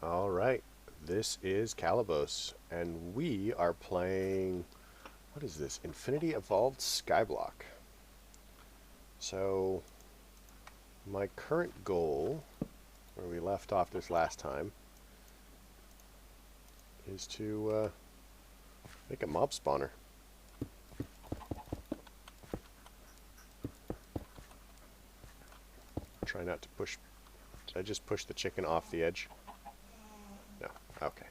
All right, this is Calibos, and we are playing, what is this? Infinity Evolved Skyblock. So, my current goal, where we left off this last time, is to make a mob spawner. Try not to push. Did I just push the chicken off the edge? No. Okay.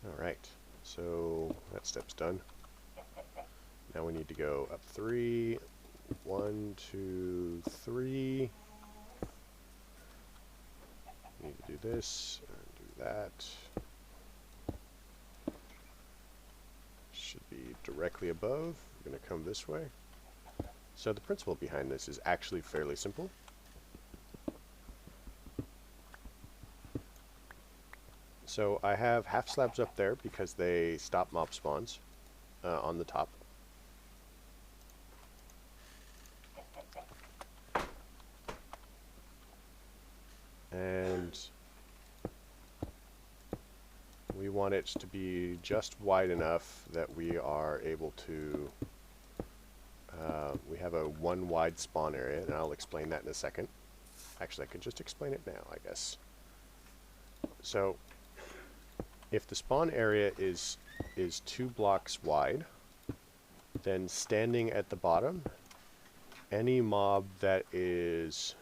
Alright, so that step's done. Now we need to go up 3. 1, 2, 3. Need to do this, and do that. Should be directly above. We're going to come this way. So the principle behind this is actually fairly simple. So I have half slabs up there because they stop mob spawns on the top. And we want it to be just wide enough that we are able to, we have a one wide spawn area, and I'll explain that in a second. Actually, I could just explain it now, I guess. So, if the spawn area is 2 blocks wide, then standing at the bottom, any mob that is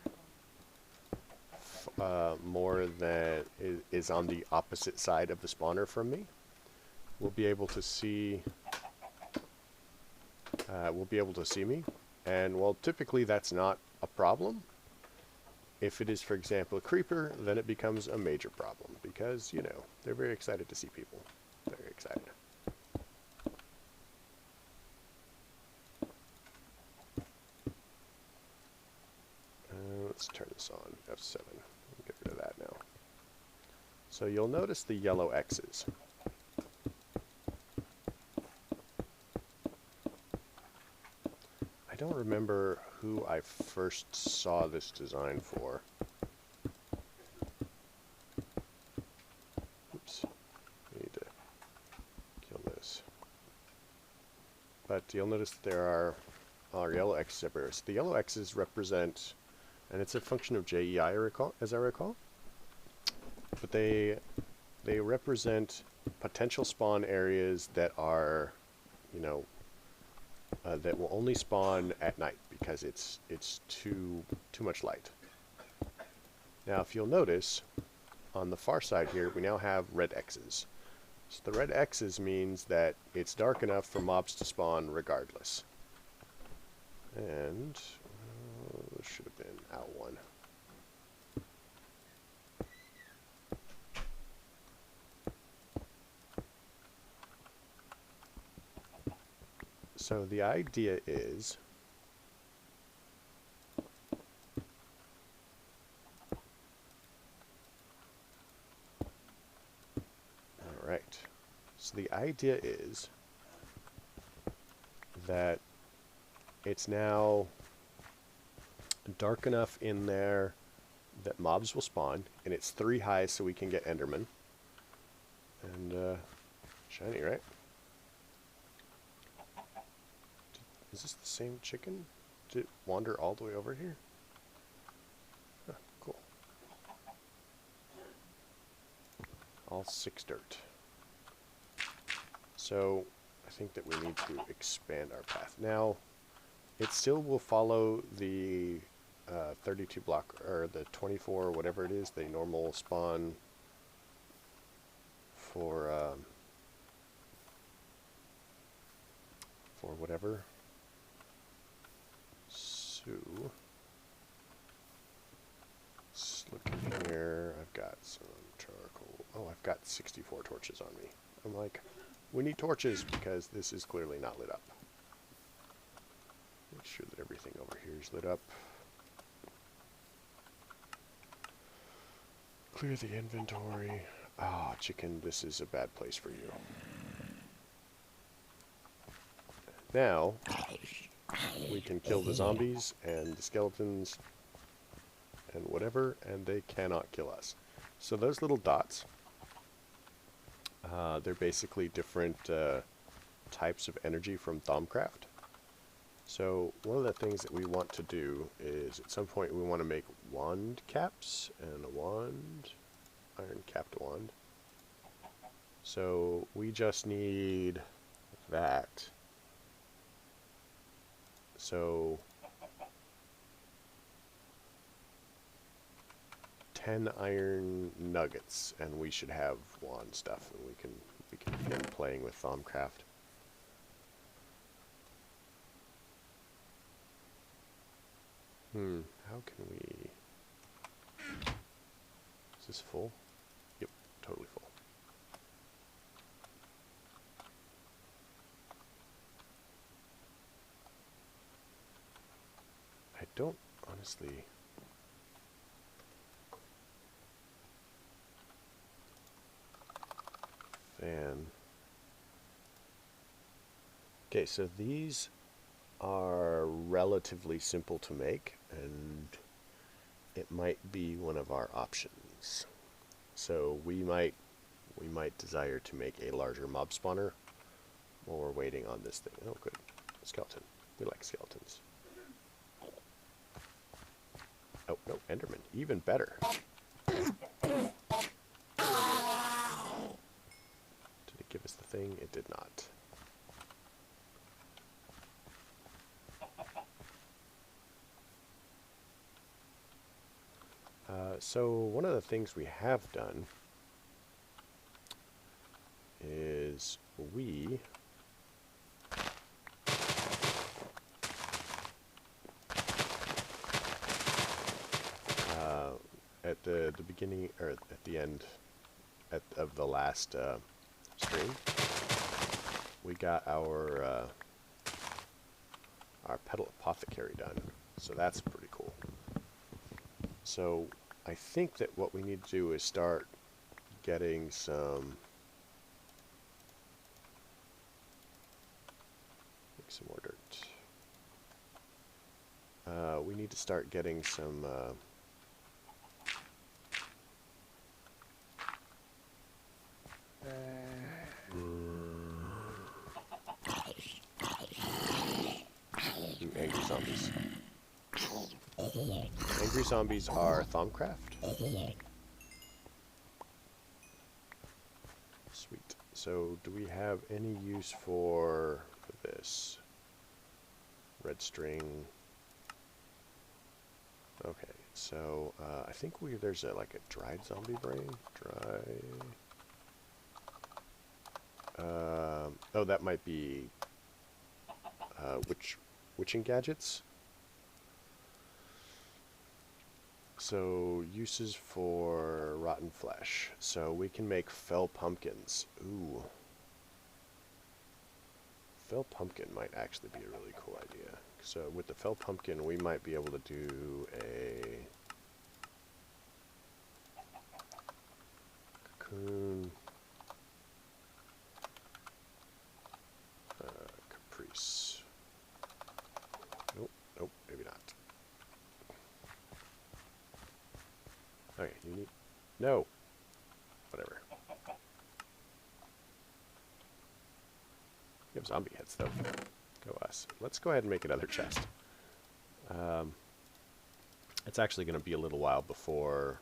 more than is on the opposite side of the spawner from me will be able to see me, and well, typically that's not a problem. If it is, for example, a creeper, then it becomes a major problem because, you know, they're very excited to see people. Very excited. Let's turn this on, F7. Get rid of that now. So you'll notice the yellow X's. I don't remember who I first saw this design for. Oops. I need to kill this. But you'll notice that there are yellow X's everywhere. So the yellow X's represent, and it's a function of JEI, as I recall. But they represent potential spawn areas that are, you know, that will only spawn at night because it's too much light. Now, if you'll notice, on the far side here, we now have red X's. So the red X's means that it's dark enough for mobs to spawn regardless. And this should have been out 1. So the idea is that it's now dark enough in there that mobs will spawn, and it's 3 high so we can get Enderman. And shiny, right? Is this the same chicken? Did it wander all the way over here? Huh, cool. All 6 dirt. So I think that we need to expand our path. Now, it still will follow the 32 block, or the 24, whatever it is, the normal spawn for whatever. So, let's look in here. I've got some charcoal. Oh, I've got 64 torches on me. I'm like, we need torches because this is clearly not lit up. Make sure that everything over here is lit up. Clear the inventory. Ah, oh, chicken, this is a bad place for you. Now, we can kill the zombies and the skeletons and whatever, and they cannot kill us. So those little dots, they're basically different types of energy from Thaumcraft. So one of the things that we want to do is at some point we want to make wand caps and a wand, iron capped wand. So we just need that. So 10 iron nuggets, and we should have wand stuff, and we can begin playing with Thaumcraft. How can we... Is this full? Yep, totally full. I don't honestly... Fan. Okay, so these are relatively simple to make, and it might be one of our options. So we might desire to make a larger mob spawner while we're waiting on this thing. Oh, good. Skeleton. We like skeletons. Oh, no, Enderman. Even better. Did it give us the thing? It did not. So one of the things we have done is we at the beginning, or at the end of the last stream, we got our pedal apothecary done, so that's pretty cool. So I think that what we need to do is start getting some more dirt. We need to start getting some angry zombies. Angry zombies are Thaumcraft. Sweet. So do we have any use for this? Red string. Okay, so I think there's like a dried zombie brain. Oh, that might be witching gadgets. So uses for rotten flesh. So we can make fell pumpkins. Ooh. Fell pumpkin might actually be a really cool idea. So with the fell pumpkin, we might be able to do a cocoon, caprice. Nope, maybe not. Okay, you need... No! Whatever. You have zombie heads, though. Go us. Let's go ahead and make another chest. It's actually going to be a little while before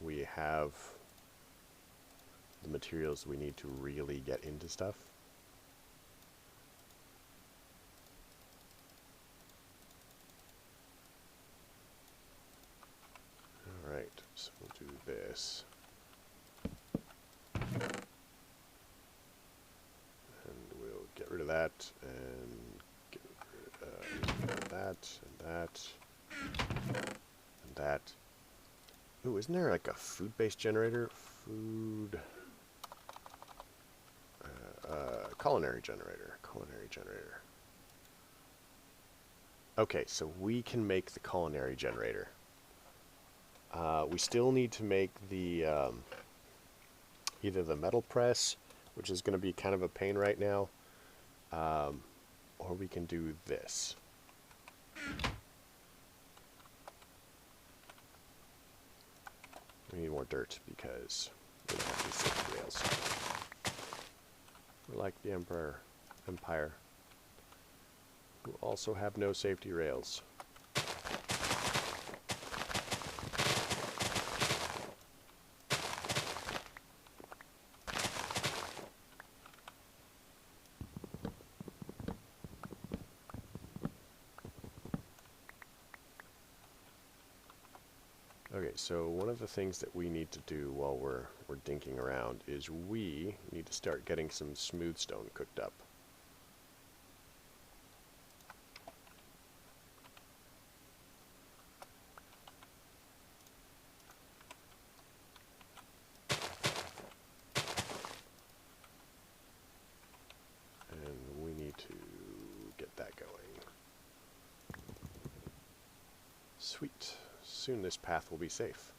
we have the materials we need to really get into stuff. Alright, so we'll do this. Get rid of that, and get rid of that, and that, and that. Ooh, isn't there like a food-based generator? Culinary generator. Okay, so we can make the culinary generator. We still need to make the either the metal press, which is going to be kind of a pain right now, or we can do this. We need more dirt because we don't have these safety rails. We're like the Empire, who also have no safety rails. Okay, so one of the things that we need to do while we're dinking around is we need to start getting some smooth stone cooked up. And we need to get that going. Sweet. Soon this path will be safe.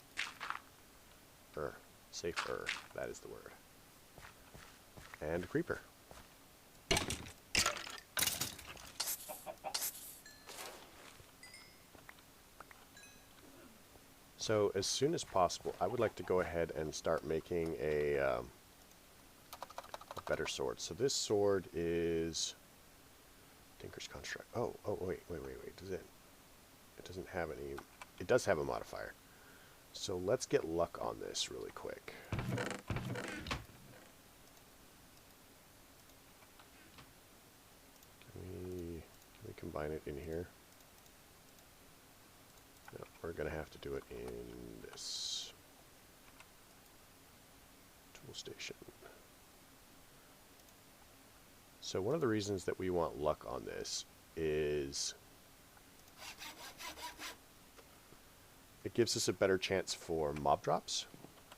Safer, that is the word. And a creeper. So as soon as possible, I would like to go ahead and start making a better sword. So this sword is Tinker's Construct. Oh, wait. Does it? It doesn't have any. It does have a modifier. So let's get luck on this really quick. Can we combine it in here? No, we're going to have to do it in this tool station. So one of the reasons that we want luck on this is it gives us a better chance for mob drops,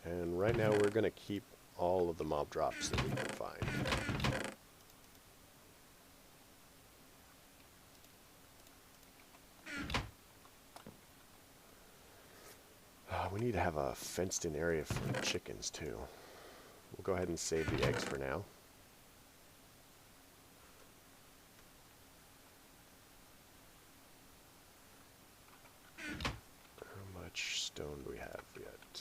and right now we're going to keep all of the mob drops that we can find. We need to have a fenced-in area for the chickens too. We'll go ahead and save the eggs for now. How much stone do we have yet?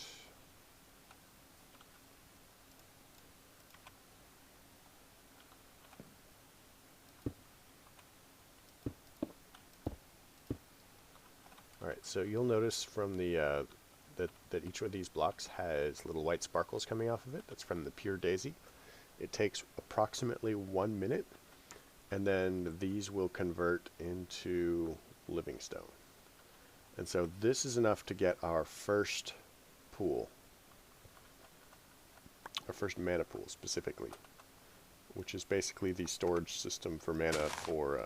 Alright, so you'll notice from the that each of these blocks has little white sparkles coming off of it. That's from the pure daisy. It takes approximately 1 minute, and then these will convert into living stone. And so this is enough to get our first pool, our first mana pool specifically, which is basically the storage system for mana for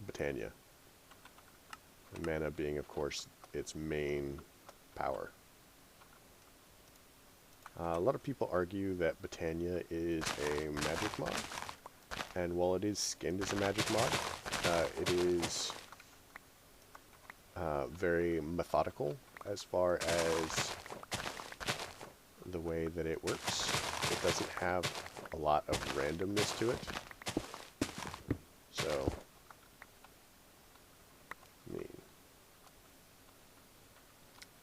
Britannia. And mana being, of course, its main power. A lot of people argue that Britannia is a magic mod, and while it is skinned as a magic mod, it is very methodical as far as the way that it works. It doesn't have a lot of randomness to it. So, I mean,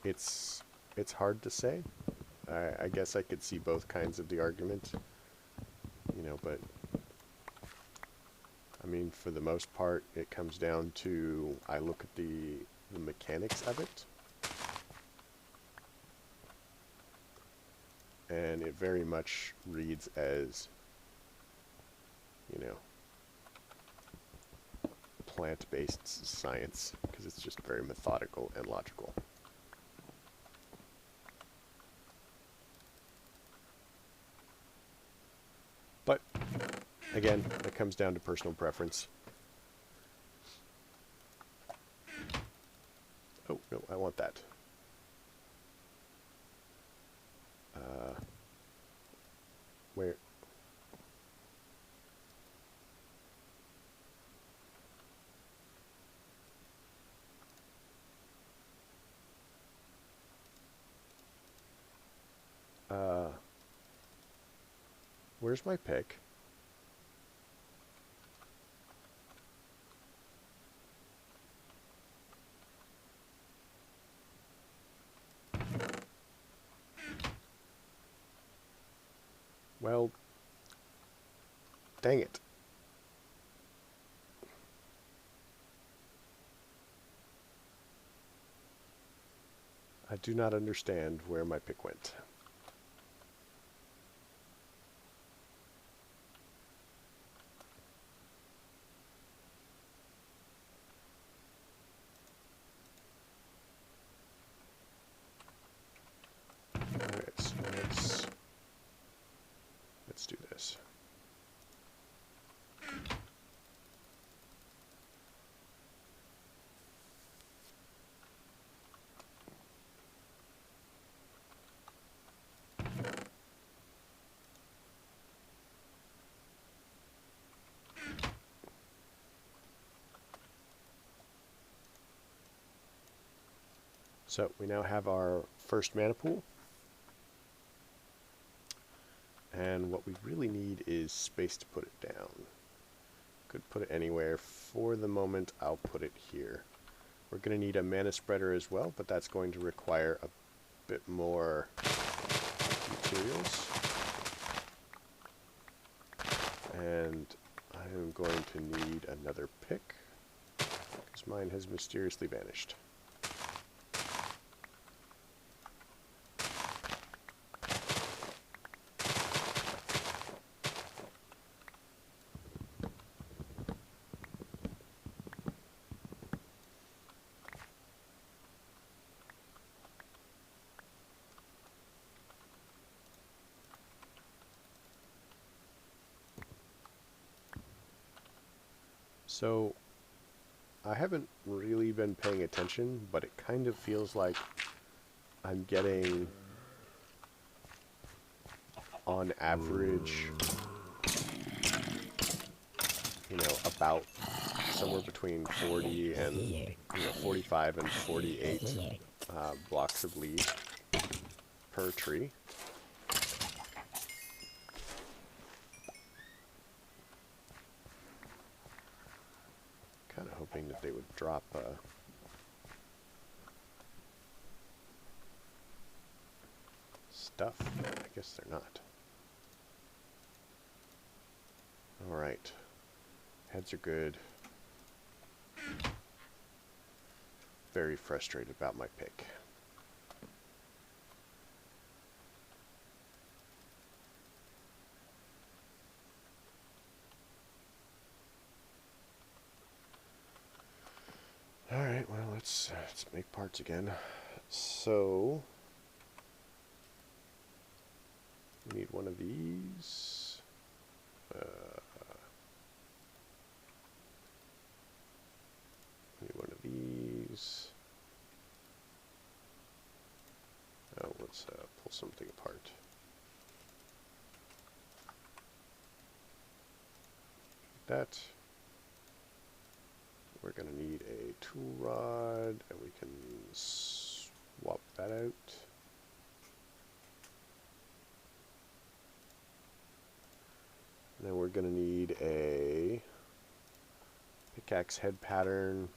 it's hard to say. I guess I could see both kinds of the argument, you know, but I mean, for the most part, it comes down to, I look at the mechanics of it, and it very much reads as, you know, plant-based science, because it's just very methodical and logical. But, again, it comes down to personal preference. Oh, no, I want that. Where? Where's my pick? Dang it. I do not understand where my pick went. Alright, so let's do this. So we now have our first mana pool. And what we really need is space to put it down. Could put it anywhere. For the moment, I'll put it here. We're going to need a mana spreader as well, but that's going to require a bit more materials. And I am going to need another pick, because mine has mysteriously vanished. So, I haven't really been paying attention, but it kind of feels like I'm getting, on average, about somewhere between 40 and 45 and 48 blocks of leaves per tree. Kind of hoping that they would drop stuff. I guess they're not. Alright. Heads are good. Very frustrated about my pick. Alright, well, let's make parts again. So, we need one of these. We need one of these. Oh, let's pull something apart. That. We're going to need a tool rod, and we can swap that out. And then we're going to need a pickaxe head pattern.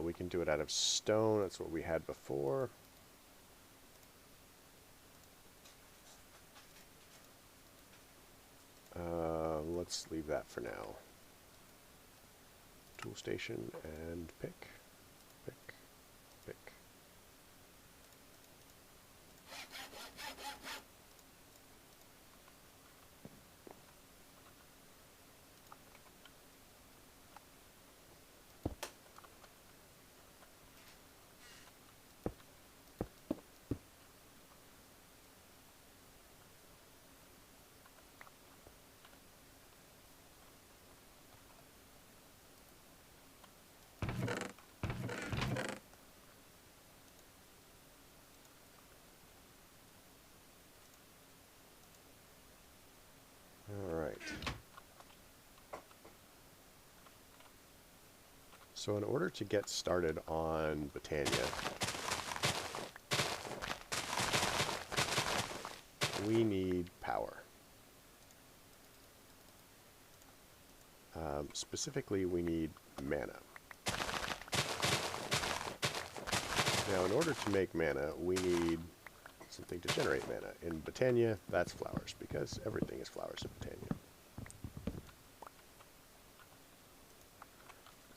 We can do it out of stone. That's what we had before. Let's leave that for now. Tool station and pick. So in order to get started on Botania, we need power. Specifically, we need mana. Now, in order to make mana, we need something to generate mana. In Botania, that's flowers, because everything is flowers in Botania.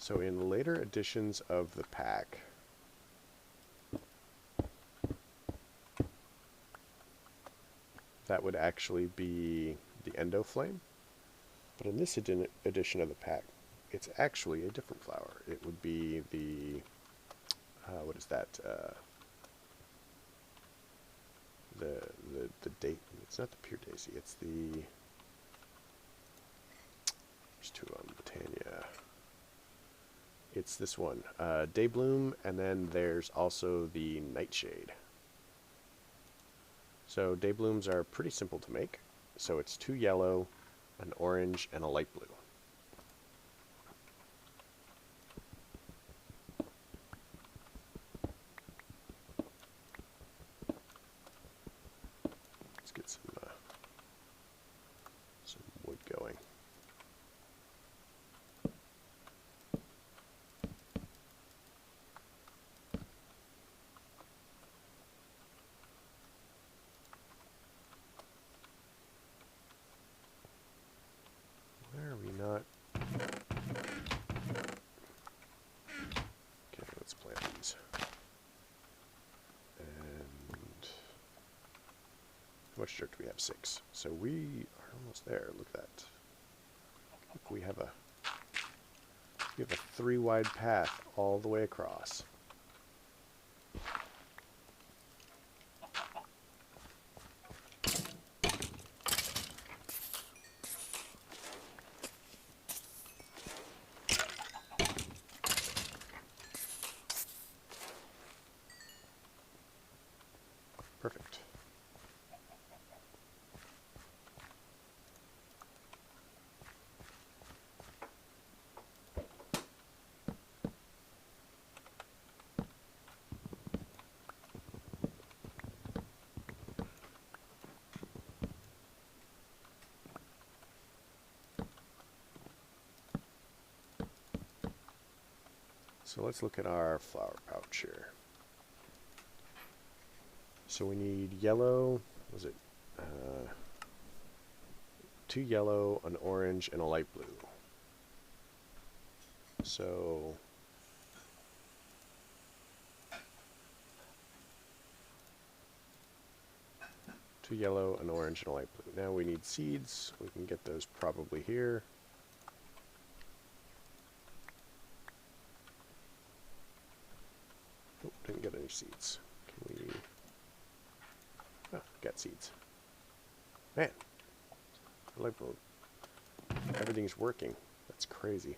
So in later editions of the pack, that would actually be the Endo Flame. But in this edition of the pack, it's actually a different flower. It would be the, what is that? The date. It's not the pure daisy. It's the. There's two of them. Tanya. It's this one, Daybloom, and then there's also the Nightshade. So Dayblooms are pretty simple to make. So it's 2 yellow, an orange, and a light blue. Let's get some wood going. Where are we not? Okay, let's plant these. And how much dirt do we have? 6. So we are almost there. Look at that. Look, we have a 3 wide path all the way across. Perfect. So let's look at our flower pouch here. So we need yellow, was it 2 yellow, an orange, and a light blue. So two yellow, an orange, and a light blue. Now we need seeds. We can get those probably here. Oh, didn't get any seeds. Can we? Oh, got seeds. Man, light bulb. Everything's working. That's crazy.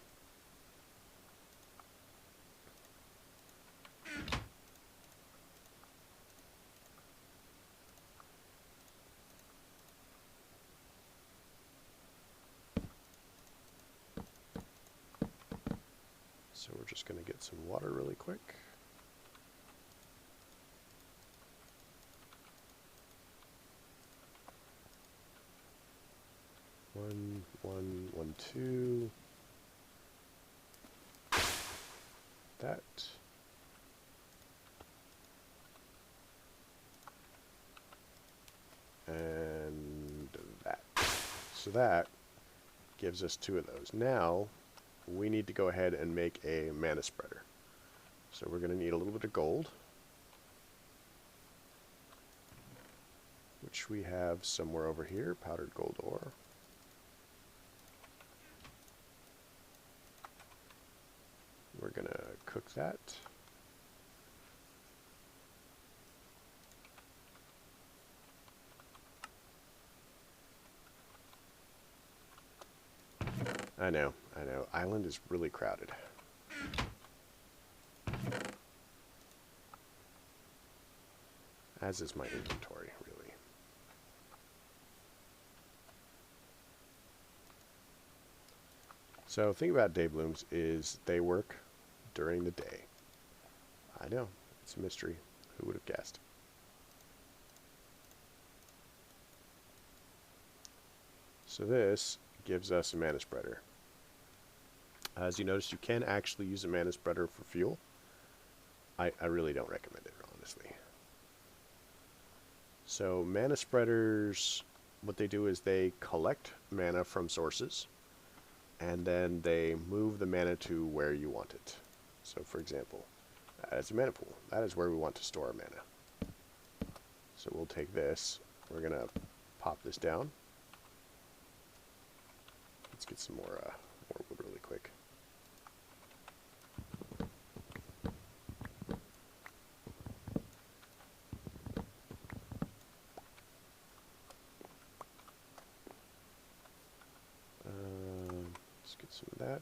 So we're just going to get some water really quick. One, two. That. And that. So that gives us 2 of those. Now we need to go ahead and make a mana spreader. So we're going to need a little bit of gold, which we have somewhere over here, powdered gold ore. We're going to cook that. I know. Island is really crowded. As is my inventory, really. So, the thing about dayblooms is they work during the day. I know, it's a mystery. Who would have guessed? So this gives us a mana spreader. As you notice, you can actually use a mana spreader for fuel. I really don't recommend it, honestly. So mana spreaders, what they do is they collect mana from sources, and then they move the mana to where you want it. So for example, that is a mana pool. That is where we want to store our mana. So we'll take this, we're going to pop this down. Let's get some more wood really quick. Let's get some of that.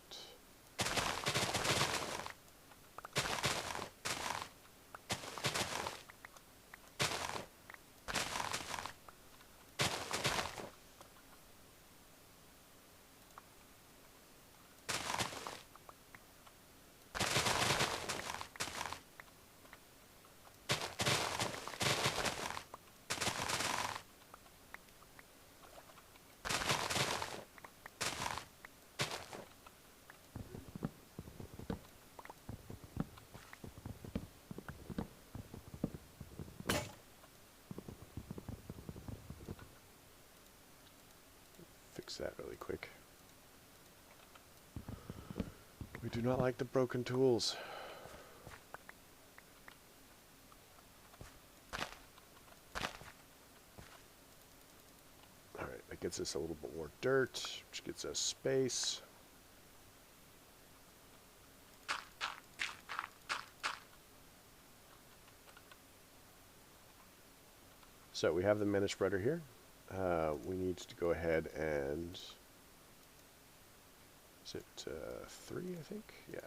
Fix that really quick. We do not like the broken tools. Alright, that gets us a little bit more dirt, which gets us space. So we have the mana spreader here. We need to go ahead and, is it 3, I think? Yeah.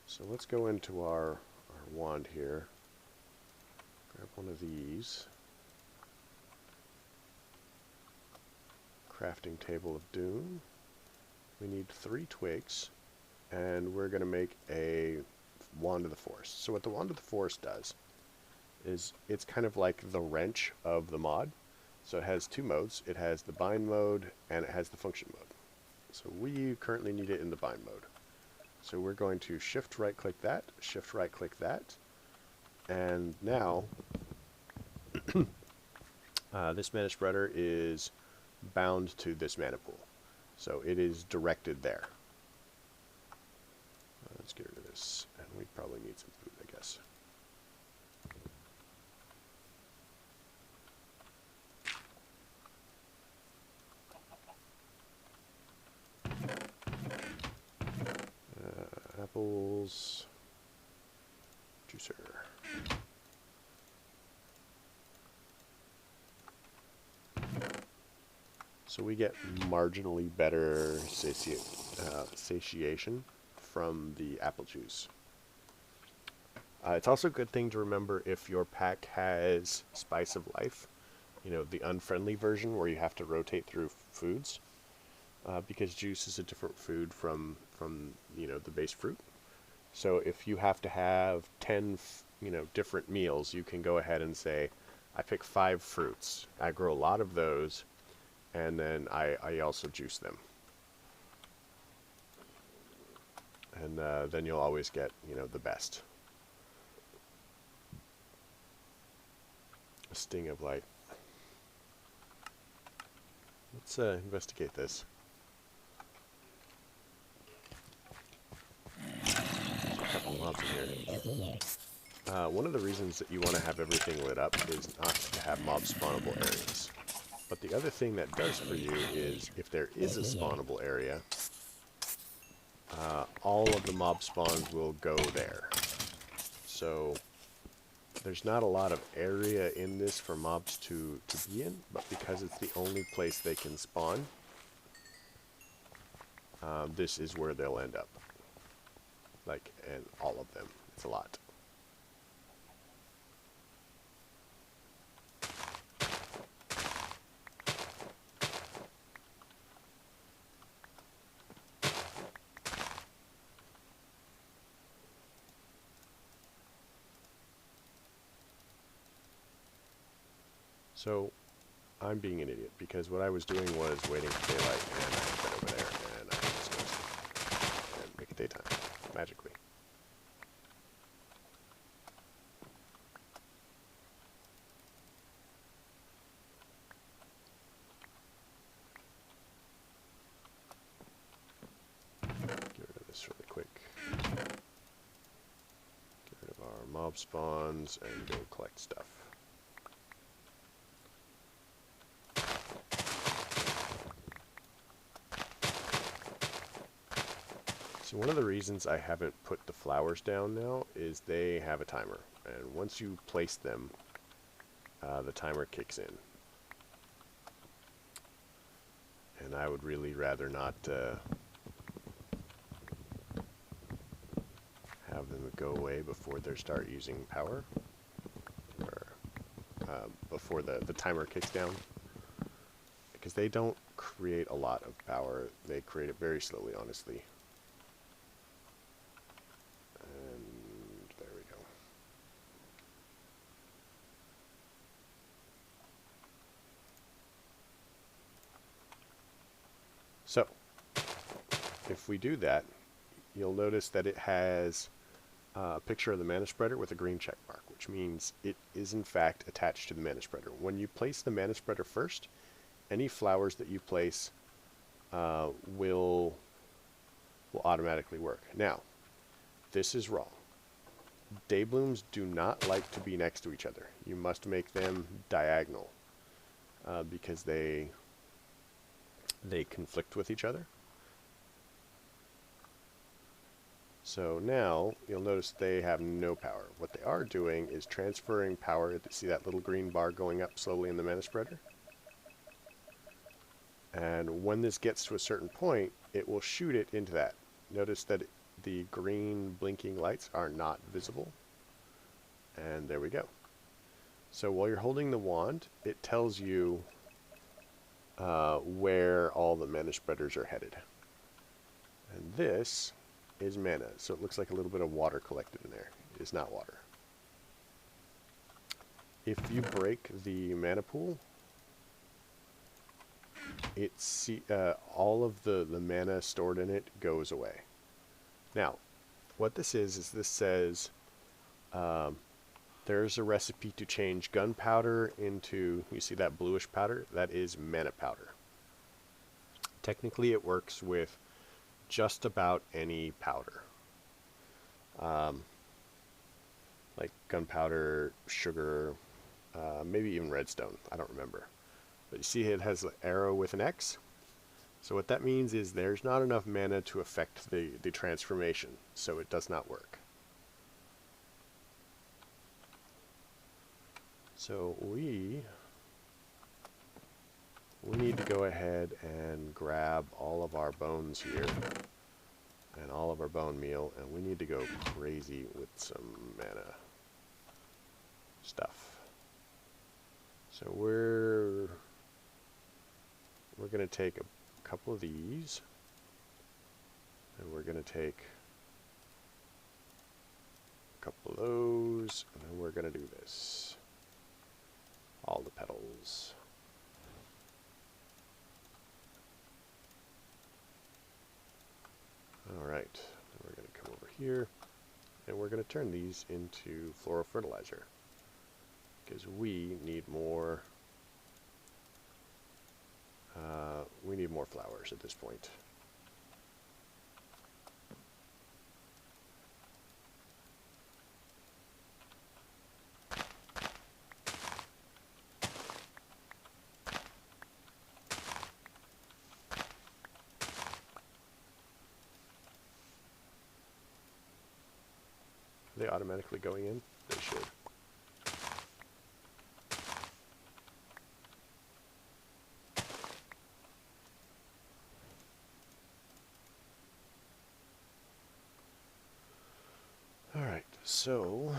So let's go into our wand here, grab one of these, crafting table of doom. We need 3 twigs, and we're going to make a wand of the forest. So what the wand of the forest does is it's kind of like the wrench of the mod. So it has 2 modes. It has the bind mode and it has the function mode. So we currently need it in the bind mode. So we're going to shift right click that, shift right click that, and now this mana spreader is bound to this mana pool. So it is directed there. Let's get rid of this, and we probably need some food, I guess. Apples, juicer. So we get marginally better satiation from the apple juice. It's also a good thing to remember if your pack has Spice of Life, you know, the unfriendly version where you have to rotate through foods, because juice is a different food from you know, the base fruit. So if you have to have 10 different meals, you can go ahead and say, I pick 5 fruits. I grow a lot of those, and then I also juice them. And then you'll always get, you know, the best. A sting of light. Let's investigate this. Mobs in here. One of the reasons that you want to have everything lit up is not to have mob spawnable areas. But the other thing that does for you is if there is a spawnable area, all of the mob spawns will go there. So there's not a lot of area in this for mobs to be in, but because it's the only place they can spawn, this is where they'll end up. Like, and all of them. It's a lot. So, I'm being an idiot, because what I was doing was waiting for daylight, and I went over there, and I just noticed and make it daytime, magically. mob spawns and go collect stuff. So one of the reasons I haven't put the flowers down now is they have a timer, and once you place them, the timer kicks in. And I would really rather not have them go away before they start using power, or before the timer kicks down, because they don't create a lot of power. They create it very slowly, honestly. And there we go. So, if we do that, you'll notice that it has a picture of the mana spreader with a green check mark, which means it is in fact attached to the mana spreader. When you place the mana spreader first, any flowers that you place will automatically work. Now, this is wrong. Dayblooms do not like to be next to each other. You must make them diagonal because they conflict with each other. So now you'll notice they have no power. What they are doing is transferring power. See that little green bar going up slowly in the mana spreader? And when this gets to a certain point, it will shoot it into that. Notice that the green blinking lights are not visible. And there we go. So while you're holding the wand, it tells you where all the mana spreaders are headed. And this is mana, so it looks like a little bit of water collected in there. It is not water. If you break the mana pool, all of the mana stored in it goes away. Now, what this is this says there's a recipe to change gunpowder into, you see that bluish powder? That is mana powder. Technically it works with just about any powder. Like gunpowder, sugar, maybe even redstone, I don't remember. But you see it has an arrow with an X. So what that means is there's not enough mana to affect the transformation, so it does not work. So we need to go ahead and grab all of our bones here and all of our bone meal, and we need to go crazy with some mana stuff. So we're going to take a couple of these, and we're going to take a couple of those, and then we're going to do this. All the petals. Alright, then we're going to come over here, and we're going to turn these into floral fertilizer, because we need more flowers at this point. Are they automatically going in? They should. Alright, so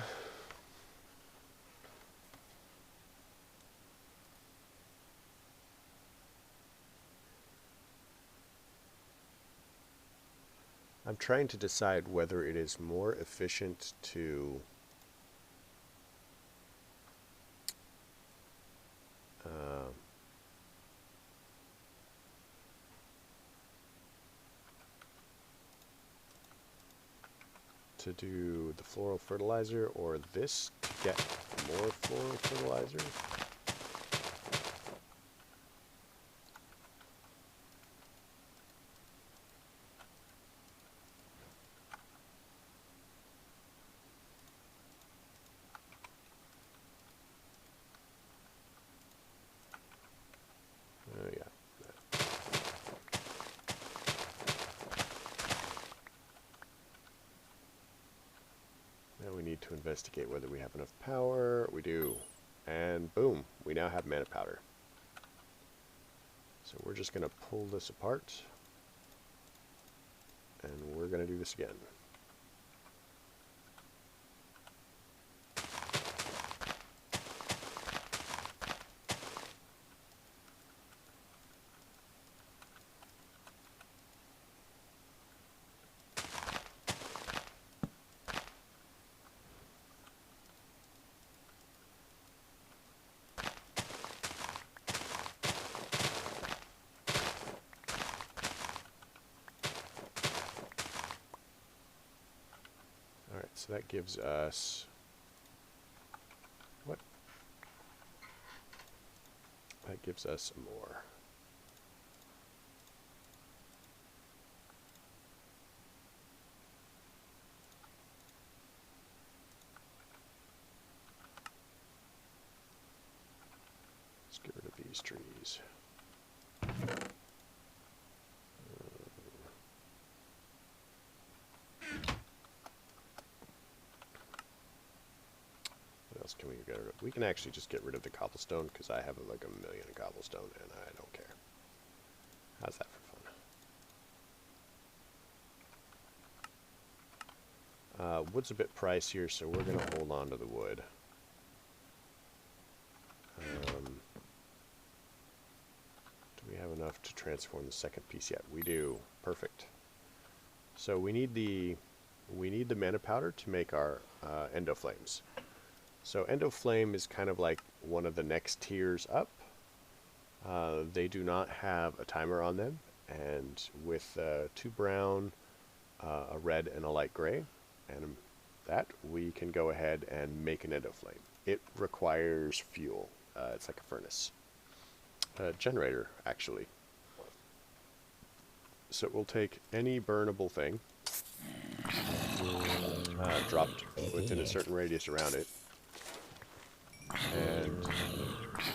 I'm trying to decide whether it is more efficient to do the floral fertilizer or this to get more floral fertilizer. investigate whether we have enough power. We do. And boom, we now have mana powder. So we're just going to pull this apart. And we're going to do this again. So that gives us, what? That gives us more. Let's get rid of these trees. Can we get rid of? We can actually just get rid of the cobblestone because I have like a million cobblestone and I don't care. How's that for fun? Wood's a bit pricier, so we're going to hold on to the wood. Do we have enough to transform the second piece yet? We do. Perfect. So we need the mana powder to make our endo flames. So Endo Flame is kind of like one of the next tiers up. They do not have a timer on them, and with 2 brown, a red, and a light gray, and that, we can go ahead and make an Endo Flame. It requires fuel. It's like a furnace. A generator, actually. So it will take any burnable thing, dropped within a certain radius around it, and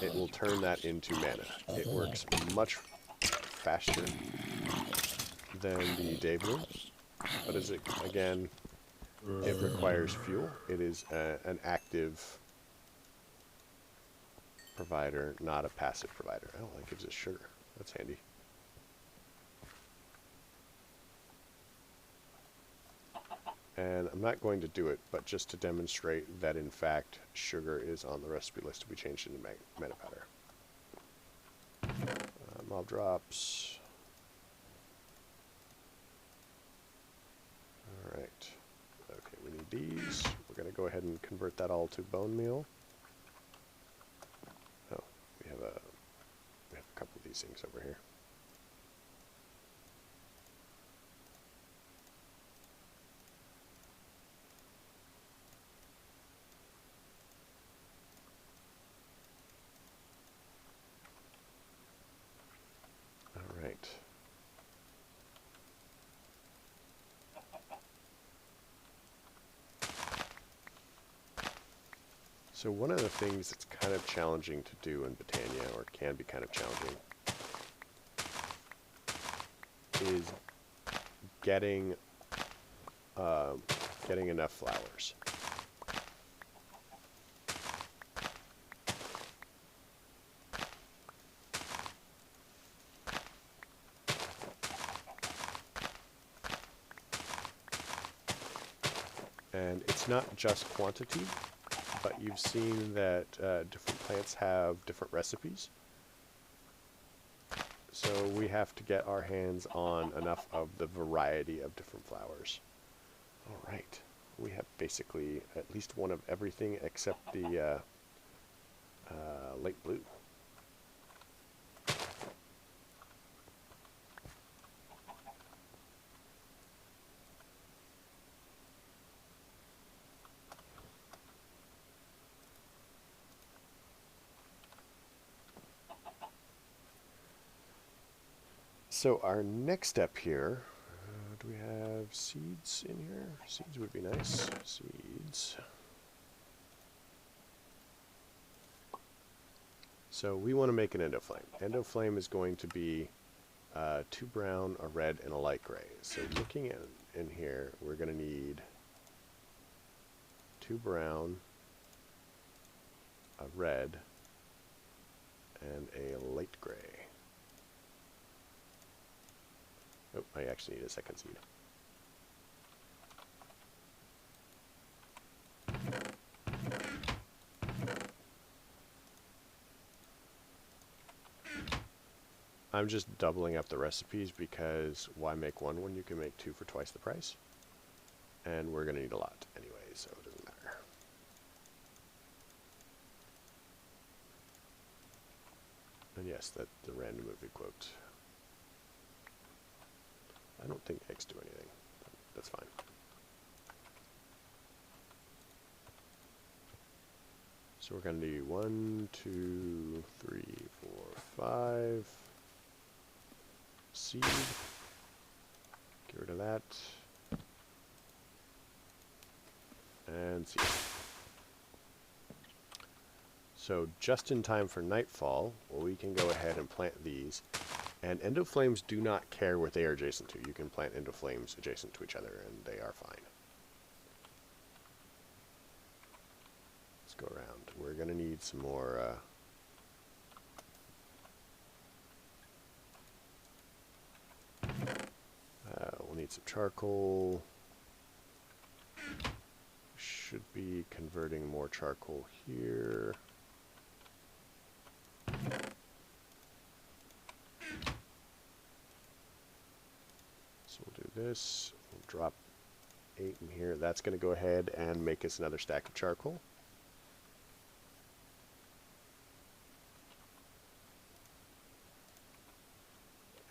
it will turn that into mana. It works much faster than the Daveloom, but as it, again, it requires fuel. It is an active provider, not a passive provider. Oh, that gives us sugar. That's handy. And I'm not going to do it, but just to demonstrate that in fact sugar is on the recipe list to be changed into mana powder. Mob drops. Alright. Okay, we need these. We're going to go ahead and convert that all to bone meal. Oh, we have a couple of these things over here. So one of the things that's kind of challenging to do in Botania, or can be kind of challenging, is getting enough flowers. And it's not just quantity, but you've seen that different plants have different recipes. So we have to get our hands on enough of the variety of different flowers. All right, we have basically at least one of everything except the light blue. So our next step here, do we have seeds in here? Seeds would be nice. Seeds. So we want to make an endo flame. Endo flame is going to be 2 brown, a red, and a light gray. So looking at in here, we're going to need 2 2 brown, a red, and a light gray. Oh, I actually need a second seed. I'm just doubling up the recipes because why make one when you can make 2 for twice the price? And we're going to need a lot anyway, so it doesn't matter. And yes, that's the random movie quote. I don't think eggs do anything. That's fine. So we're going to do 1, 2, 3, 4, 5. Seed. Get rid of that. And seed. So just in time for nightfall, we can go ahead and plant these. And endoflames do not care what they are adjacent to. You can plant endoflames adjacent to each other and they are fine. Let's go around. We're going to need some more we'll need some charcoal. Should be converting more charcoal here. So we'll do this. We'll drop 8 in here. That's going to go ahead and make us another stack of charcoal.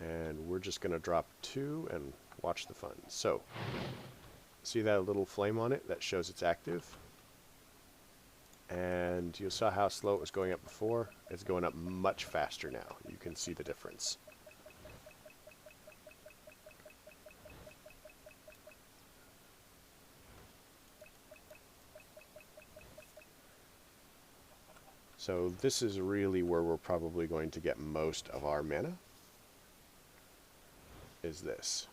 And we're just going to drop 2 and watch the fun. So, see that little flame on it? That shows it's active. And you saw how slow it was going up before. It's going up much faster now. You can see the difference. So this is really where we're probably going to get most of our mana. Is this.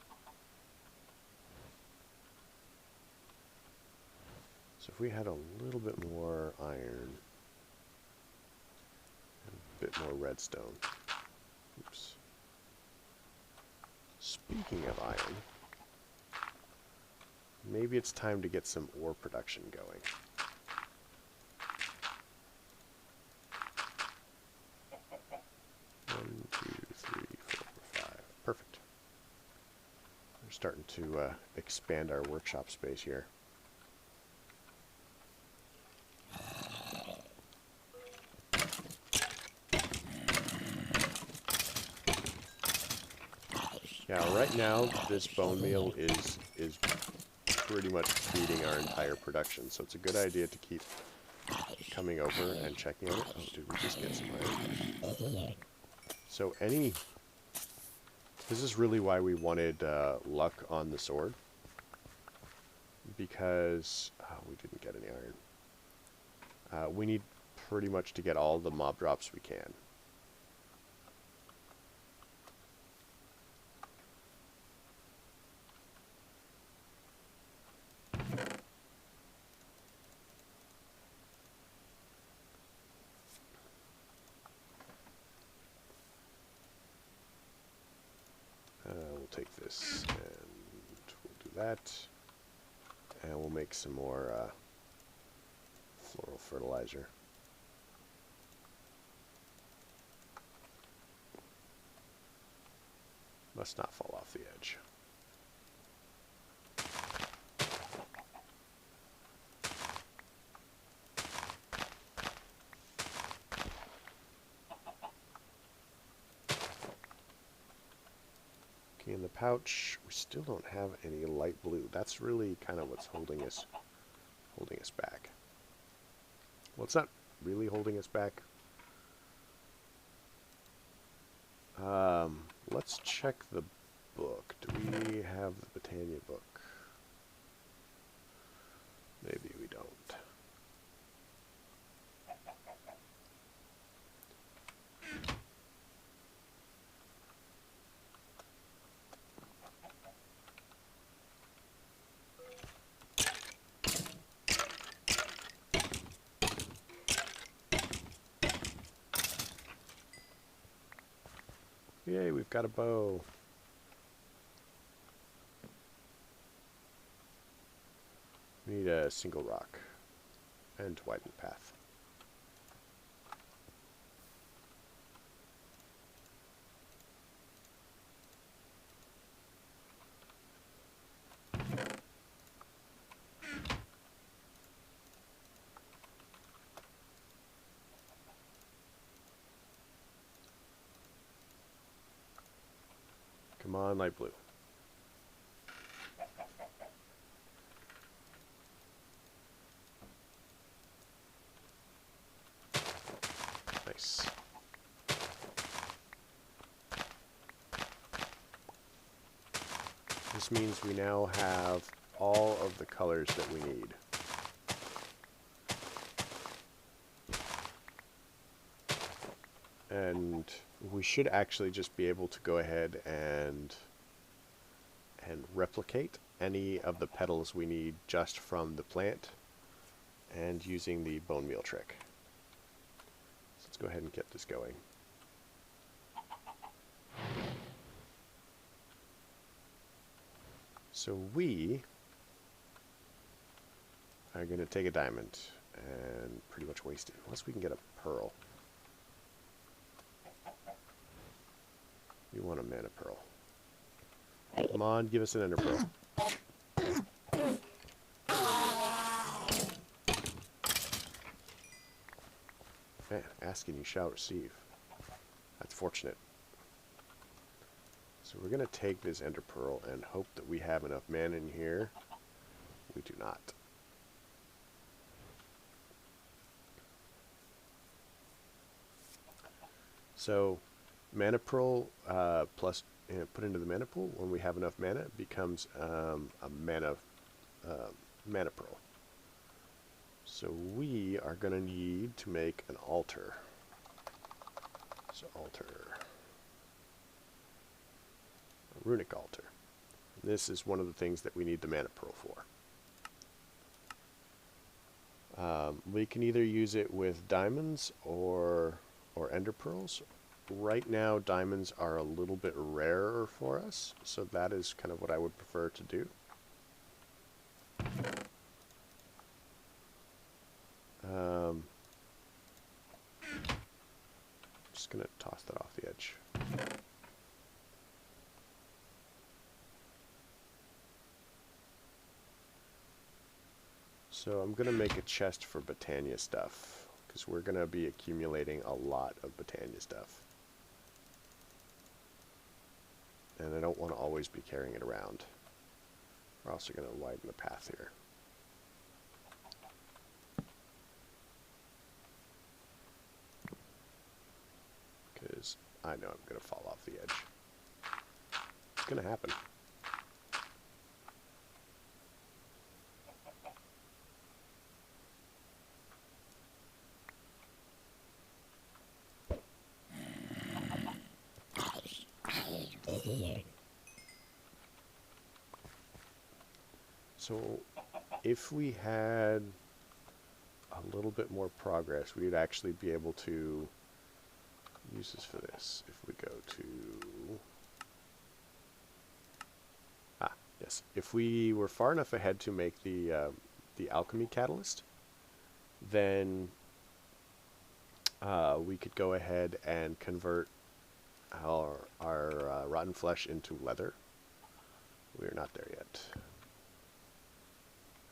So if we had a little bit more iron, and a bit more redstone. Oops. Speaking of iron, maybe it's time to get some ore production going. One, two, three, 4, 5. Perfect. We're starting to expand our workshop space here. Now, right now, this bone meal is pretty much feeding our entire production, so it's a good idea to keep coming over and checking on it. Oh, did we just get some iron? So this is really why we wanted luck on the sword, because we didn't get any iron. We need pretty much to get all the mob drops we can. We'll take this and we'll do that, and we'll make some more floral fertilizer. Must not fall off the edge. In the pouch, we still don't have any light blue. That's really kind of what's holding us back. Well, it's not really holding us back. Let's check the book. Do we have the Britannia book? Maybe we don't. Yay, we've got a bow. We need a single rock and to widen the path. Come on, light blue. Nice. This means we now have all of the colors that we need. And we should actually just be able to go ahead and replicate any of the petals we need just from the plant and using the bone meal trick. So let's go ahead and get this going. So we are going to take a diamond and pretty much waste it, unless we can get a pearl. We want a mana pearl. Come on, give us an ender pearl. Man, ask and you shall receive. That's fortunate. So we're going to take this ender pearl and hope that we have enough mana in here. We do not. So mana pearl plus put into the mana pool when we have enough mana becomes a mana pearl. So we are going to need to make an altar. So altar, a runic altar. This is one of the things that we need the mana pearl for. We can either use it with diamonds or ender pearls. Right now, diamonds are a little bit rarer for us, so that is kind of what I would prefer to do. Just going to toss that off the edge. So I'm going to make a chest for Botania stuff, because we're going to be accumulating a lot of Botania stuff. And I don't want to always be carrying it around. We're also going to widen the path here. Because I know I'm going to fall off the edge. It's going to happen. So if we had a little bit more progress, we'd actually be able to use this for this. If we go to... yes. If we were far enough ahead to make the alchemy catalyst, then we could go ahead and convert our rotten flesh into leather. We're not there yet.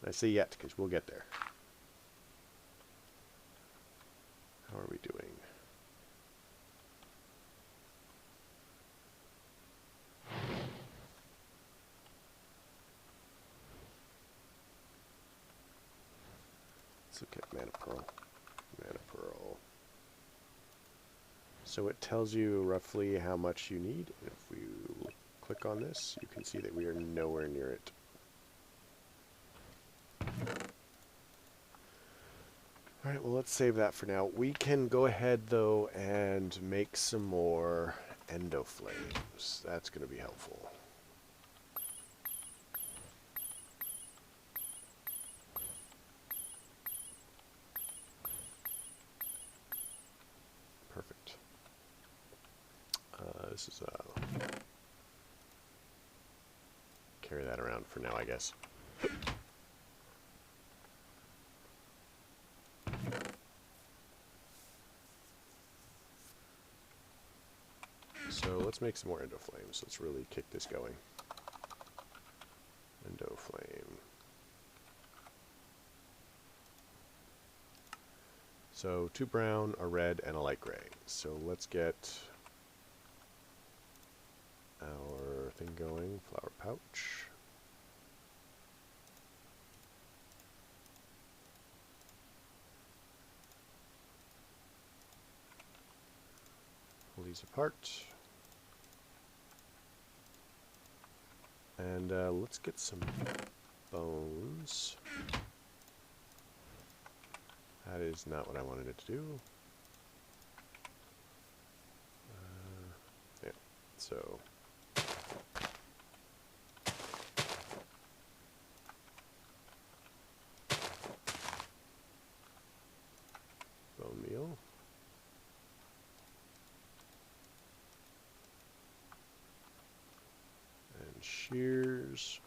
I say yet because we'll get there. How are we doing? Let's look at mana pearl. Mana pearl. So it tells you roughly how much you need. If we click on this, you can see that we are nowhere near it. Alright, well, let's save that for now. We can go ahead, though, and make some more endo flames. That's going to be helpful. Perfect. This is a carry that around for now, I guess. So let's make some more endo flames. Let's really kick this going. Endo flame. So 2 brown, a red, and a light gray. So let's get our thing going. Flower pouch. Pull these apart. And let's get some bones. That is not what I wanted it to do. Yeah, so. Bone meal. And shears.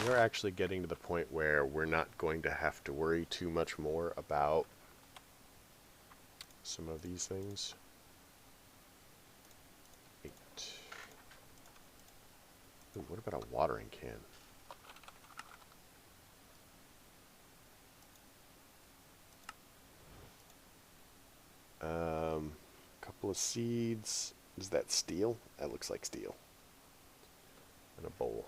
We're actually getting to the point where we're not going to have to worry too much more about some of these things. 8. Ooh, what about a watering can? Couple of seeds. Is that steel? That looks like steel. And a bowl.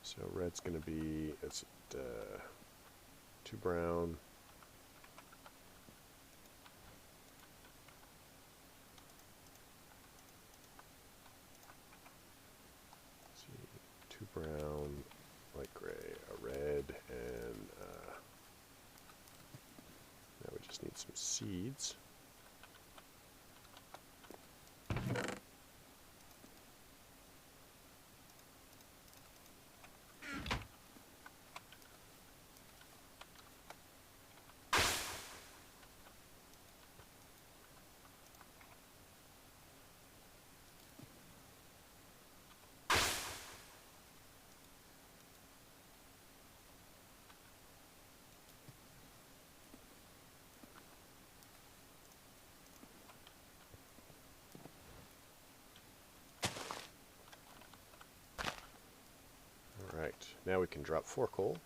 So red's going to be, it's 2 brown. Let's see, 2 brown, light gray, a red, and now we just need some seeds. Alright, now we can drop 4 coal.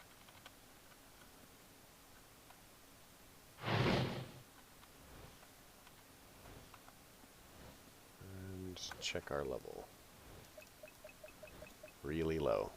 And check our level. Really low.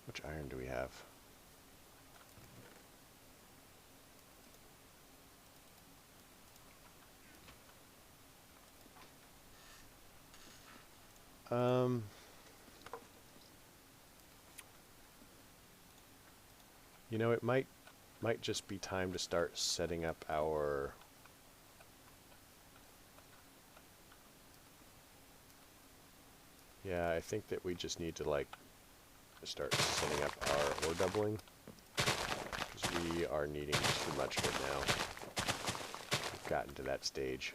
Which iron do we have? You know, it might just be time to start setting up our yeah, I think that we just need to like start setting up our ore doubling because we are needing too much of it now. We've gotten to that stage.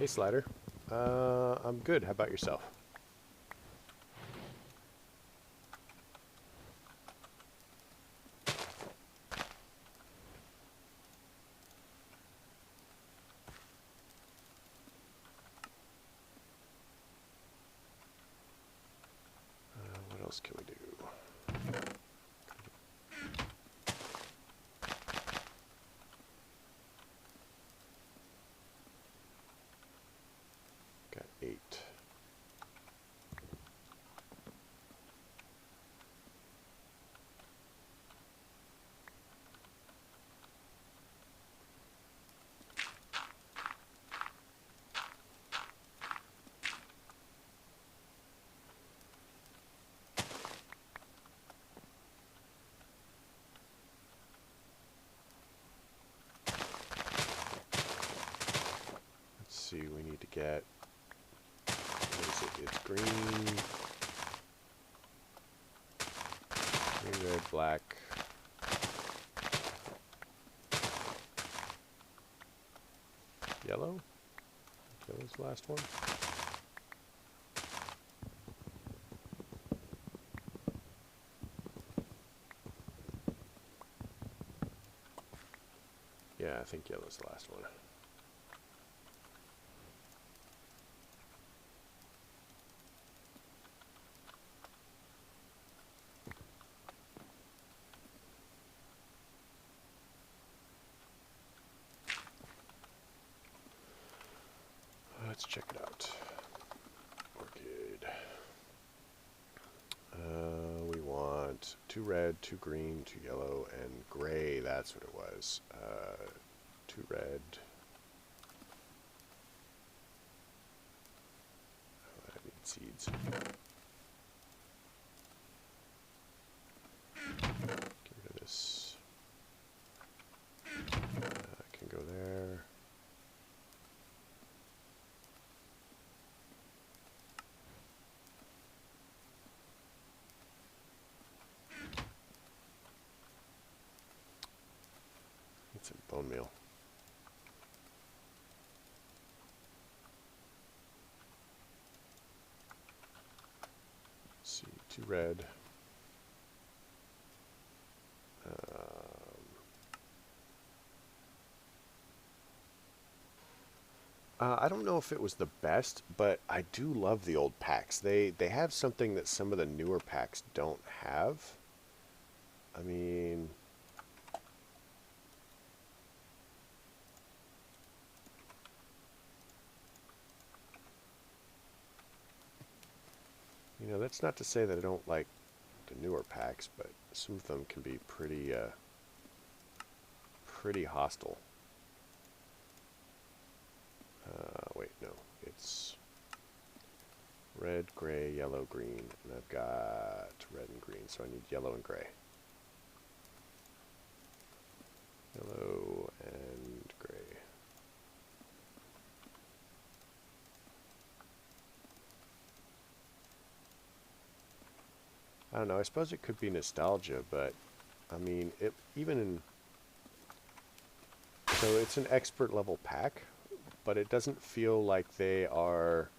Hey, Slider. I'm good. How about yourself? What else can we do? Got 8. Let's see, we need to get, what is it? It's green, red, black. Yellow? Yellow's the last one. Yeah, I think yellow's the last one. Let's check it out. Orchid. We want 2 red, 2 green, 2 yellow, and gray. That's what it was. 2 red. Oh, I need seeds. Get rid of this. Can go there. Need some bone meal. Let's see, 2 red. I don't know if it was the best, but I do love the old packs. They have something that some of the newer packs don't have. I mean, you know, that's not to say that I don't like the newer packs, but some of them can be pretty pretty hostile. Wait, no, it's red, gray, yellow, green, and I've got red and green, so I need yellow and gray. Yellow and gray. I don't know, I suppose it could be nostalgia, but I mean, it even in, so it's an expert level pack, but it doesn't feel like they are,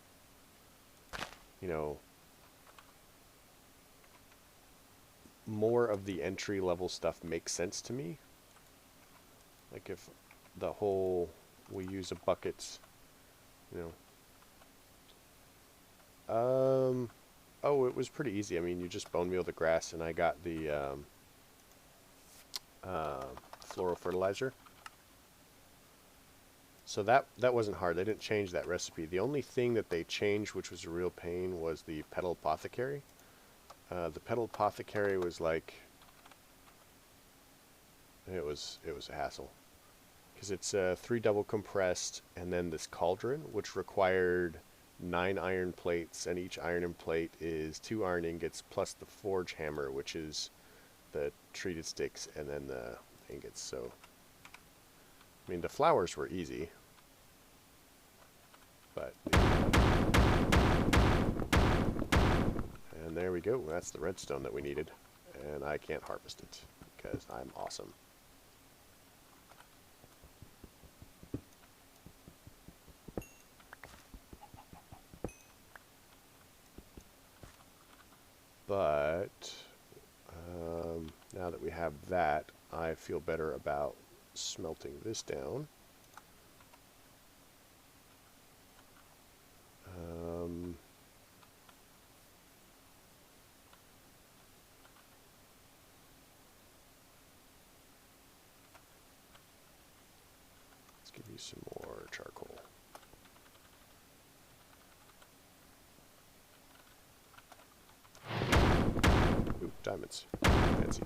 you know, more of the entry level stuff makes sense to me. Like if the whole, we use a buckets, you know. Oh, it was pretty easy. I mean, you just bone meal the grass, and I got the floral fertilizer. So that wasn't hard. They didn't change that recipe. The only thing that they changed, which was a real pain, was the petal apothecary. The petal apothecary was like, it was a hassle, because it's 3 double compressed, and then this cauldron, which required 9 iron plates, and each iron plate is 2 iron ingots plus the forge hammer, which is the treated sticks, and then the ingots. So, I mean, the flowers were easy, but, and there we go. That's the redstone that we needed, and I can't harvest it because I'm awesome. But now that we have that, I feel better about smelting this down. Let's give you some more charcoal. Ooh, diamonds. Fancy.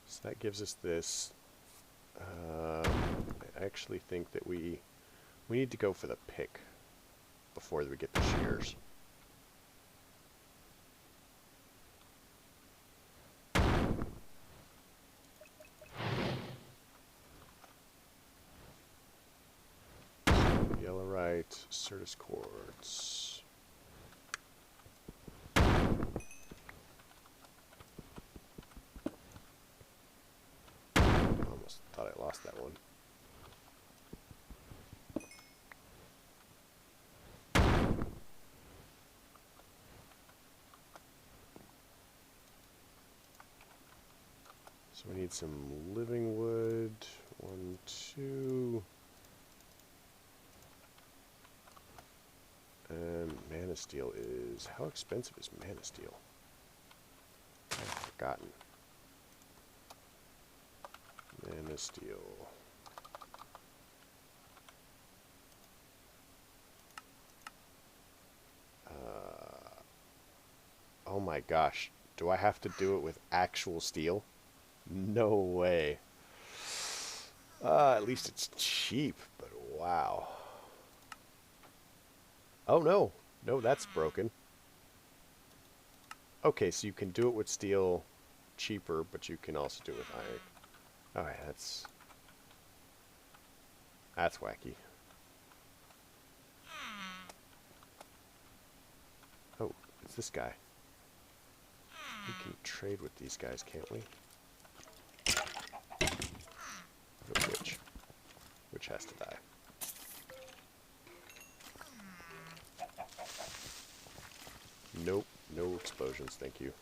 So that gives us this. I actually think that we need to go for the pick before we get the shears. Yellowite, Certus quartz. Almost thought I lost that one. So we need some living wood. 1, 2. And mana steel is... How expensive is mana steel? I've forgotten. Mana steel. Oh my gosh. Do I have to do it with actual steel? No way. At least it's cheap, but wow. Oh no. No, that's broken. Okay, so you can do it with steel cheaper, but you can also do it with iron. Alright, that's wacky. Oh, it's this guy. We can trade with these guys, can't we? Which has to die. Nope, no explosions, thank you.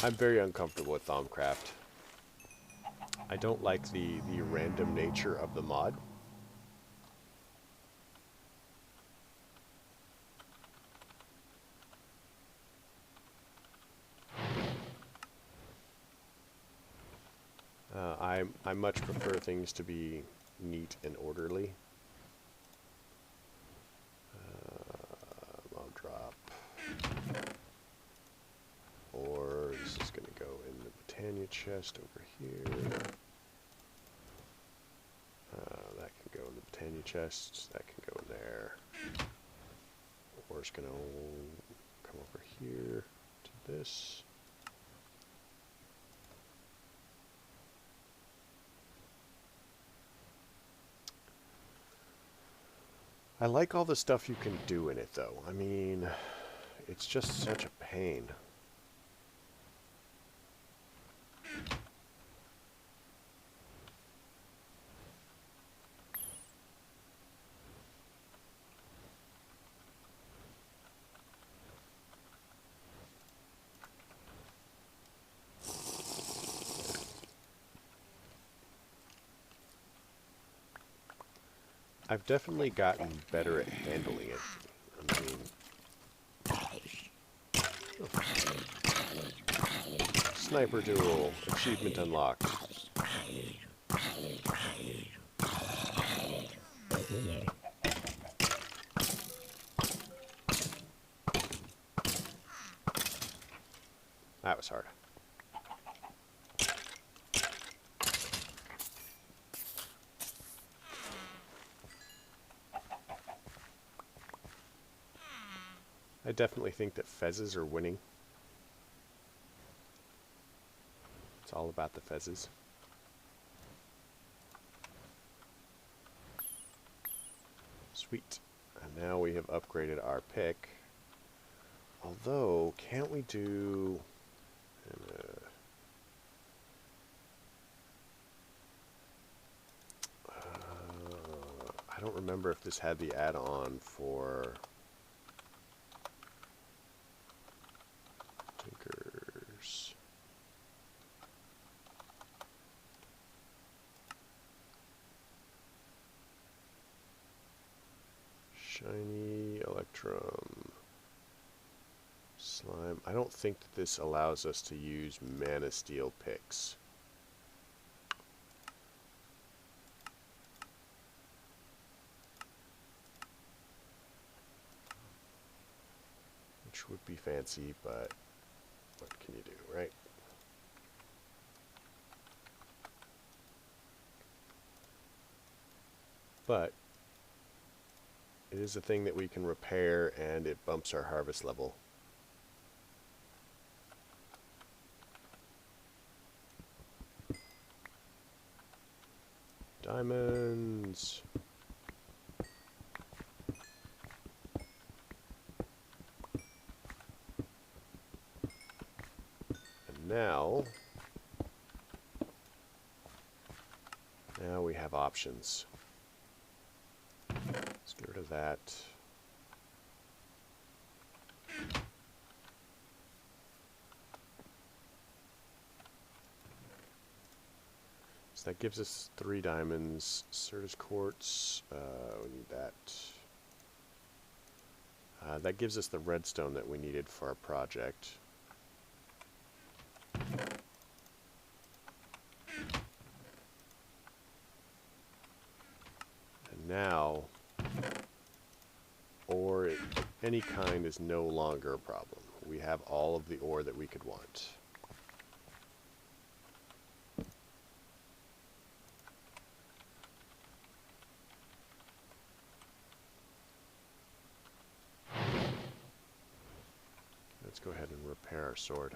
I'm very uncomfortable with Thaumcraft. I don't like the random nature of the mod. I much prefer things to be neat and orderly. I'll drop. Or this is going to go in the Britannia chest over here. That can go in the Britannia chest. That can go in there. Or it's going to come over here to this. I like all the stuff you can do in it, though. I mean, it's just such a pain. I've definitely gotten better at handling it. I mean... Oh. Sniper duel. Achievement unlocked. That was hard. I definitely think that fezzes are winning. It's all about the fezzes. Sweet. And now we have upgraded our pick. Although, can't we do... I don't remember if this had the add-on for Tinkers. Shiny Electrum. Slime. I don't think that this allows us to use Mana Steel picks. Which would be fancy, but what can you do, right? But it is a thing that we can repair, and it bumps our harvest level. Diamonds. And now we have options. Let's get rid of that. So that gives us 3 diamonds. Certus quartz, we need that. That gives us the redstone that we needed for our project. And now, ore of any kind is no longer a problem. We have all of the ore that we could want. Let's go ahead and repair our sword.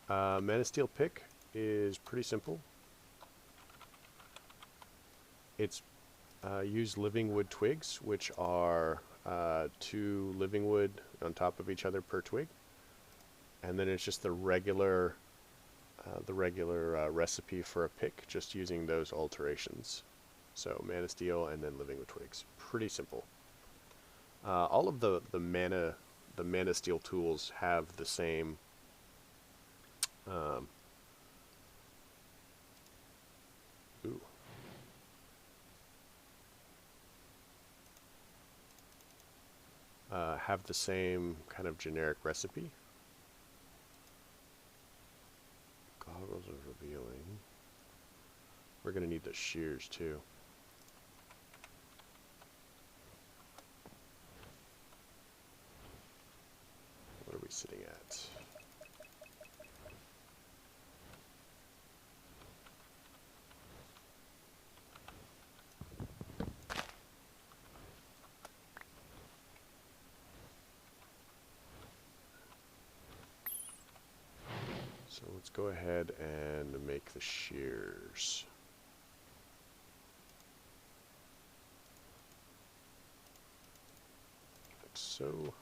Mana Steel pick is pretty simple. It's use living wood twigs, which are 2 living wood on top of each other per twig, and then it's just the regular recipe for a pick, just using those alterations. So Mana Steel and then living wood twigs. Pretty simple. All of the Mana Steel tools have the same have the same kind of generic recipe. Goggles of revealing. We're going to need the shears too. What are we sitting at? So let's go ahead and make the shears. Like so.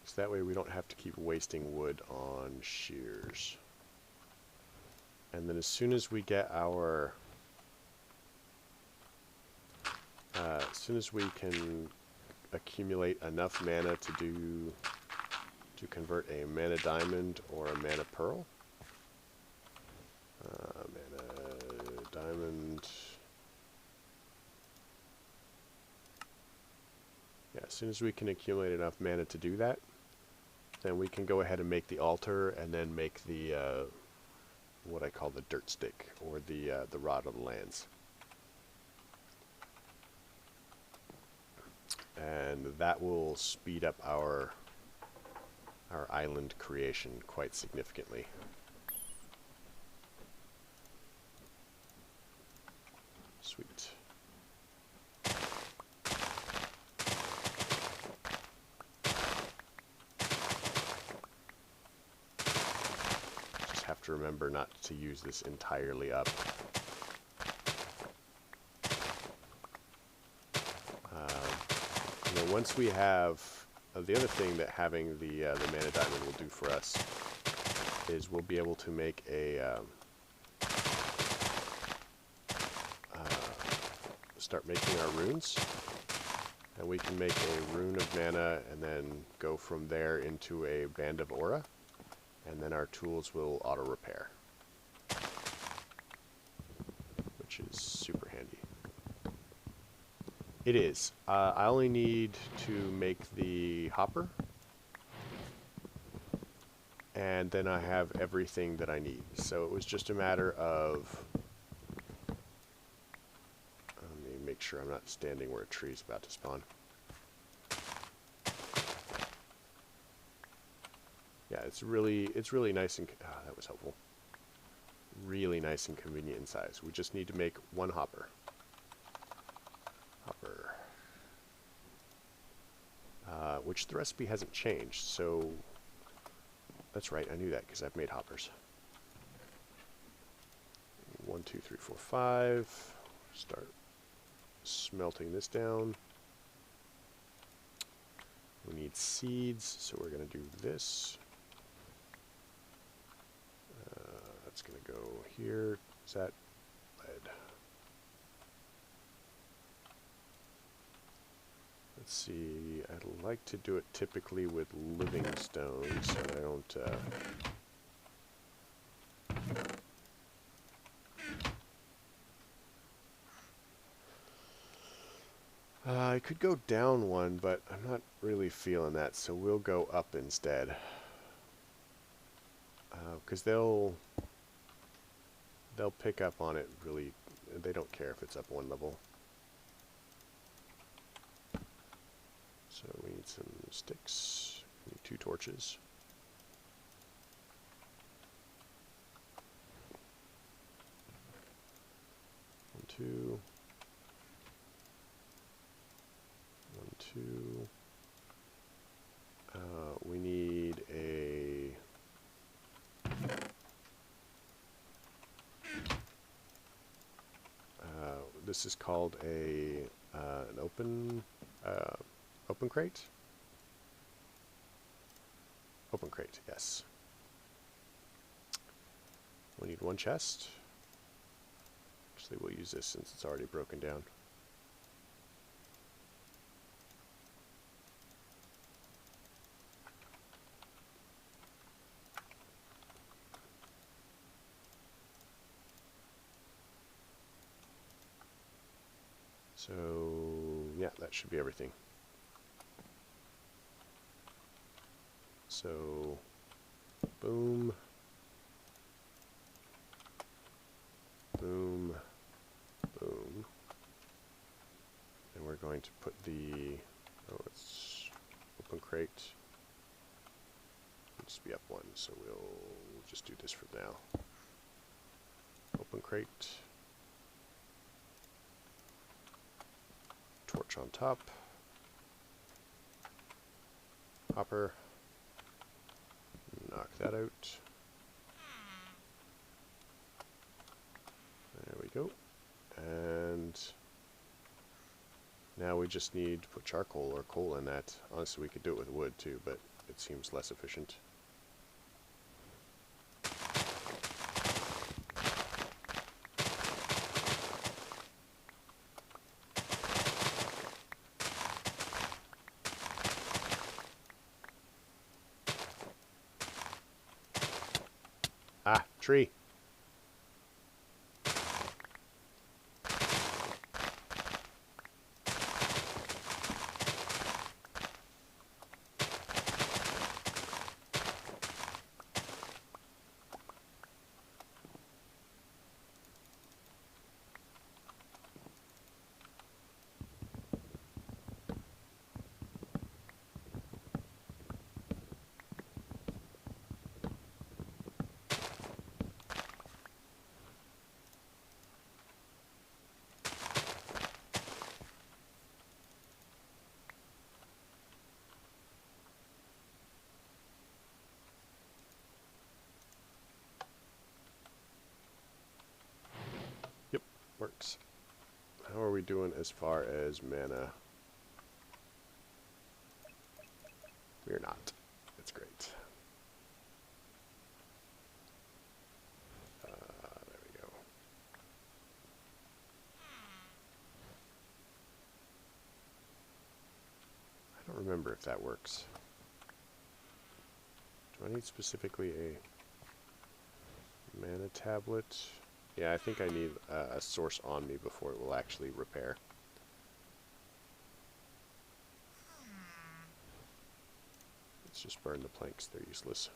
So that way we don't have to keep wasting wood on shears. And then as soon as we get our... as soon as we can accumulate enough mana to convert a mana diamond or a mana pearl. Mana diamond. Yeah, as soon as we can accumulate enough mana to do that, then we can go ahead and make the altar and then make the what I call the dirt stick, or the rod of the lands. And that will speed up our island creation quite significantly. to remember not to use this entirely up. You know, once we have the other thing that having the mana diamond will do for us is we'll be able to make a start making our runes, and we can make a rune of mana and then go from there into a band of aura, and then our tools will auto repair, which is super handy. It is. I only need to make the hopper, and then I have everything that I need. So it was just a matter of, let me make sure I'm not standing where a tree's about to spawn. Yeah, it's really nice and, that was helpful. Really nice and convenient in size. We just need to make one hopper. Which the recipe hasn't changed, so that's right, I knew that because I've made hoppers. 1, 2, 3, 4, 5. Start smelting this down. We need seeds, so we're going to do this. That's going to go here. Is that lead? Let's see, I'd like to do it typically with living stones, so I don't, I could go down one, but I'm not really feeling that, so we'll go up instead. Because they'll pick up on it really, they don't care if it's up one level. So we need some sticks, we need 2 torches. One, two. 1, 2. We need a this is called a an open crate. Open crate, yes. We need 1 chest. Actually, we'll use this since it's already broken down. So, yeah, that should be everything. So, boom, boom, boom. And we're going to put the, oh, it's open crate. It'll just be up 1, so we'll just do this for now. Open crate. Torch on top. Hopper. Knock that out. There we go. And now we just need to put charcoal or coal in that. Honestly, we could do it with wood too, but it seems less efficient. Ah, tree. works. How are we doing as far as mana? We're not. That's great. There we go. I don't remember if that works. Do I need specifically a mana tablet? Yeah, I think I need a source on me before it will actually repair. Let's just burn the planks, they're useless.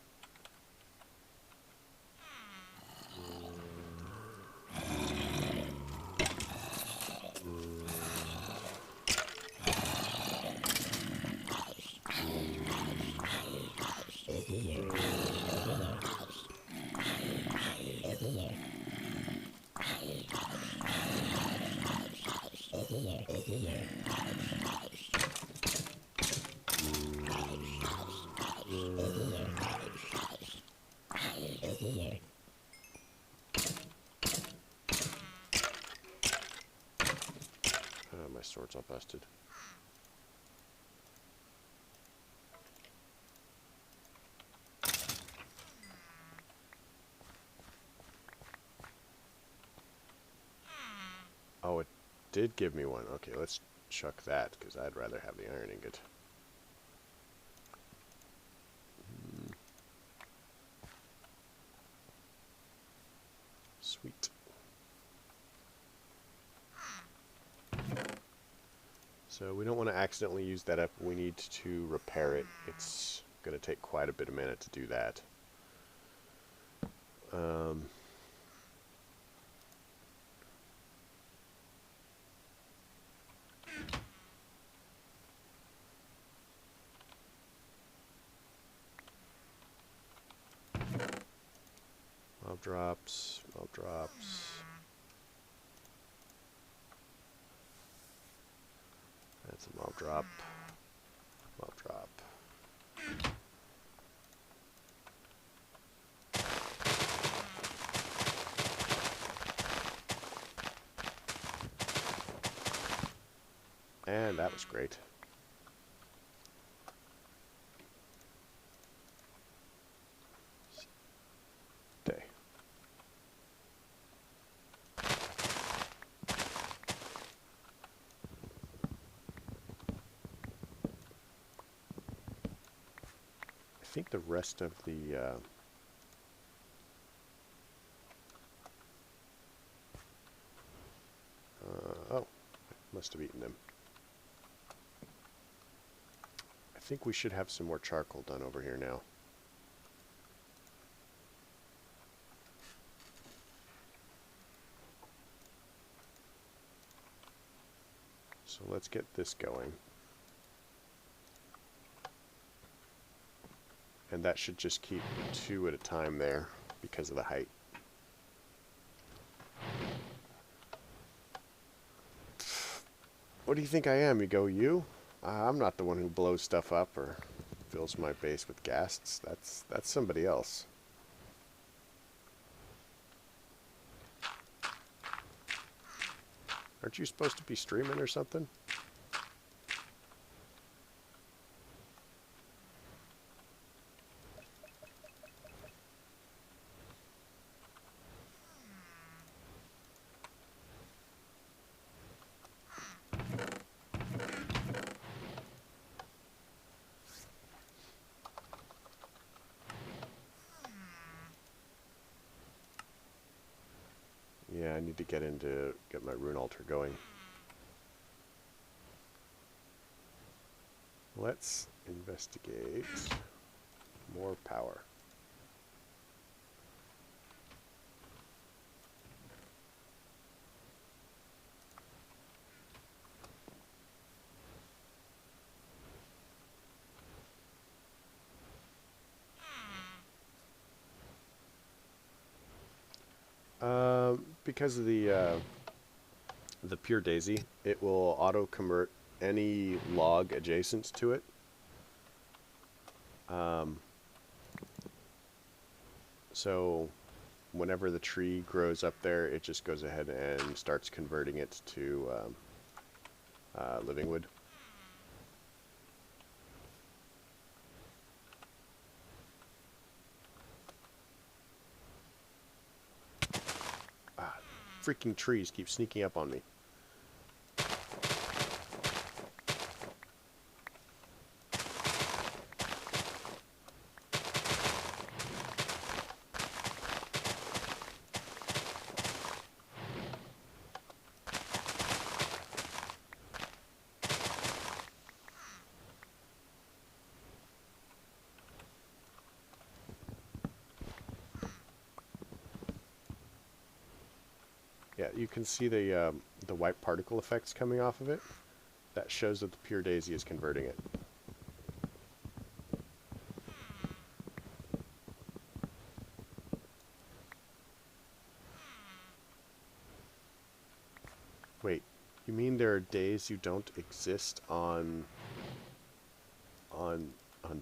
My sword's all busted. Oh, it did give me one. Okay, let's chuck that, because I'd rather have the iron ingot. Sweet. So we don't want to accidentally use that up. We need to repair it. It's going to take quite a bit of mana to do that. Mob drops, mob drops. That's a mob drop. Mob drop. And that was great. Stay. I think the rest of the oh, I must have eaten them. I think we should have some more charcoal done over here now. So let's get this going. And that should just keep 2 at a time there because of the height. What do you think I am? You go, you? I'm not the one who blows stuff up or fills my base with ghasts. That's somebody else. Aren't you supposed to be streaming or something? Yeah, I need to get my rune altar going. Let's investigate more power. Because of the pure daisy, it will auto convert any log adjacent to it. So whenever the tree grows up there, it just goes ahead and starts converting it to living wood. Ah, freaking trees keep sneaking up on me. Yeah, you can see the white particle effects coming off of it. That shows that the pure daisy is converting it. Wait, you mean there are days you don't exist on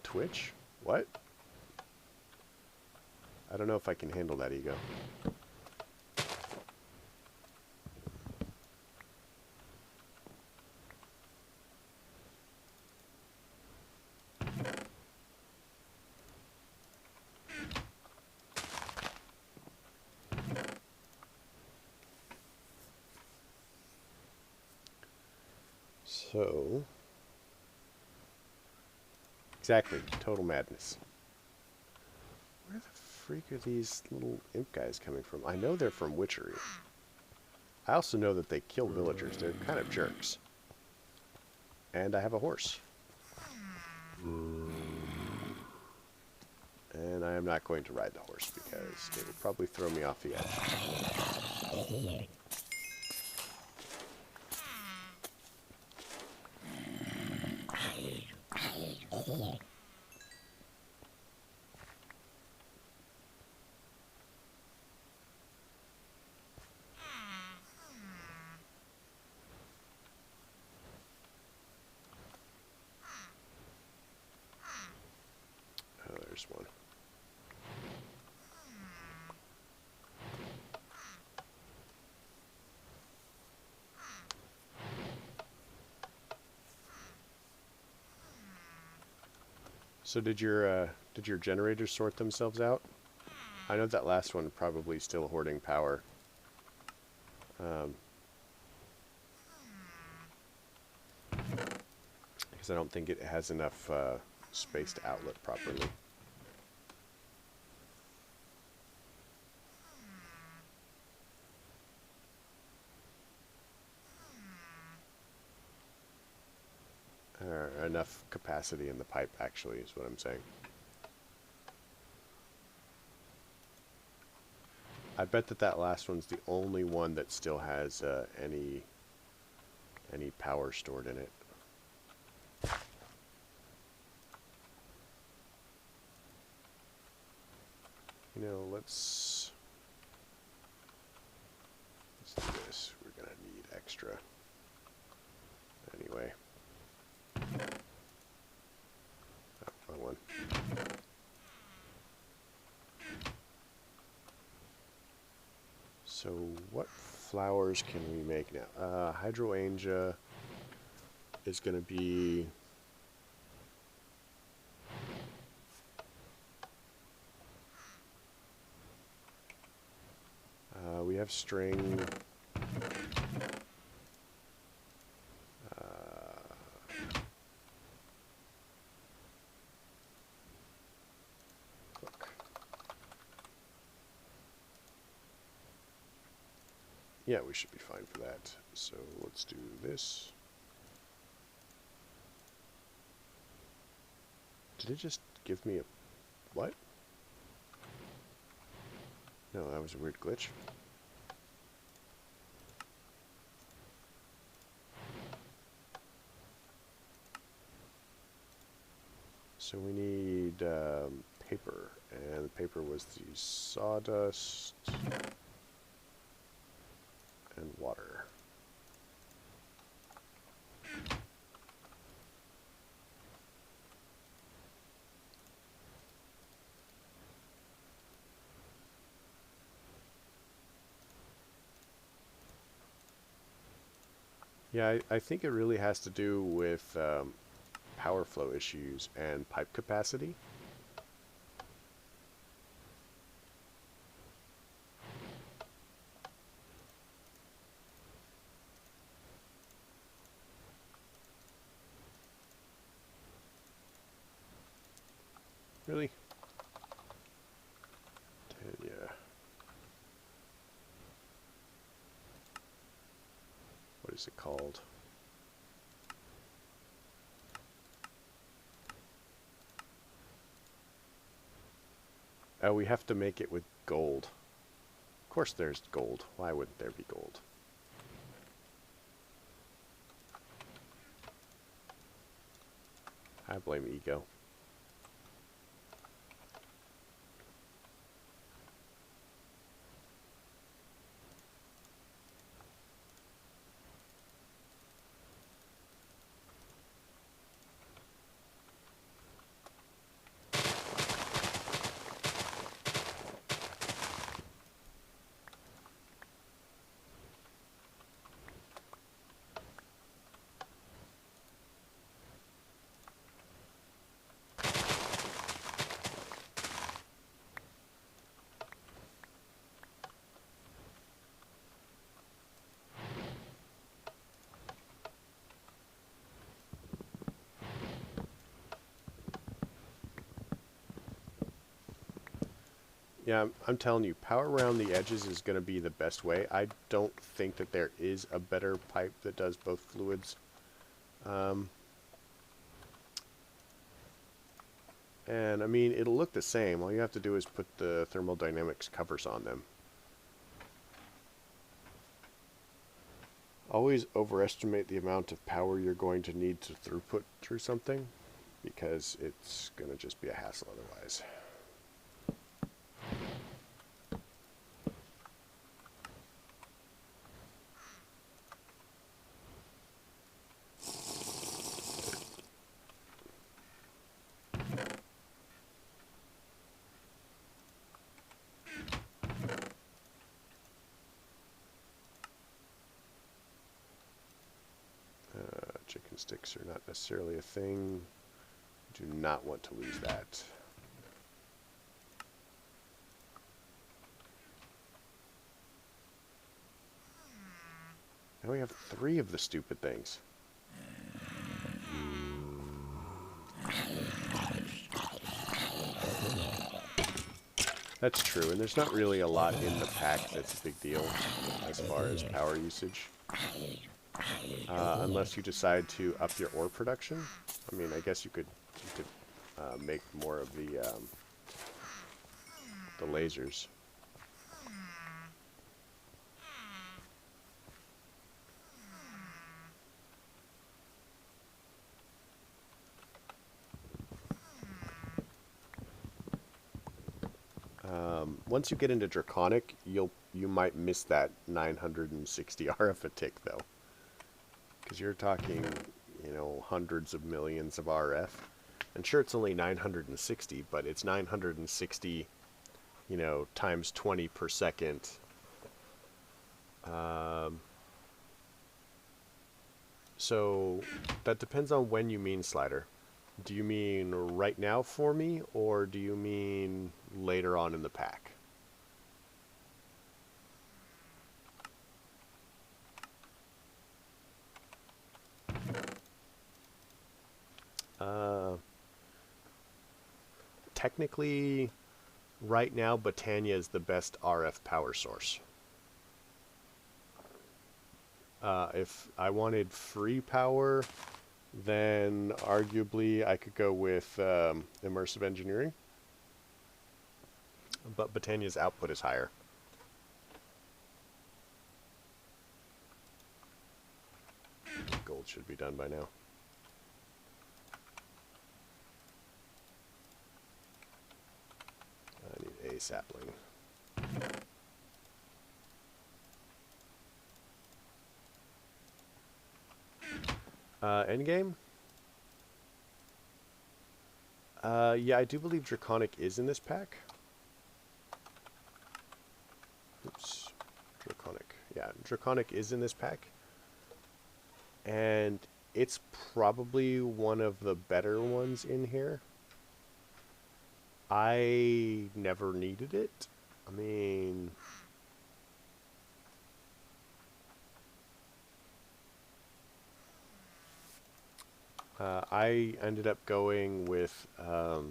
Twitch? What? I don't know if I can handle that ego. So, exactly, total madness. Where the freak are these little imp guys coming from? I know they're from Witchery. I also know that they kill villagers. They're kind of jerks. And I have a horse. And I am not going to ride the horse because it will probably throw me off the edge. Oh, there's one. So did your generators sort themselves out? I know that last one probably still hoarding power. Because I don't think it has enough space to outlet properly. Or enough capacity in the pipe, actually, is what I'm saying. I bet that last one's the only one that still has any power stored in it. You know, let's do this. We're gonna need extra. Anyway. Oh, wrong one. So what flowers can we make now? Hydrangea is going to be... we have string... Yeah, we should be fine for that. So let's do this. Did it just give me a... what? No, that was a weird glitch. So we need paper, and the paper was the sawdust and water. Yeah, I think it really has to do with power flow issues and pipe capacity. Really? Yeah. What is it called? Oh, we have to make it with gold. Of course there's gold. Why wouldn't there be gold? I blame ego. Yeah, I'm telling you, power around the edges is going to be the best way. I don't think that there is a better pipe that does both fluids. And I mean, it'll look the same. All you have to do is put the thermodynamics covers on them. Always overestimate the amount of power you're going to need to throughput through something, because it's going to just be a hassle otherwise. Chicken sticks are not necessarily a thing. Do not want to lose that. Now we have 3 of the stupid things. That's true, and there's not really a lot in the pack that's a big deal as far as power usage. Unless you decide to up your ore production. I mean, I guess you could make more of the lasers. Once you get into Draconic, you might miss that 960 RF a tick though, because you're talking, you know, hundreds of millions of RF. And sure, it's only 960, but it's 960, you know, times 20 per second. So that depends on when you mean slider. Do you mean right now for me, or do you mean later on in the pack? Technically, right now, Botania is the best RF power source. If I wanted free power, then arguably I could go with immersive engineering. But Botania's output is higher. Gold should be done by now. I need a sapling. Endgame? Yeah, I do believe Draconic is in this pack. Oops. Draconic. Yeah, Draconic is in this pack. and it's probably one of the better ones in here. I never needed it. I mean, I ended up going with a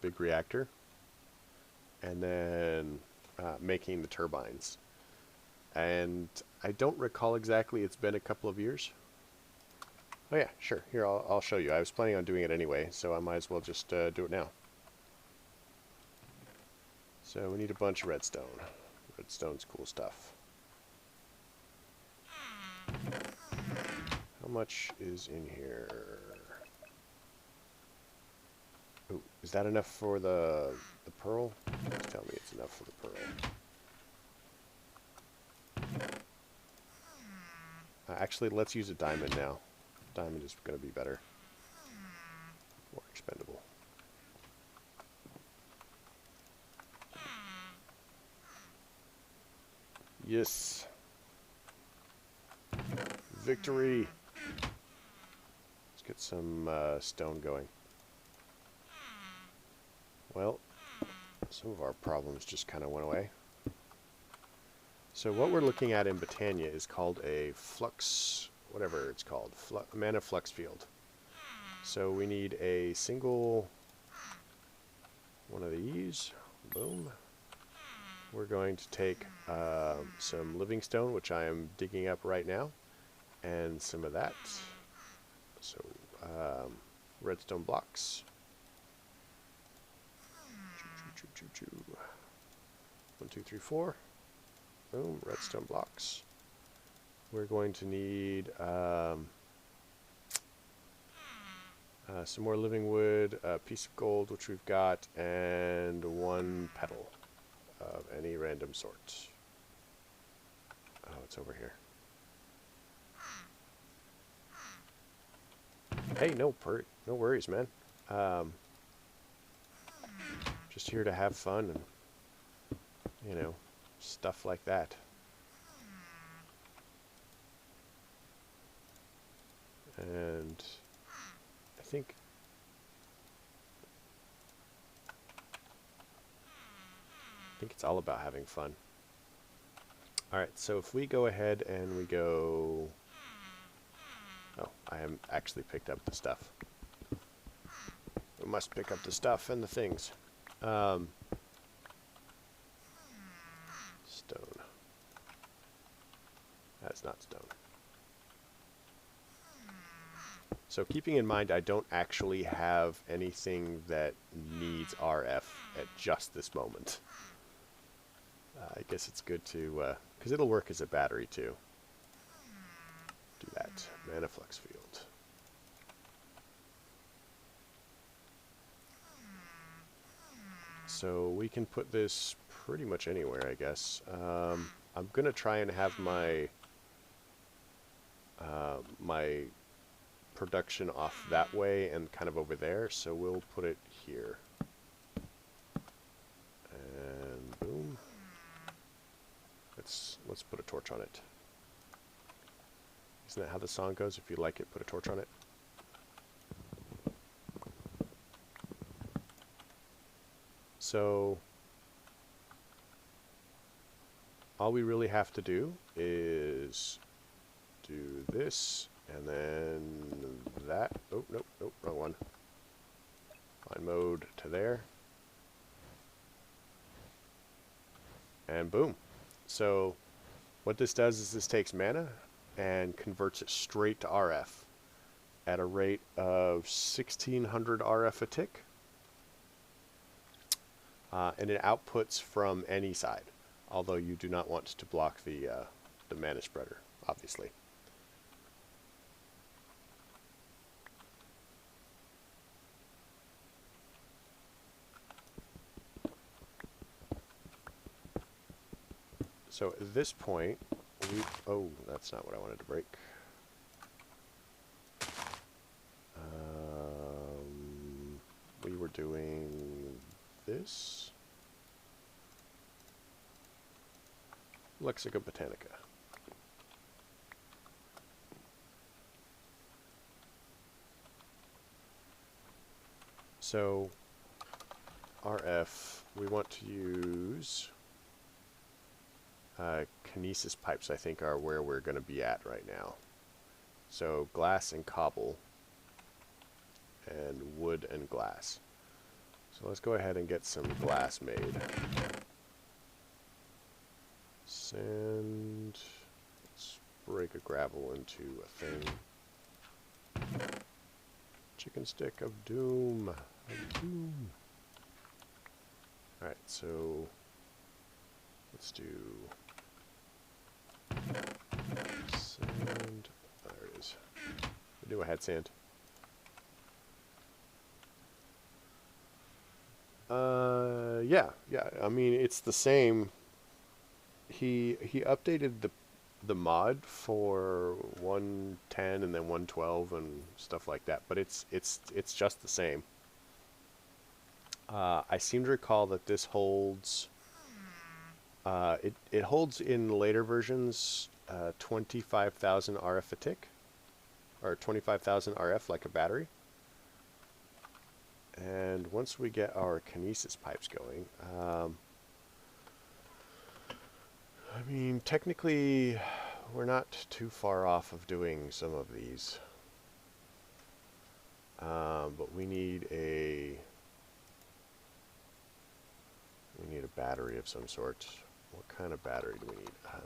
big reactor, and then making the turbines. And I don't recall exactly, it's been a couple of years. Oh yeah, sure, here, I'll show you. I was planning on doing it anyway, so I might as well just do it now. So we need a bunch of redstone. Redstone's cool stuff. How much is in here? Ooh, is that enough for the pearl? Please tell me it's enough for the pearl. Actually, let's use a diamond now. Diamond is going to be better. More expendable. Yes. Victory. Let's get some stone going. Well, some of our problems just kind of went away. So what we're looking at in Botania is called a flux, whatever it's called, mana flux field. So we need a single one of these. Boom. We're going to take some living stone, which I am digging up right now, and some of that. So redstone blocks. 1, 2, 3, 4. Boom, redstone blocks. We're going to need some more living wood, a piece of gold, which we've got, and 1 petal of any random sort. Oh, it's over here. Hey, no worries, man. Just here to have fun and, you know, stuff like that. And I think it's all about having fun. Alright, so if we go ahead and we go... Oh, I haven't actually picked up the stuff. We must pick up the stuff and the things. Stone. That's not stone. So keeping in mind I don't actually have anything that needs RF at just this moment. I guess it's good to, because it'll work as a battery too. Do that. Mana flux field. So we can put this pretty much anywhere, I guess. I'm going to try and have my my production off that way and kind of over there, so we'll put it here. And boom. Let's put a torch on it. Isn't that how the song goes? If you like it, put a torch on it. So all we really have to do is do this and then that. Oh, nope, wrong one. Find mode to there. And boom. So what this does is this takes mana and converts it straight to RF at a rate of 1600 RF a tick. And it outputs from any side, although you do not want to block the mana spreader, obviously. So at this point, oh, that's not what I wanted to break. We were doing this. Lexica Botanica. So RF, we want to use kinesis pipes, I think, are where we're going to be at right now. So glass and cobble and wood and glass. So let's go ahead and get some glass made. Sand. Let's break a gravel into a thing. Chicken stick of doom. Alright, so let's do sand. There it is. I knew I had sand. Yeah. I mean, it's the same. He updated the mod for 110 and then 112 and stuff like that, but it's just the same. I seem to recall that this holds. It holds in later versions 25,000 RF a tick, or 25,000 RF like a battery. And once we get our kinesis pipes going, I mean, technically, we're not too far off of doing some of these. But we need a battery of some sort. What kind of battery do we need? Power.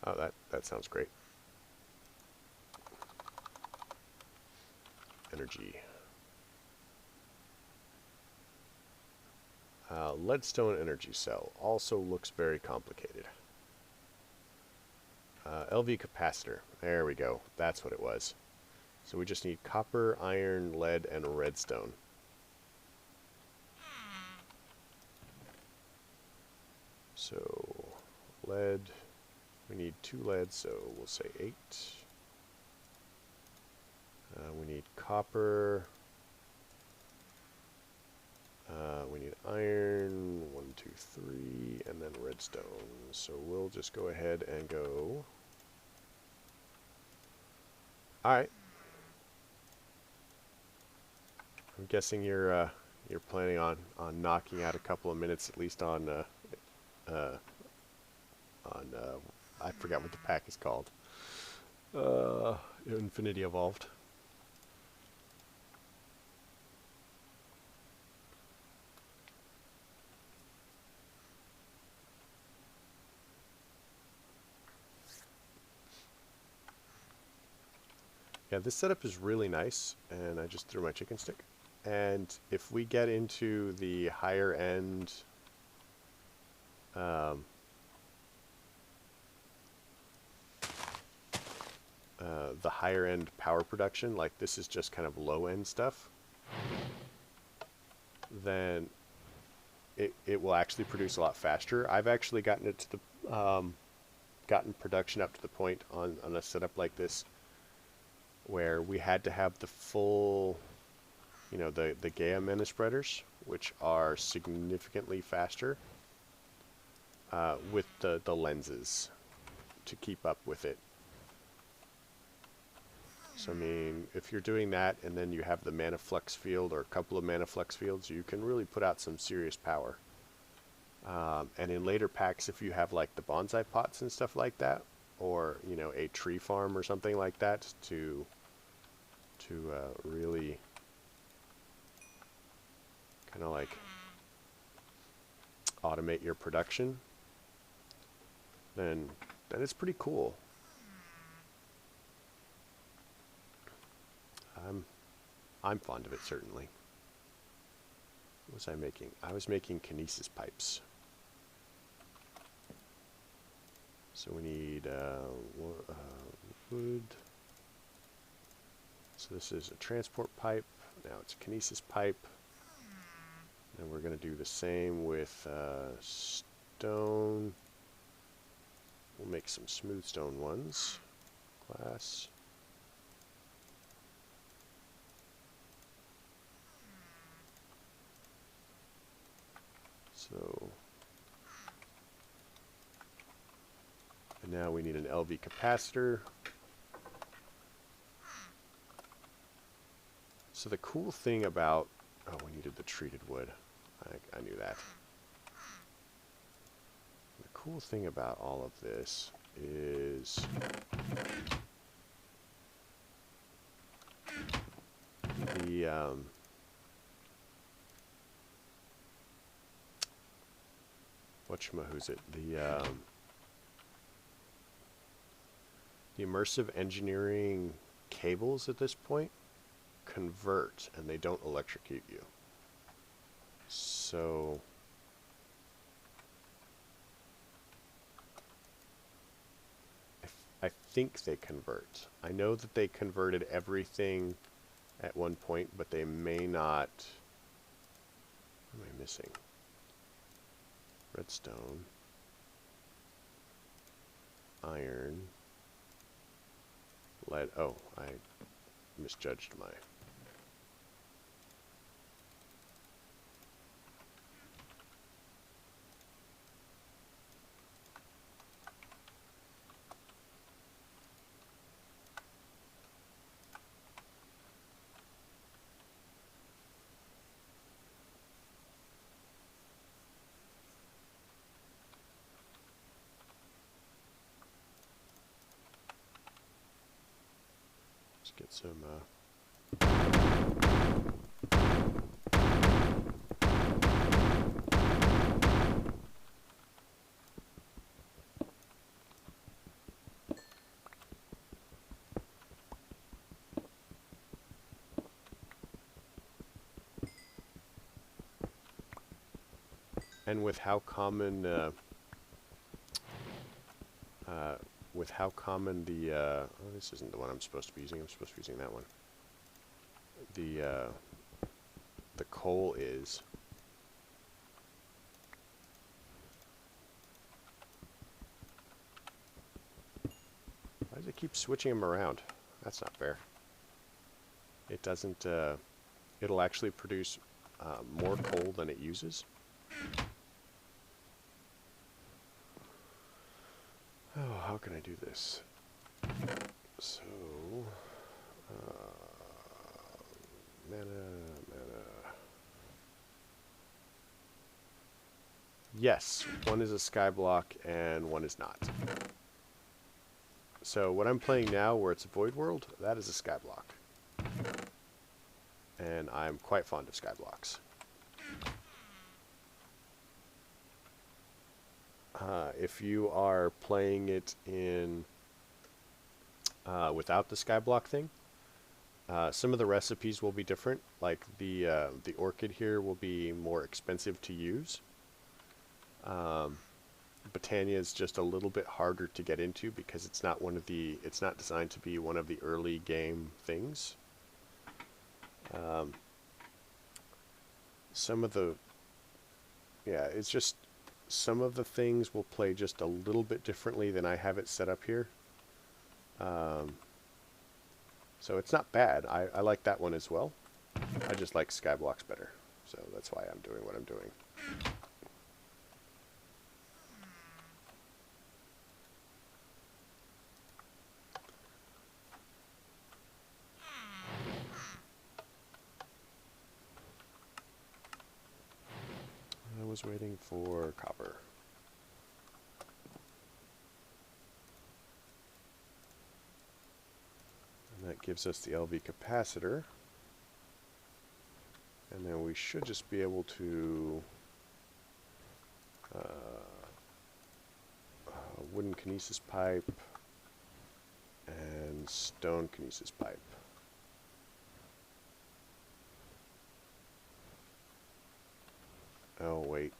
Oh, that sounds great. Energy. Leadstone energy cell also looks very complicated. LV capacitor. There we go. That's what it was. So we just need copper, iron, lead, and redstone. So lead. We need 2 lead, so we'll say 8. We need copper. We need iron, 1, 2, 3, and then redstone. So we'll just go ahead and go. Alright. I'm guessing you're planning on knocking out a couple of minutes at least on I forgot what the pack is called. Infinity Evolved. Yeah, this setup is really nice, and I just threw my chicken stick. And if we get into the higher end, the higher end power production, like this is just kind of low end stuff, then it will actually produce a lot faster. I've actually gotten it to the gotten production up to the point on a setup like this where we had to have the full, you know, the Gaia Mana spreaders, which are significantly faster with the lenses to keep up with it. So I mean, if you're doing that and then you have the mana flux field or a couple of mana flux fields, you can really put out some serious power. And in later packs, if you have like the bonsai pots and stuff like that, or you know, a tree farm or something like that to really kind of like automate your production, then it's pretty cool. I'm fond of it, certainly. What was I making? I was making kinesis pipes. So we need wood. So this is a transport pipe. Now it's a kinesis pipe. And we're going to do the same with stone. We'll make some smooth stone ones. Glass. So, and now we need an LV capacitor. So the cool thing about, oh, we needed the treated wood. I knew that. The cool thing about all of this is the whatchamahoo's it? The immersive engineering cables at this point convert and they don't electrocute you. So I think they convert. I know that they converted everything at one point, but they may not. What am I missing? Redstone, iron, lead. Oh, I misjudged my. Let's get some. And with how common the oh, this isn't the one I'm supposed to be using. I'm supposed to be using that one. The coal is. Why does it keep switching them around? That's not fair. It doesn't. It'll actually produce more coal than it uses. Oh, how can I do this? So, mana. Yes, one is a skyblock and one is not. So what I'm playing now, where it's a void world, that is a skyblock. And I'm quite fond of skyblocks. If you are playing it in without the skyblock thing, some of the recipes will be different. Like the orchid here will be more expensive to use. Botania is just a little bit harder to get into because it's not it's not designed to be one of the early game things. Some of the, yeah, it's just some of the things will play just a little bit differently than I have it set up here. So it's not bad. I like that one as well. I just like Skyblocks better. So that's why I'm doing what I'm doing. I was waiting for copper. And that gives us the LV capacitor. And then we should just be able to wooden kinesis pipe and stone kinesis pipe. Oh, wait.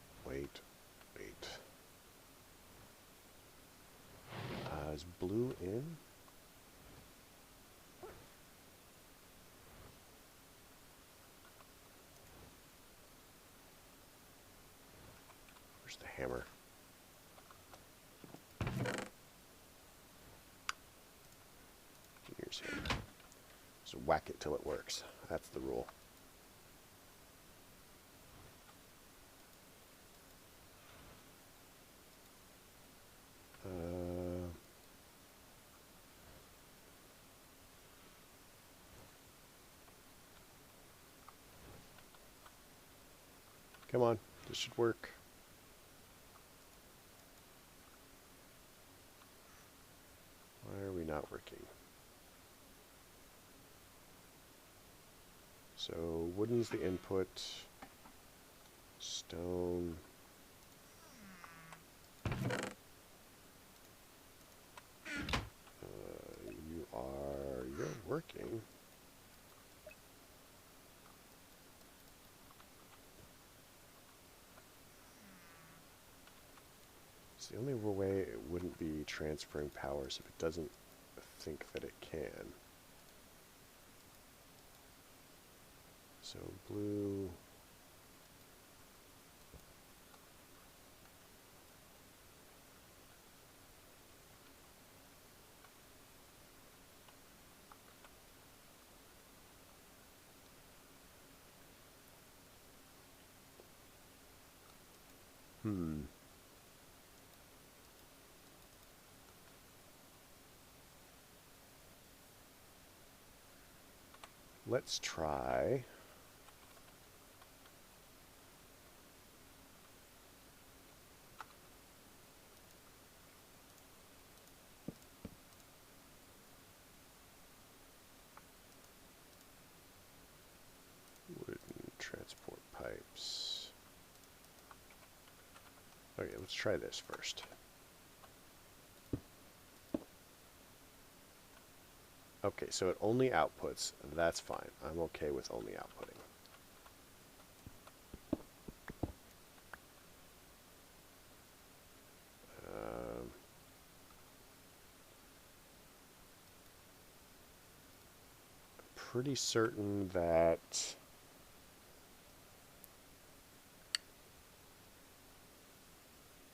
Is blue in? Where's the hammer? Here's hammer. Just whack it till it works. That's the rule. Come on, this should work. Why are we not working? So wooden's the input, stone. You're working. It's the only way it wouldn't be transferring powers if it doesn't think that it can. So blue. Let's try. Wooden transport pipes. Okay, let's try this first. Okay, so it only outputs. That's fine. I'm okay with only outputting. Pretty certain that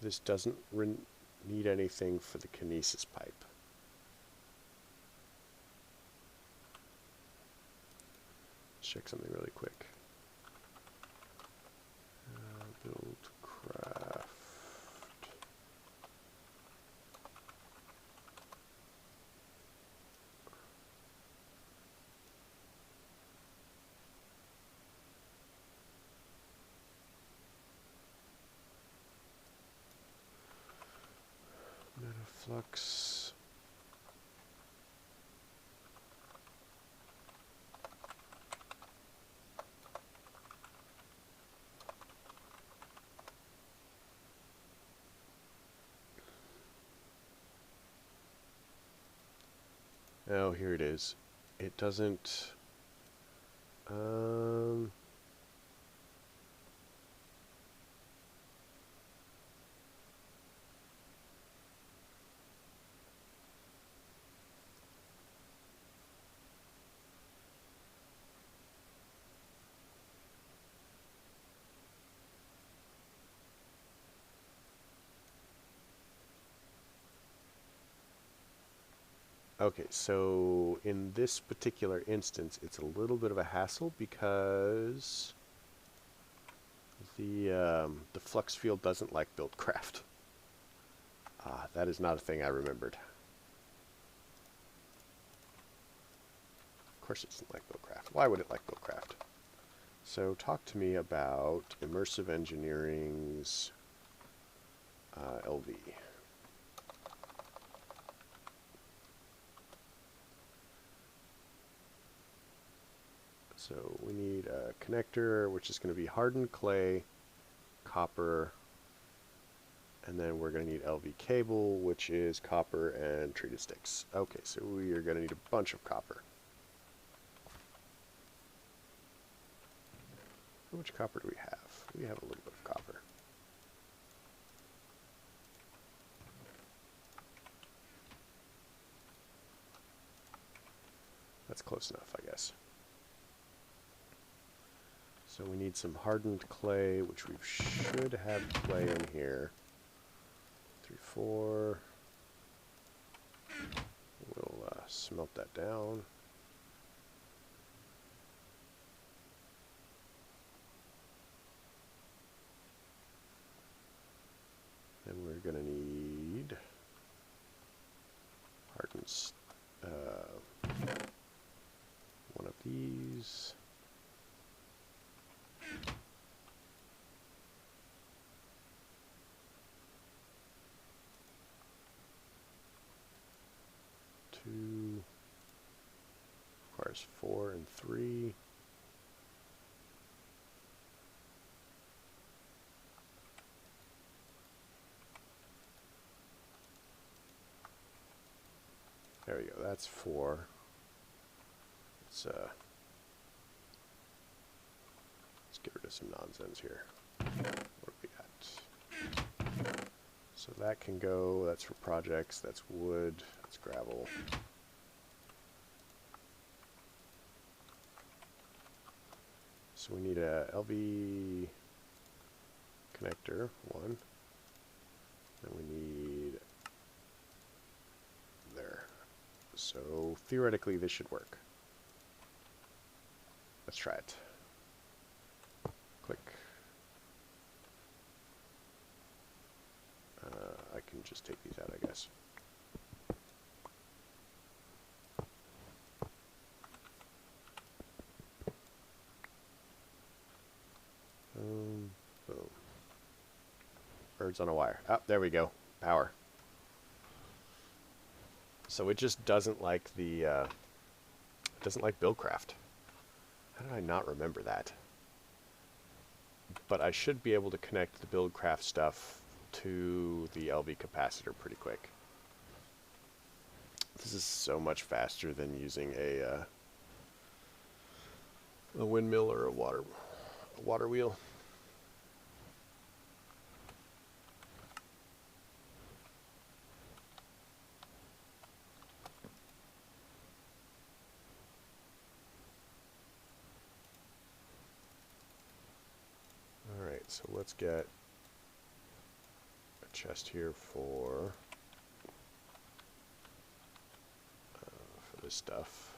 this doesn't need anything for the kinesis pipe. Let's check something really quick. Build craft. Metaflux. Oh, here it is. It doesn't. Okay, so in this particular instance, it's a little bit of a hassle because the flux field doesn't like buildcraft. Ah, that is not a thing I remembered. Of course it doesn't like buildcraft. Why would it like buildcraft? So talk to me about immersive engineering's LV. So we need a connector, which is going to be hardened clay, copper, and then we're going to need LV cable, which is copper and treated sticks. Okay, so we are going to need a bunch of copper. How much copper do we have? We have a little bit of copper. That's close enough, I guess. So we need some hardened clay, which we should have clay in here. 3, 4. We'll smelt that down. And we're going to need hardened one of these. Two requires 4 and 3. There we go. That's 4. Let's get rid of some nonsense here. What do we got? So that can go. That's for projects. That's wood. That's gravel. So we need a LV connector, 1. And we need there. So theoretically this should work. Let's try it. Click. I can just take these out, I guess. Boom. Birds on a wire. Oh, there we go. Power. So it just doesn't like the it doesn't like Buildcraft. How did I not remember that? But I should be able to connect the Buildcraft stuff to the LV capacitor pretty quick. This is so much faster than using a windmill or a water wheel. Alright, so let's get a chest here for this stuff.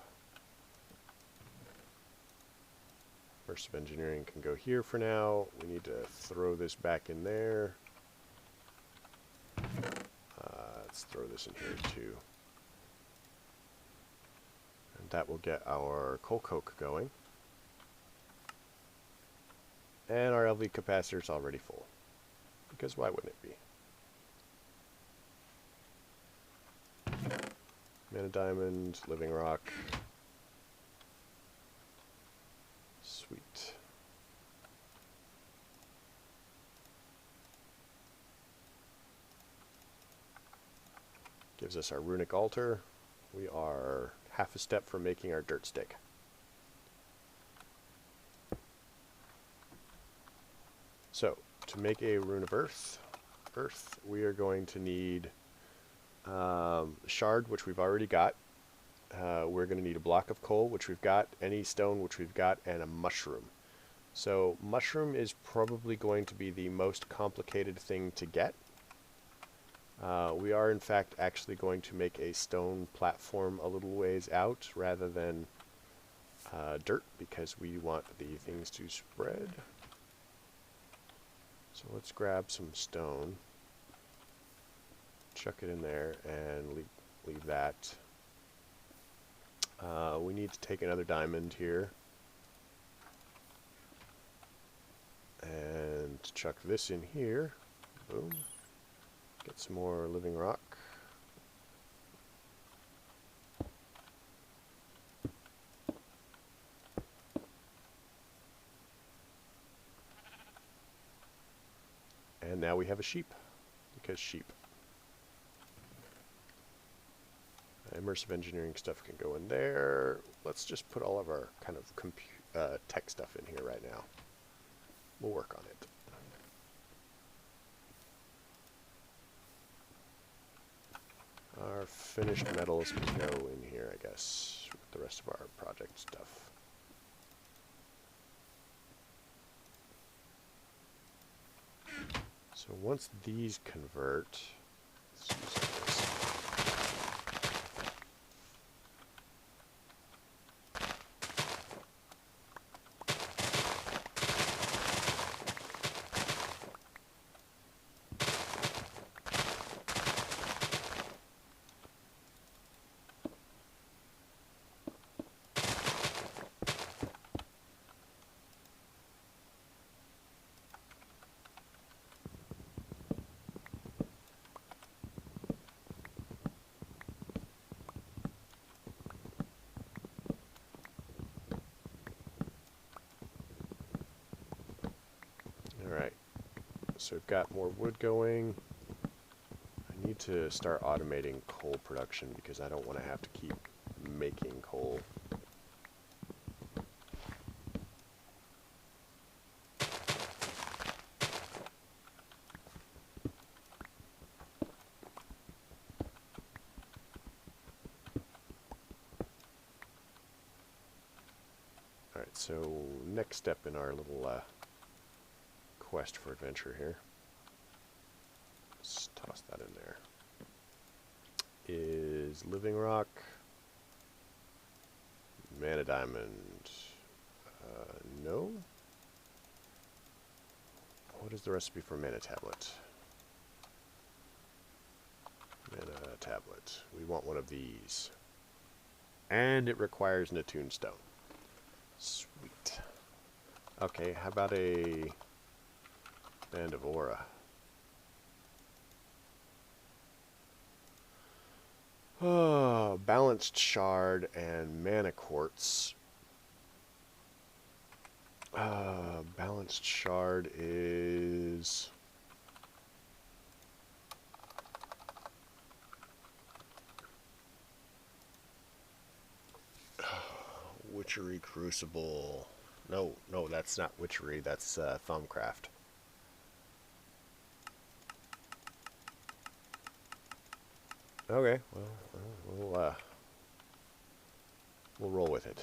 Immersive engineering can go here for now. We need to throw this back in there. Let's throw this in here too. And that will get our coal coke going. And our LV capacitor is already full. Because why wouldn't it be? Mana diamond, living rock. Sweet. Gives us our runic altar. We are half a step from making our dirt stick. So, to make a rune of earth, we are going to need shard, which we've already got. We're going to need a block of coal, which we've got, any stone, which we've got, and a mushroom. So mushroom is probably going to be the most complicated thing to get. We are in fact actually going to make a stone platform a little ways out rather than dirt, because we want the things to spread. So let's grab some stone, chuck it in there, and leave that. We need to take another diamond here and chuck this in here. Boom. Get some more living rock. And now we have a sheep, because sheep. Immersive engineering stuff can go in there. Let's just put all of our kind of tech stuff in here right now. We'll work on it. Our finished metals can go in here, I guess, with the rest of our project stuff. So once these convert, let's use this. Alright, so we've got more wood going. I need to start automating coal production because I don't want to have to keep making coal. Alright, so next step in our little quest for adventure here. Let's toss that in there. Is living rock, mana diamond, no? What is the recipe for mana tablet? Mana tablet. We want one of these. And it requires an attuned stone. Sweet. Okay, how about a band of aura? Oh, balanced shard and mana quartz. Balanced shard is Witchery Crucible. No, that's not Witchery, that's Thumbcraft. Okay, well, we'll roll with it.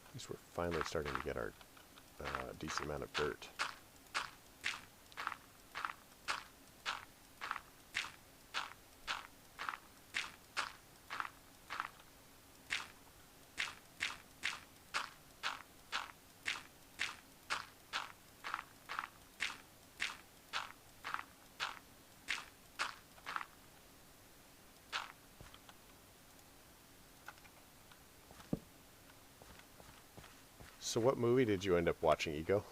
At least we're finally starting to get our decent amount of dirt. So what movie did you end up watching, Ego?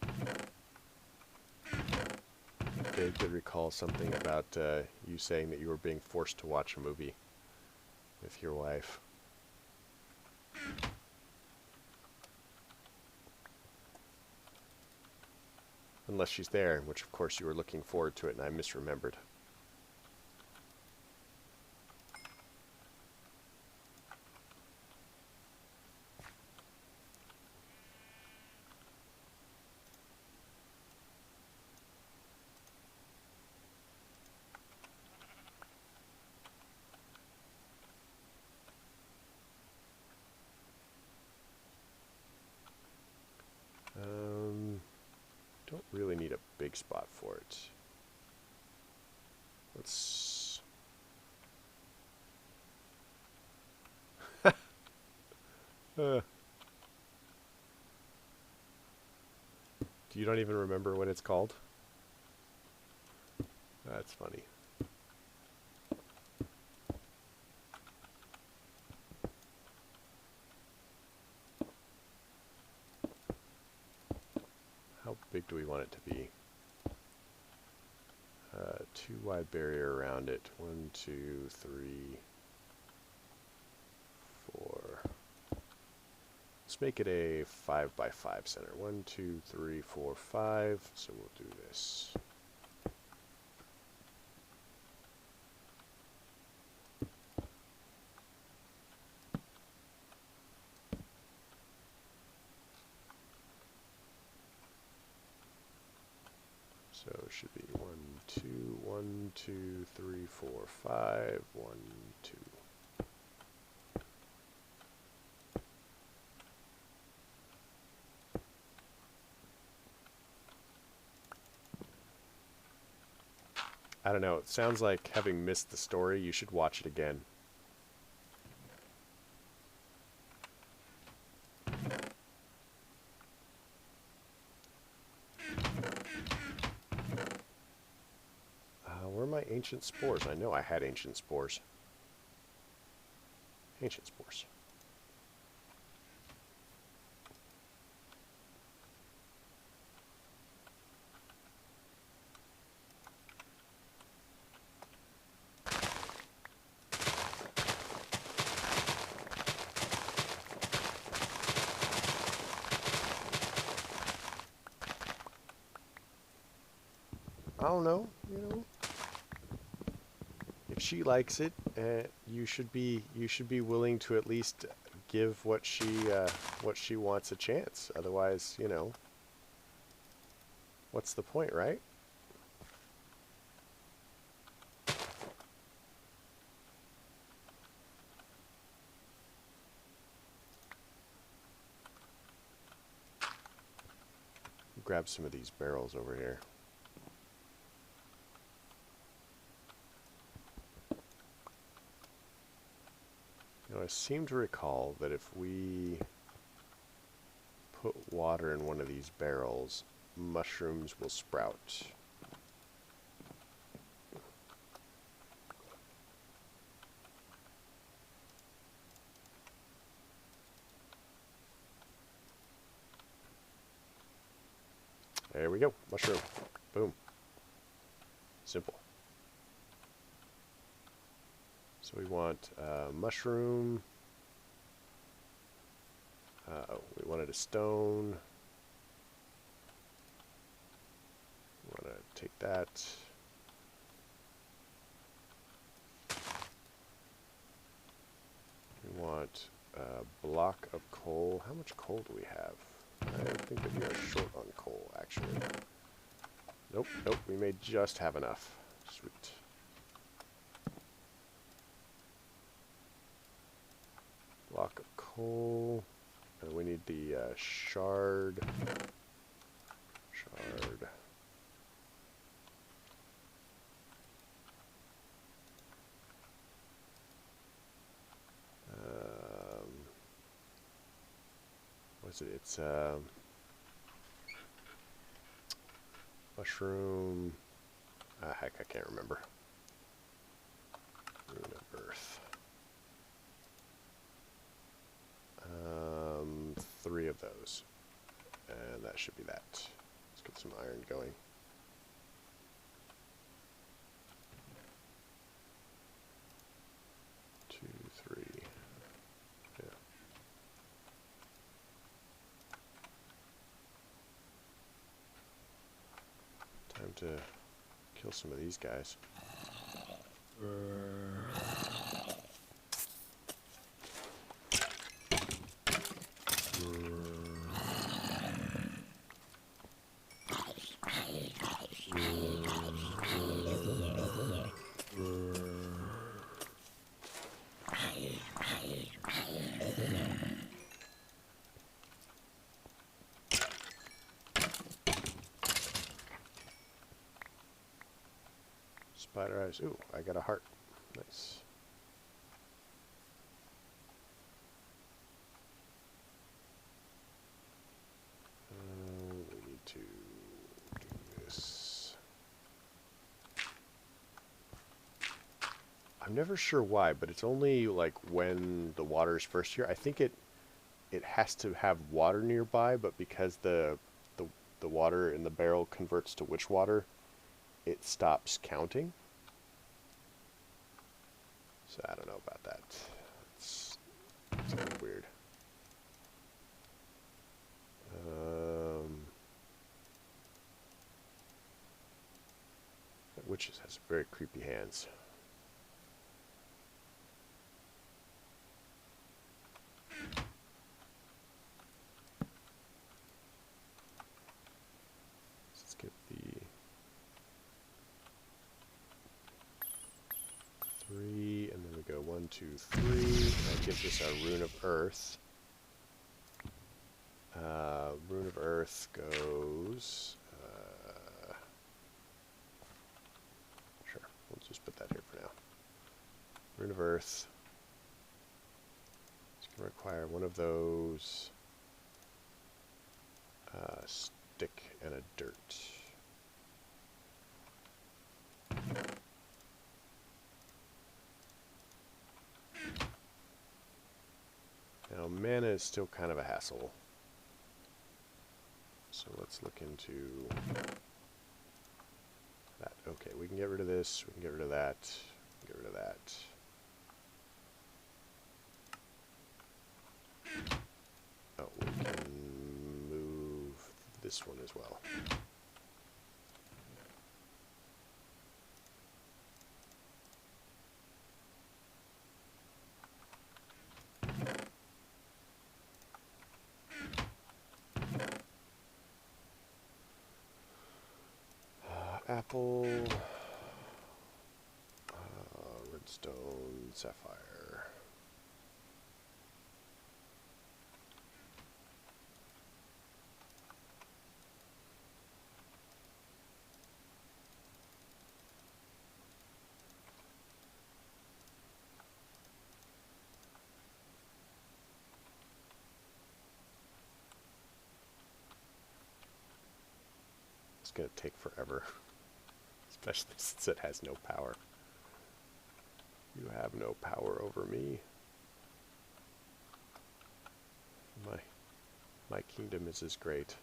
I did recall something about you saying that you were being forced to watch a movie with your wife. Unless she's there, in which of course you were looking forward to it and I misremembered. Don't really need a big spot for it. Let's... You don't even remember what it's called? That's funny. How big do we want it to be? 2 wide barrier around it. 1, 2, 3, 4. Let's make it a 5 by 5 center. 1, 2, 3, 4, 5. So we'll do this. So it should be 1, 2, 1, 2, 3, 4, 5, 1, 2. I don't know, it sounds like having missed the story, you should watch it again. Where are my ancient spores? I know I had ancient spores. Ancient spores. I don't know, you know. If she likes it, you should be willing to at least give what she wants a chance. Otherwise, you know, what's the point, right? Grab some of these barrels over here. Now, I seem to recall that if we put water in one of these barrels, mushrooms will sprout. There we go, mushroom. Boom. Simple. So we want mushroom. We wanted a stone. We want to take that. We want a block of coal. How much coal do we have? I think that we are short on coal, actually. Nope, nope, we may just have enough. Sweet. Block of coal. And we need the shard. Shard. What's it? It's mushroom. Heck, I can't remember. Rune of Earth. 3 of those. And that should be that. Let's get some iron going. Two, 3. Yeah. Time to kill some of these guys. Spider eyes. Ooh, I got a heart. Nice. We need to do this. I'm never sure why, but it's only like when the water is first here. I think it has to have water nearby, but because the water in the barrel converts to witch water, it stops counting. So I don't know about that. It's something weird. That witch has very creepy hands. Let's get the 2, 3. That gives us our Rune of Earth. Rune of Earth goes... sure, we'll just put that here for now. Rune of Earth. It's going to require one of those stick and a dirt. Now, mana is still kind of a hassle. So let's look into that. Okay, we can get rid of this, we can get rid of that, get rid of that. Oh, we can move this one as well. Apple, redstone, sapphire. It's going to take forever. Especially since it has no power. You have no power over me. My kingdom is as great.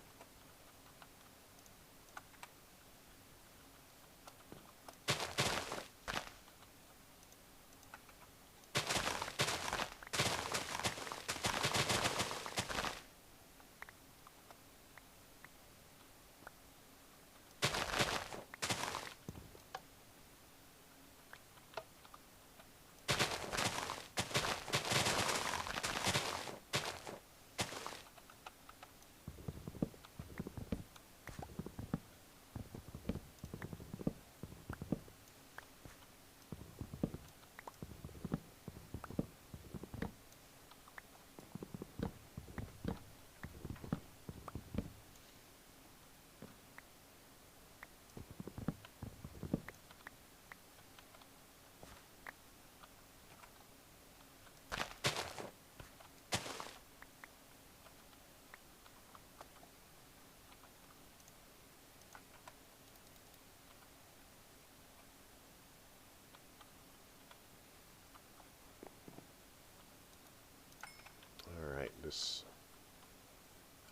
I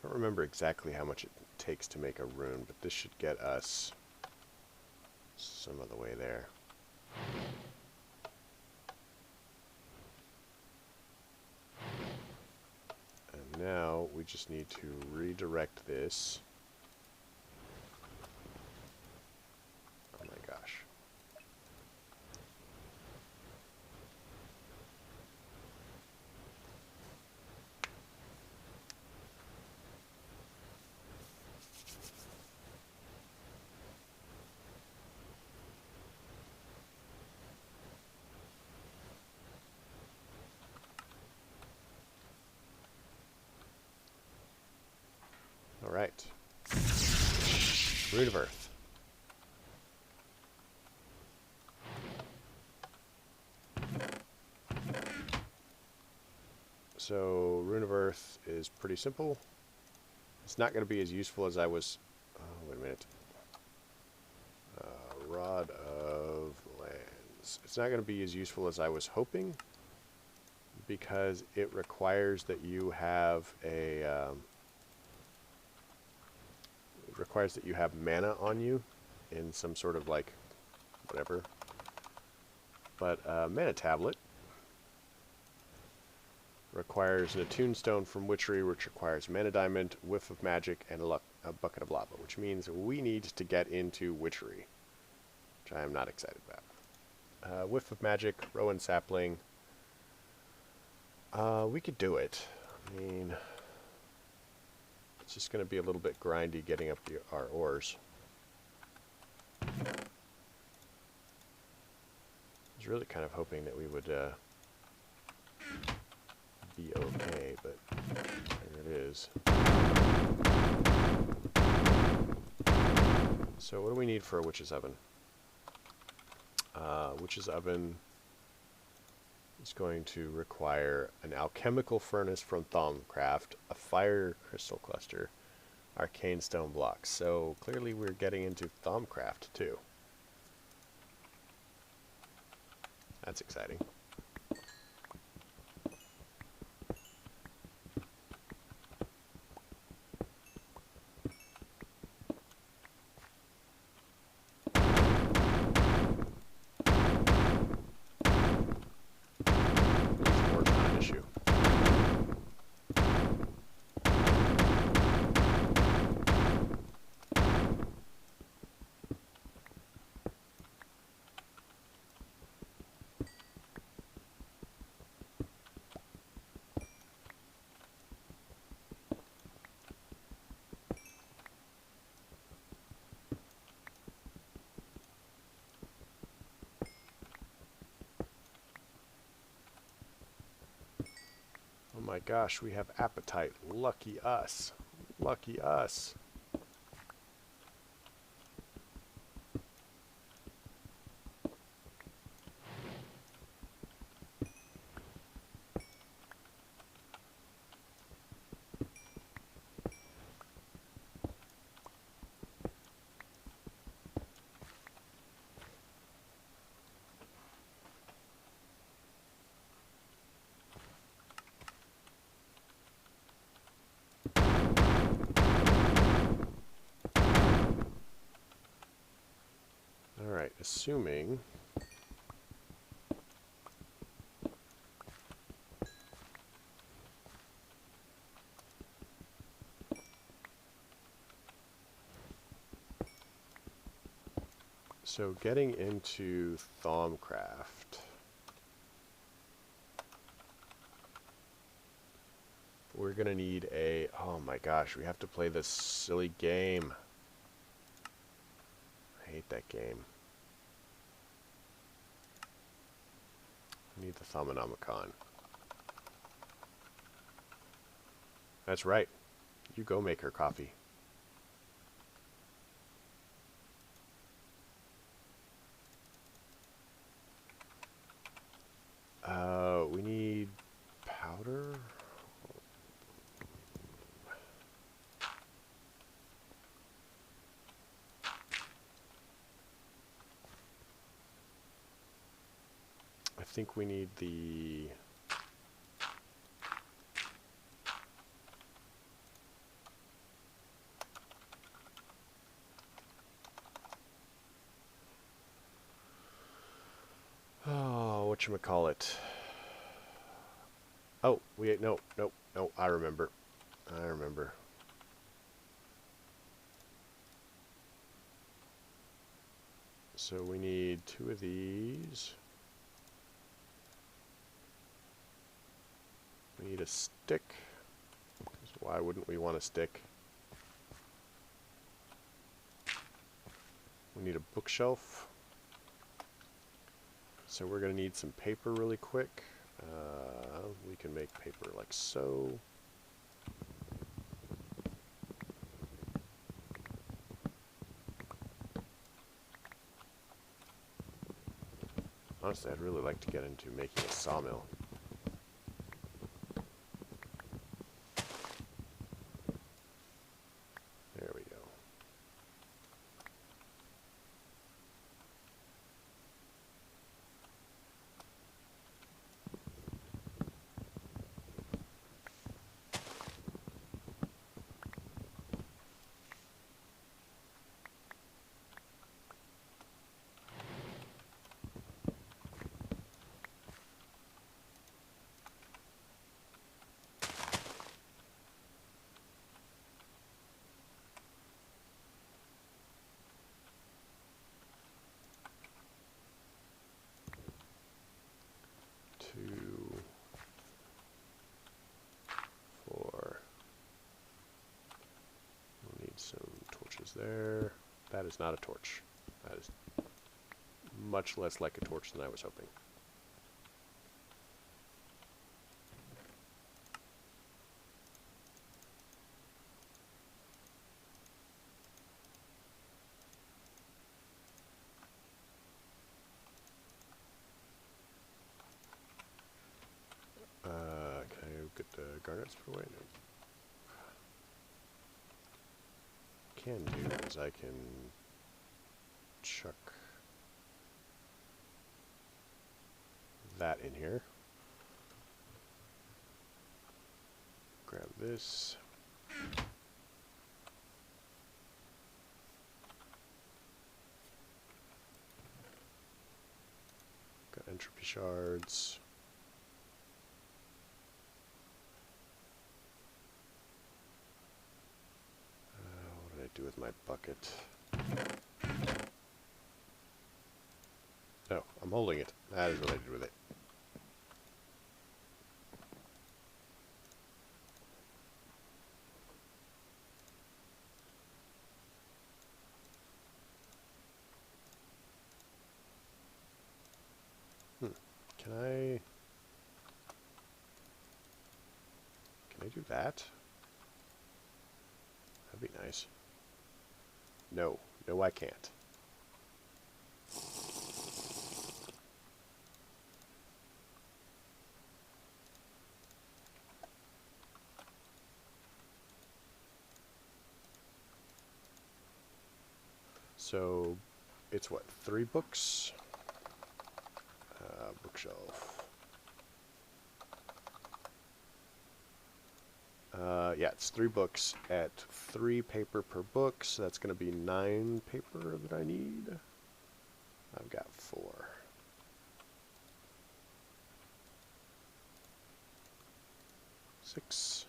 don't remember exactly how much it takes to make a rune, but this should get us some of the way there. And now we just need to redirect this. Oh my gosh. Alright. Rune of Earth. So, Rune of Earth is pretty simple. It's not going to be as useful as I was... Oh, wait a minute. Rod of Lands. It's not going to be as useful as I was hoping, because it requires that you have a... it requires that you have mana on you in some sort of, like, whatever. But Mana Tablet requires an Attuned Stone from Witchery, which requires Mana Diamond, Whiff of Magic, and a Bucket of Lava, which means we need to get into Witchery, which I am not excited about. Whiff of Magic, Rowan Sapling. We could do it. I mean, it's just going to be a little bit grindy getting up our ores. I was really kind of hoping that we would be okay, but there it is. So what do we need for a witch's oven? Witch's oven is going to require an alchemical furnace from Thaumcraft, a fire crystal cluster, arcane stone blocks. So clearly we're getting into Thaumcraft too. That's exciting. More not an issue. Oh my gosh, we have appetite. Lucky us. Lucky us. Alright, assuming so getting into Thaumcraft, we're gonna need a, oh my gosh, we have to play this silly game. I hate that game. We need the Thaumonomicon. That's right. You go make her coffee. We need powder. I think we need the whatchamacallit. Oh, no, I remember. So we need 2 of these. We need a stick. Why wouldn't we want a stick? We need a bookshelf. So we're going to need some paper really quick. We can make paper like so. Honestly, I'd really like to get into making a sawmill. There we go. There. That is not a torch. That is much less like a torch than I was hoping. Darn it, let's put away. Can do is I can chuck that in here. Grab this. Got entropy shards. What did I do with my bucket? Oh, I'm holding it. That is what I did with it. Can I do that? That'd be nice. No. No, I can't. So, it's what, 3 books? Bookshelf. Yeah, it's 3 books at 3 paper per book, so that's going to be 9 paper that I need. I've got 4. Six.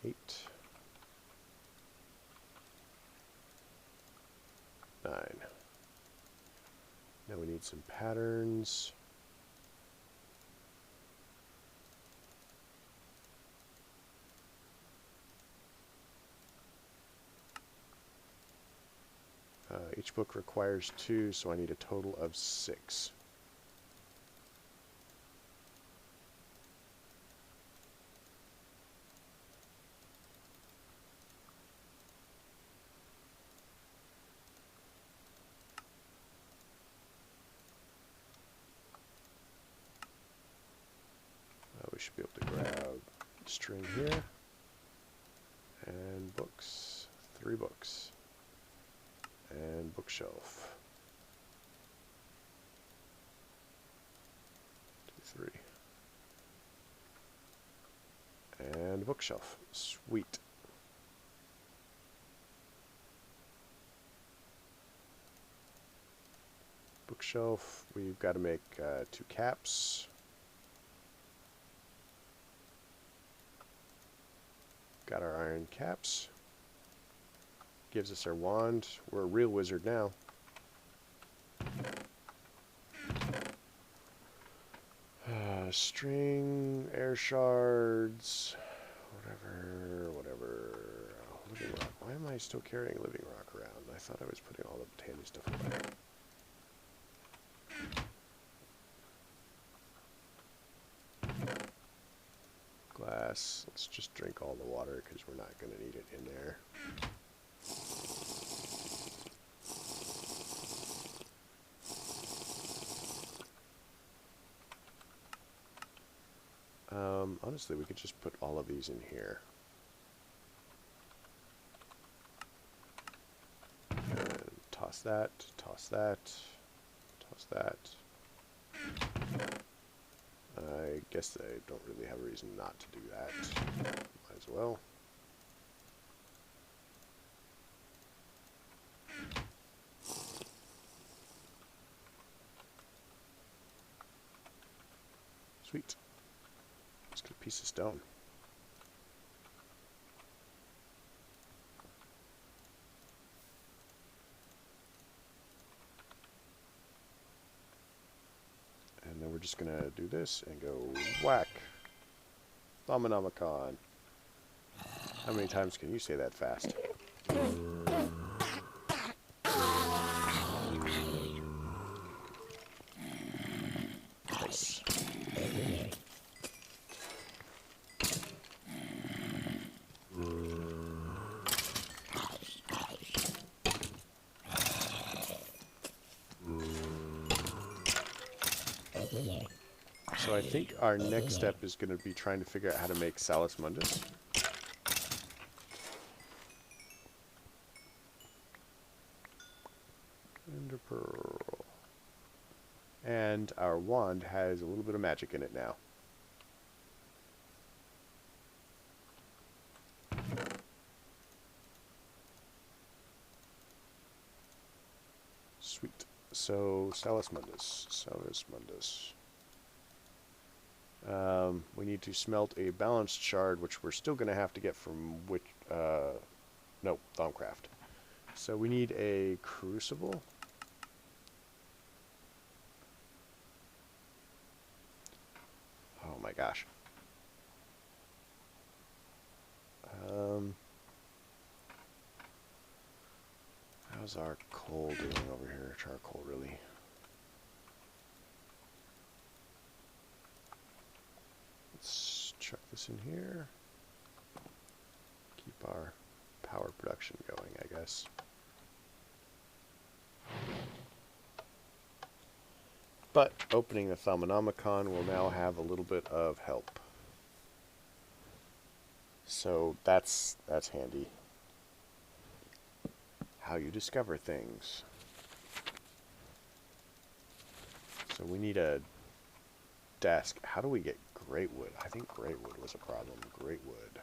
Eight. 9. Now we need some patterns. Each book requires 2, so I need a total of 6. We should be able to grab string here, and books, 3 books, and bookshelf, 2, 3, and bookshelf. Sweet. Bookshelf, we've got to make 2 caps. Got our iron caps. Gives us our wand. We're a real wizard now. String, air shards, whatever. Living rock. Why am I still carrying living rock around? I thought I was putting all the handy stuff away. Glass. Let's just drink all the water because we're not going to need it in there. Honestly, we could just put all of these in here. And toss that, toss that, toss that. I guess I don't really have a reason not to do that. Might as well. Sweet. Let's get a piece of stone. And then we're just gonna do this and go whack. Thaumonomicon. How many times can you say that fast? Nice. So I think our next step is going to be trying to figure out how to make Salus Mundus. Ender Pearl. And our wand has a little bit of magic in it now. Sweet. So, Salus Mundus. Salus Mundus. We need to smelt a balanced shard, which we're still going to have to get from no, Thaumcraft. So we need a crucible. Oh my gosh. How's our coal doing over here? Charcoal, really? Let's chuck this in here. Keep our power production going, I guess. But opening the Thaumonomicon will now have a little bit of help. So that's handy. How you discover things. So we need a desk. How do we get great wood? I think great wood was a problem. Great wood.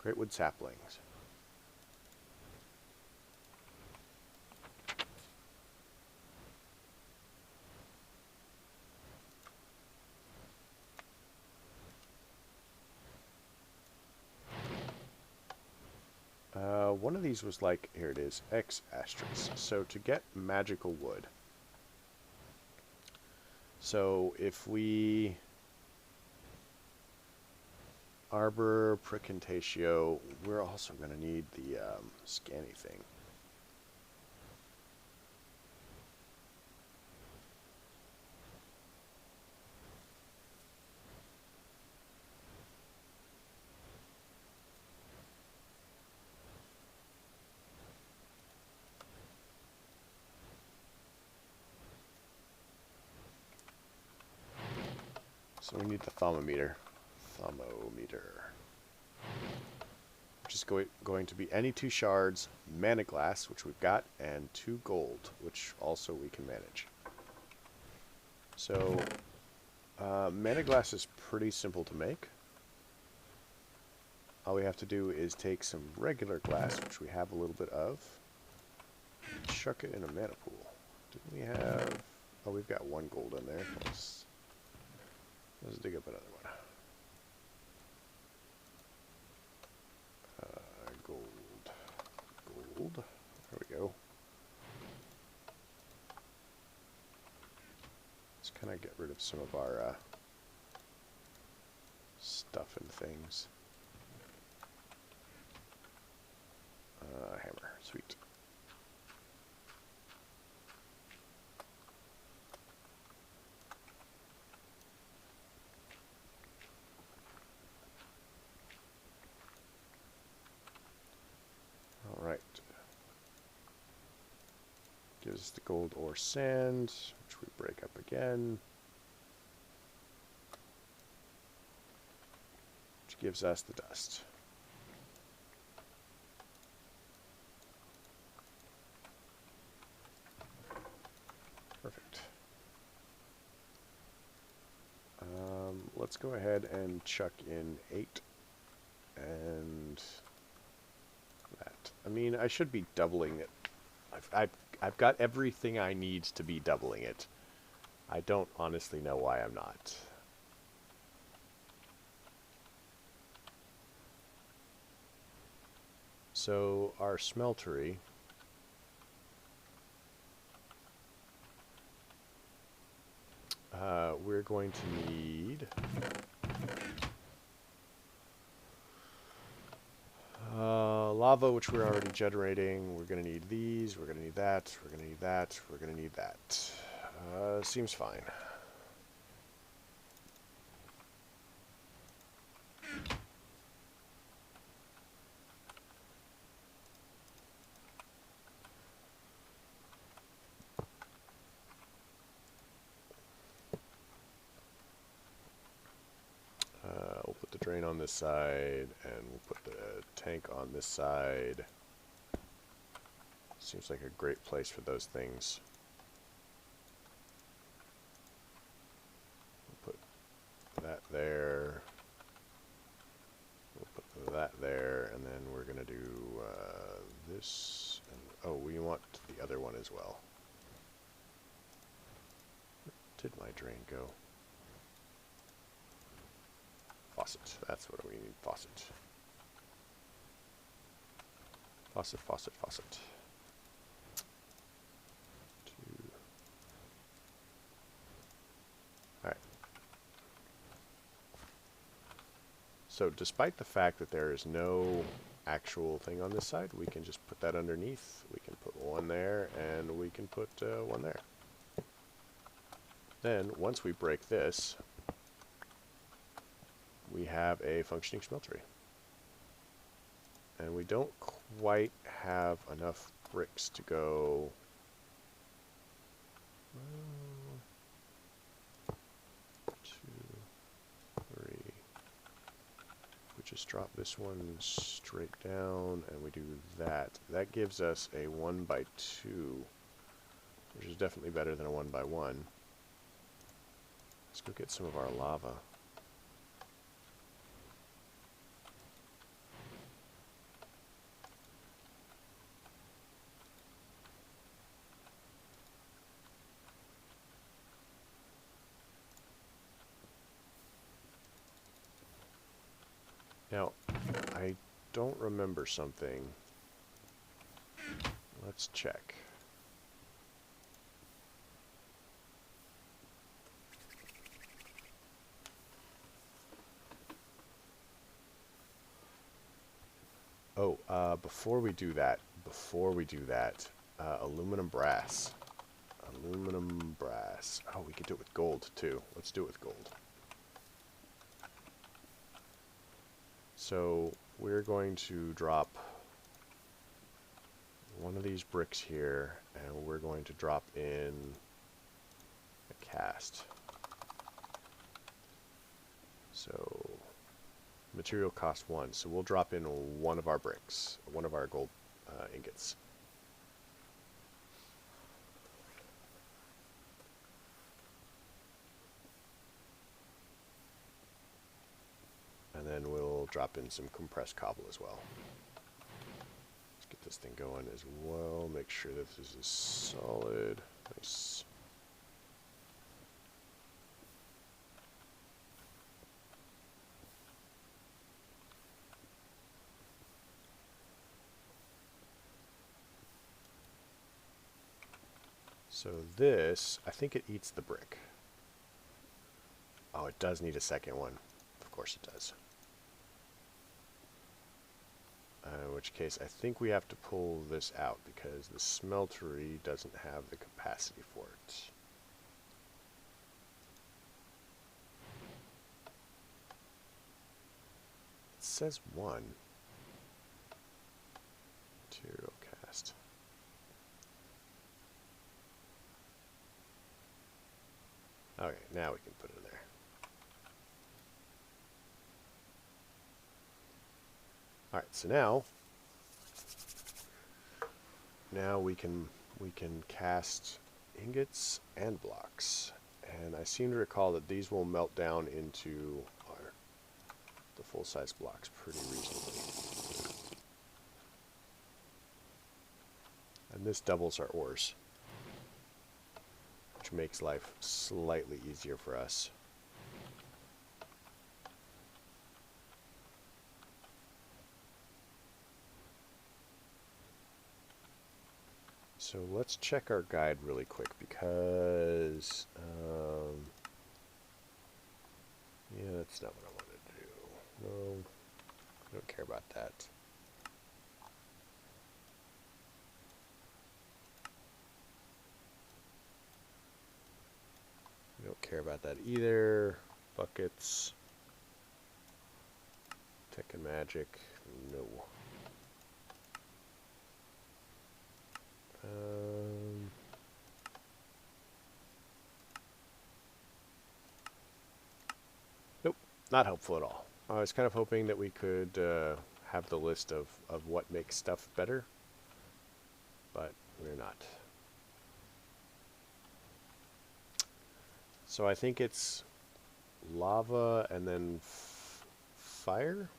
Great wood saplings. One of these was like, here it is, X asterisk. So to get magical wood. So if we arbor precantatio, we're also going to need the scanny thing. So we need the thermometer. Which is going to be any 2 shards, mana glass, which we've got, and 2 gold, which also we can manage. So, mana glass is pretty simple to make. All we have to do is take some regular glass, which we have a little bit of, and chuck it in a mana pool. Didn't we have... Oh, we've got 1 gold in there. Let's dig up another one. Gold. There we go. Let's kind of get rid of some of our stuff and things. Hammer. Sweet. Alright. Gives us the gold ore sand, which we break up again. Which gives us the dust. Perfect. Let's go ahead and chuck in 8 and that. I mean, I should be doubling it. I've got everything I need to be doubling it. I don't honestly know why I'm not. So our smeltery, we're going to need lava, which we're already generating. We're going to need these. We're going to need that. We're going to need that. We're going to need that. Seems fine. drain on this side, and we'll put the tank on this side. Seems like a great place for those things. We'll put that there. We'll put that there, and then we're going to do this. And, oh, we want the other one as well. Where did my drain go? Faucet. That's what we need. Faucet. Faucet, faucet, faucet. Alright. So despite the fact that there is no actual thing on this side, we can just put that underneath. We can put one there, and we can put one there. Then, once we break this, we have a functioning smeltery. And we don't quite have enough bricks to go. 1, 2, 3. We just drop this one straight down, and we do that. That gives us a 1x2, which is definitely better than a 1x1. Let's go get some of our lava. Now, I don't remember something. Let's check. Oh, before we do that, aluminum brass. Aluminum brass. Oh, we could do it with gold, too. Let's do it with gold. So, we're going to drop one of these bricks here, and we're going to drop in a cast. So, material cost 1. So we'll drop in one of our bricks, one of our gold ingots. And then we'll drop in some compressed cobble as well. Let's get this thing going as well. Make sure that this is solid. Nice. So this, I think it eats the brick. Oh, it does need a second one. Of course it does. In which case, I think we have to pull this out because the smeltery doesn't have the capacity for it. It says 1. Material cast. Okay, now we can put it in there. All right, so now we can cast ingots and blocks, and I seem to recall that these will melt down into the full-size blocks pretty reasonably. And this doubles our ores, which makes life slightly easier for us. So let's check our guide really quick because, yeah, that's not what I want to do. No, I don't care about that. I don't care about that either. Buckets. Tech and magic. No. Nope, not helpful at all. I was kind of hoping that we could have the list of what makes stuff better, but we're not. So I think it's lava and then fire?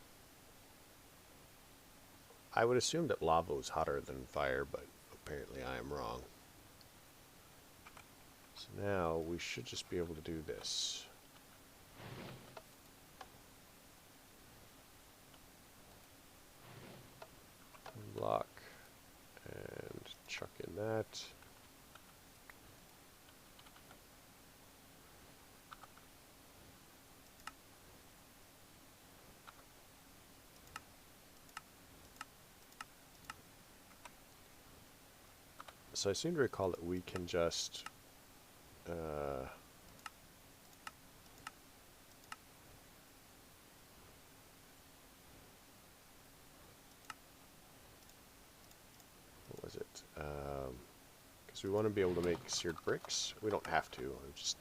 I would assume that lava is hotter than fire, but apparently I am wrong. So now we should just be able to do this. Block and chuck in that. So I seem to recall that we can just what was it? Because we want to be able to make seared bricks. We don't have to.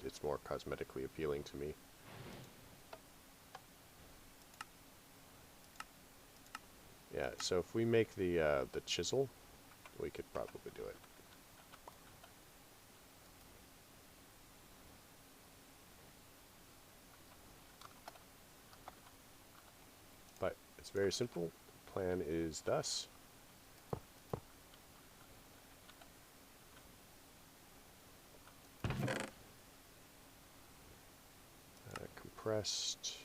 It's more cosmetically appealing to me. Yeah. So if we make the chisel, we could probably do it. But it's very simple. Plan is thus. Compressed.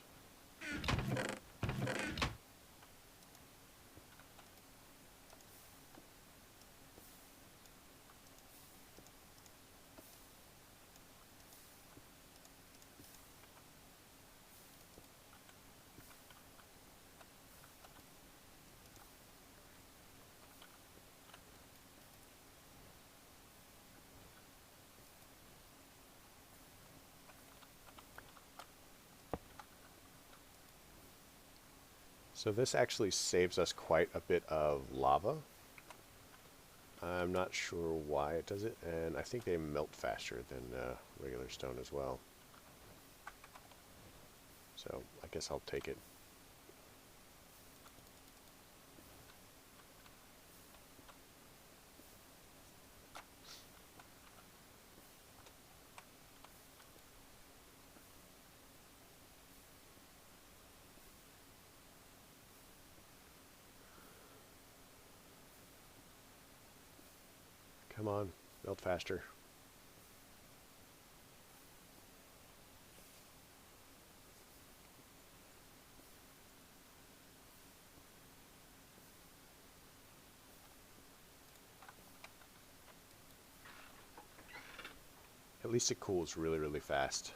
So this actually saves us quite a bit of lava. I'm not sure why it does it, and I think they melt faster than regular stone as well. So I guess I'll take it. Come on, melt faster. At least it cools really, really fast.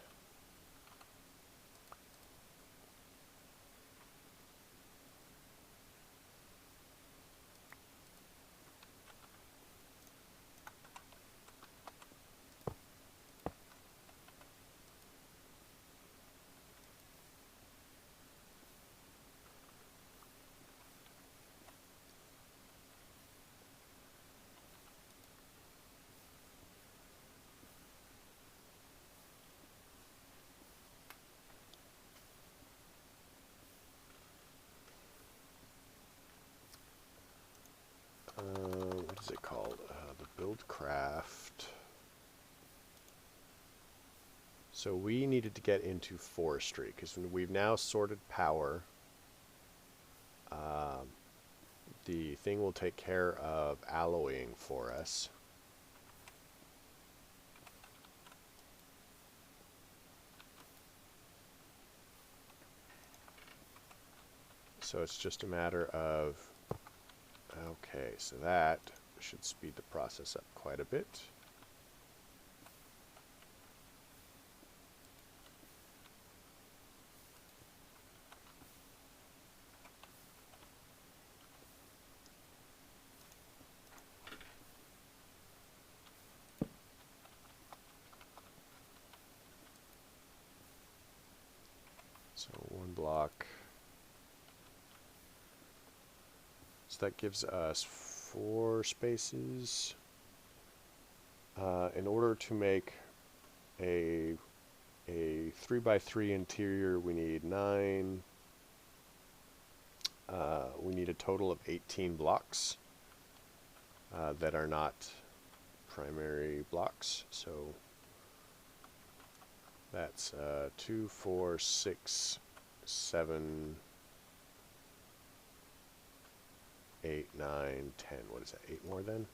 What is it called? The build craft. So we needed to get into forestry because we've now sorted power. The thing will take care of alloying for us. So it's just a matter of, okay, so that should speed the process up quite a bit. So one block. So that gives us 4 spaces. In order to make a 3x3 interior, we need 9. we need a total of 18 blocks that are not primary blocks. So that's 2, 4, 6, 7, 8, 9, 10. What is that? 8 more then?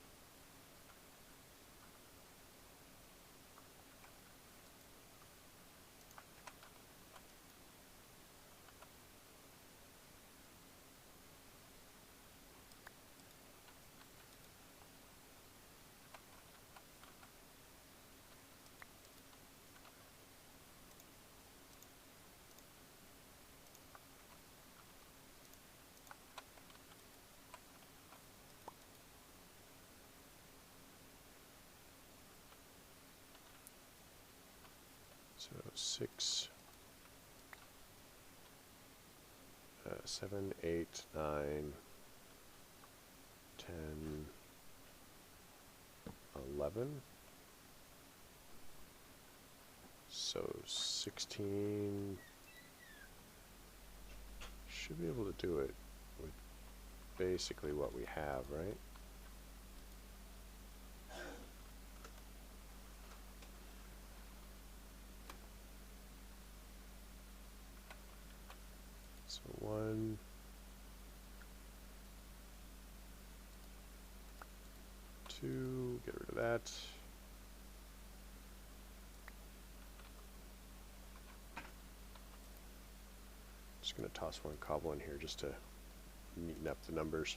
So 6, 7, 8, 9, 10, 11. So 16 should be able to do it with basically what we have, right? So 1, 2, get rid of that. Just going to toss one cobble in here just to neaten up the numbers.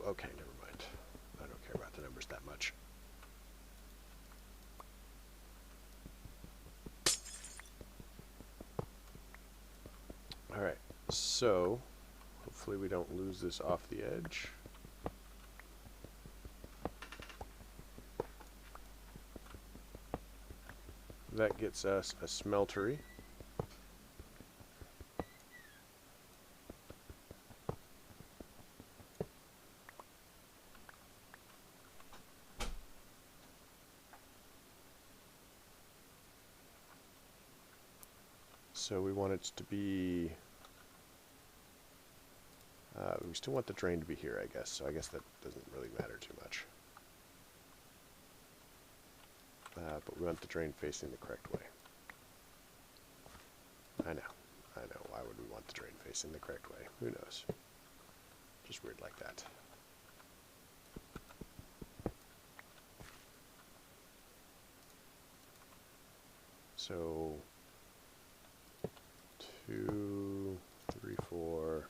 Okay, never mind. I don't care about the numbers that much. Alright, so hopefully we don't lose this off the edge. That gets us a smeltery. So we want it to be, we still want the drain to be here, I guess, so I guess that doesn't really matter too much. But we want the drain facing the correct way. I know, why would we want the drain facing the correct way? Who knows? Just weird like that. So 2, 3, 4.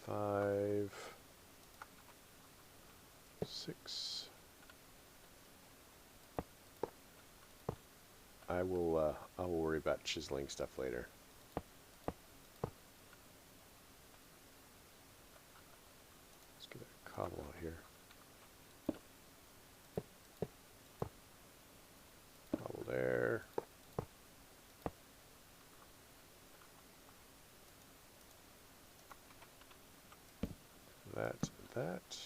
Five, 6. I will worry about chiseling stuff later. Let's get a cobble out here. Cobble there. That.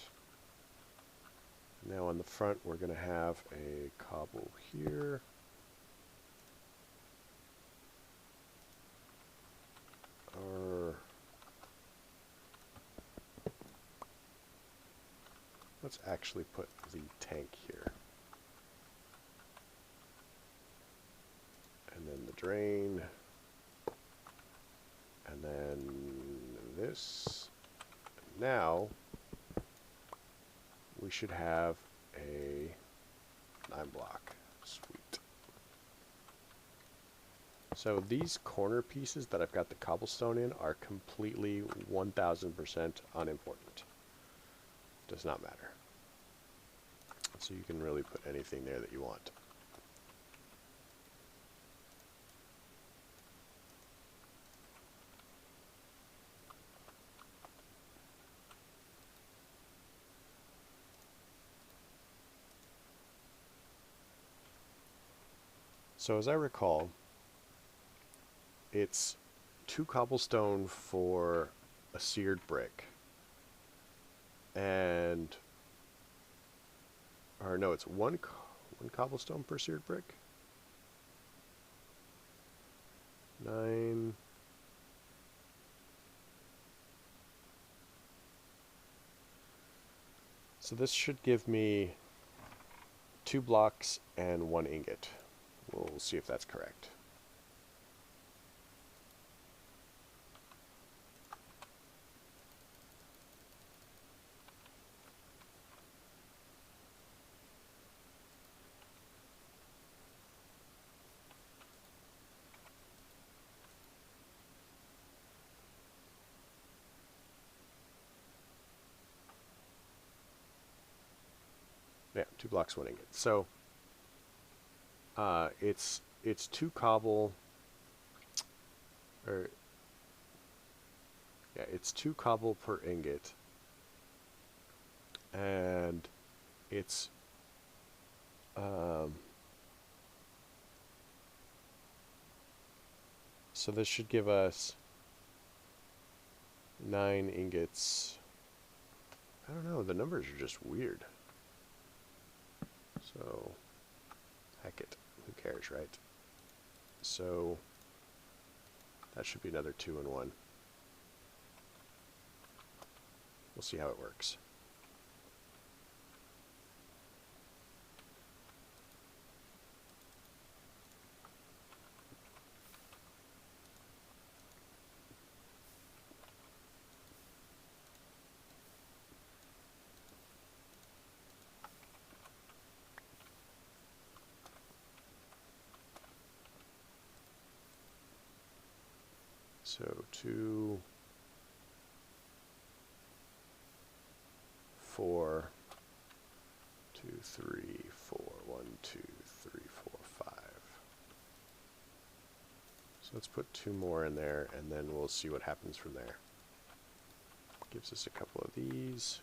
Now on the front we're going to have a cobble here. Let's actually put the tank here. And then the drain. And then this. Now we should have a 9 block. Sweet. So these corner pieces that I've got the cobblestone in are completely 1000% unimportant. Does not matter. So you can really put anything there that you want. So as I recall, it's 2 cobblestone for a seared brick. And, or no, it's one cobblestone per seared brick. 9. So this should give me 2 blocks and 1 ingot. We'll see if that's correct. Yeah, 2 blocks, 1 ingot. So it's 2 cobble, or yeah, it's 2 cobble per ingot, and it's so this should give us 9 ingots. I don't know, the numbers are just weird. So, heck it, who cares, right? So, that should be another 2 and 1. We'll see how it works. So 2, 4, 2, 3, 4, 1, 2, 3, 4, 5. So let's put 2 more in there, and then we'll see what happens from there. Gives us a couple of these.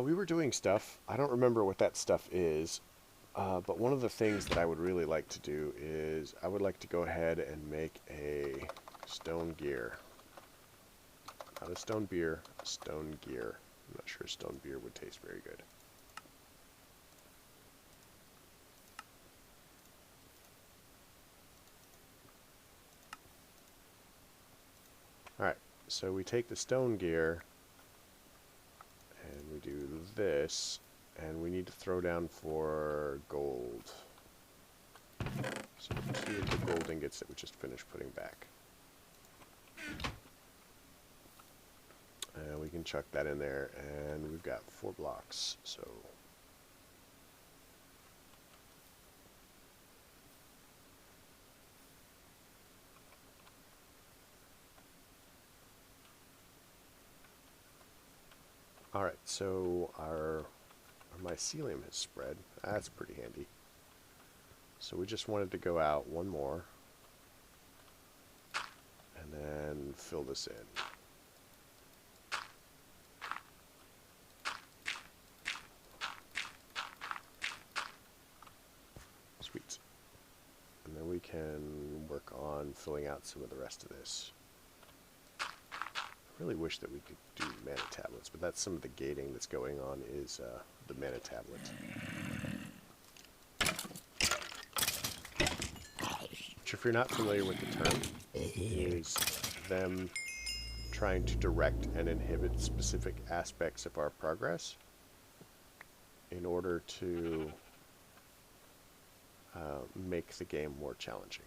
We were doing stuff. I don't remember what that stuff is, but one of the things that I would really like to do is I would like to go ahead and make a stone gear. Not a stone beer, a stone gear. I'm not sure stone beer would taste very good. Alright, so we take the stone gear and we do this, and we need to throw down for gold. So 2 of the gold ingots that we just finished putting back. And we can chuck that in there, and we've got 4 blocks, so... Alright, so our mycelium has spread. That's pretty handy. So we just wanted to go out 1 more, and then fill this in. Sweet. And then we can work on filling out some of the rest of this. I really wish that we could do mana tablets, but that's some of the gating that's going on is the mana tablet. Which, if you're not familiar with the term, is them trying to direct and inhibit specific aspects of our progress in order to make the game more challenging.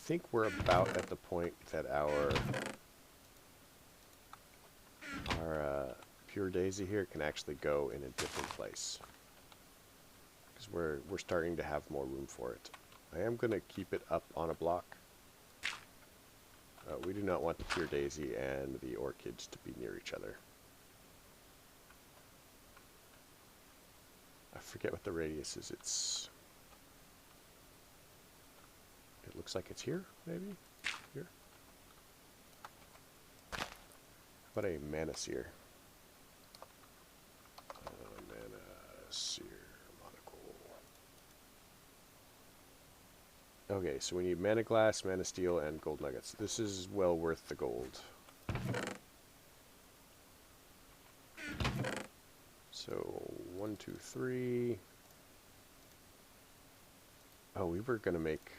think we're about at the point that our pure daisy here can actually go in a different place, because we're starting to have more room for it. I am going to keep it up on a block. We do not want the pure daisy and the orchids to be near each other. I forget what the radius is. It looks like it's here, maybe? Here? How about a Manaseer? Manaseer monocle. Okay, so we need mana glass, mana steel, and gold nuggets. This is well worth the gold. So 1, 2, 3. Oh, we were gonna make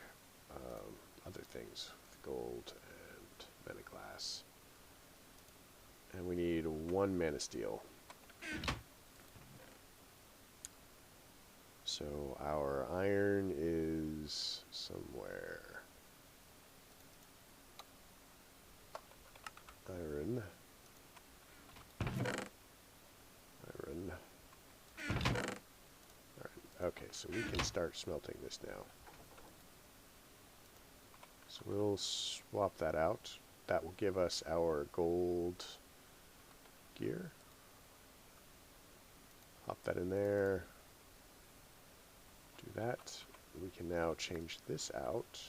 other things with gold and mana glass, and we need 1 mana steel. So our iron is somewhere. Iron. Okay, so we can start smelting this now. So we'll swap that out. That will give us our gold gear. Pop that in there. Do that. We can now change this out.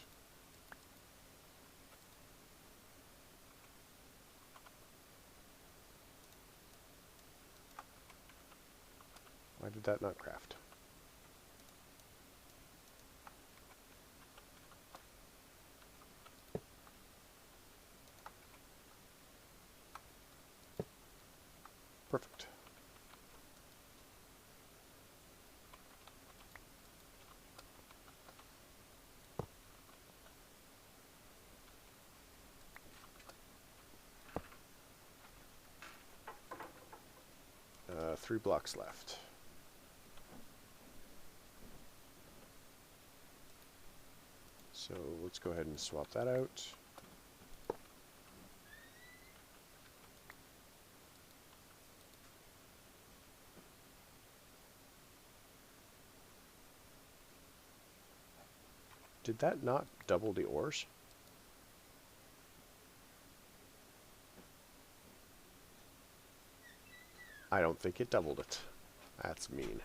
Why did that not craft? Perfect. Three blocks left. So let's go ahead and swap that out. Did that not double the ores? I don't think it doubled it. That's mean.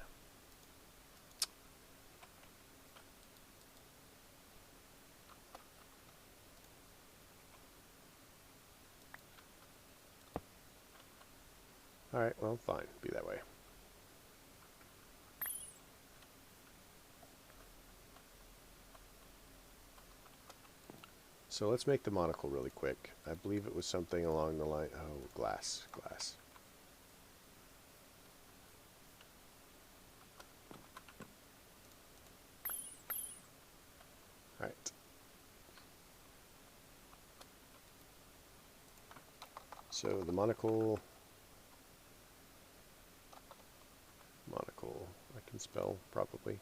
Alright, well, fine. Be that way. So let's make the monocle really quick. I believe it was something along the line... Oh, glass. Glass. Alright. So the monocle... Monocle. I can spell, probably.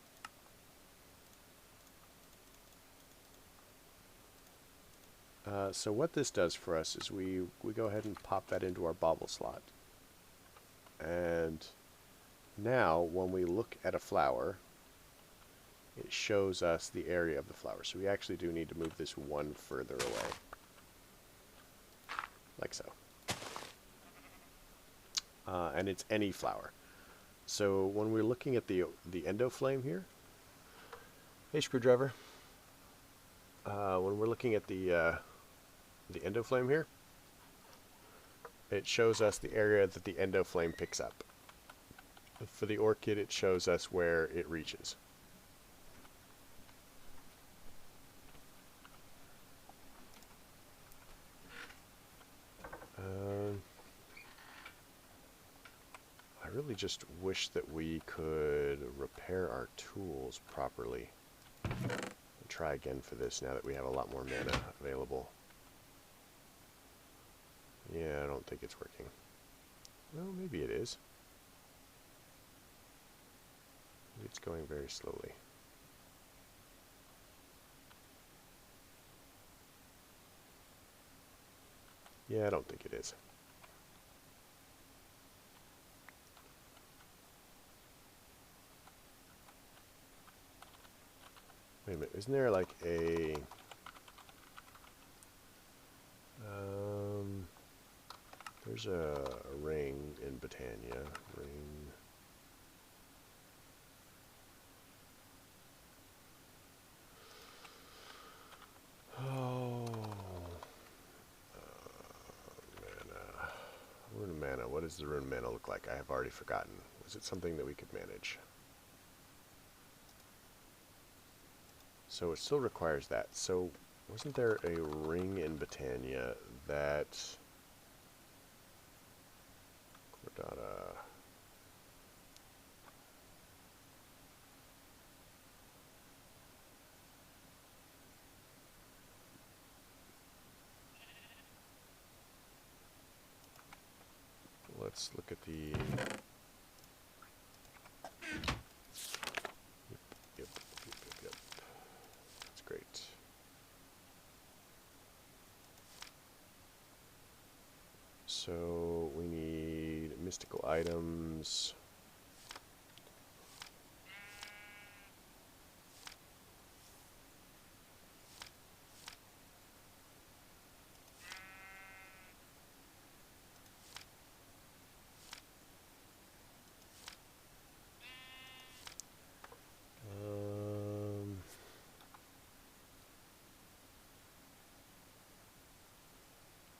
So what this does for us is we go ahead and pop that into our bauble slot. And now, when we look at a flower, it shows us the area of the flower. So we actually do need to move this one further away. Like so. And it's any flower. So when we're looking at the endo flame here, hey screwdriver. When we're looking at the endo flame here, it shows us the area that the endo flame picks up. For the orchid, it shows us where it reaches. I really just wish that we could repair our tools properly. I'll try again for this now that we have a lot more mana available. Yeah, I don't think it's working. Well, maybe it is. Maybe it's going very slowly. Yeah, I don't think it is. Wait a minute, isn't there like a... there's a ring in Britannia. Ring... Oh... mana. Rune mana. What does the rune mana look like? I have already forgotten. Was it something that we could manage? So it still requires that. So wasn't there a ring in Britannia that... Cordata... Let's look at the... Yep. That's great. So we need mystical items.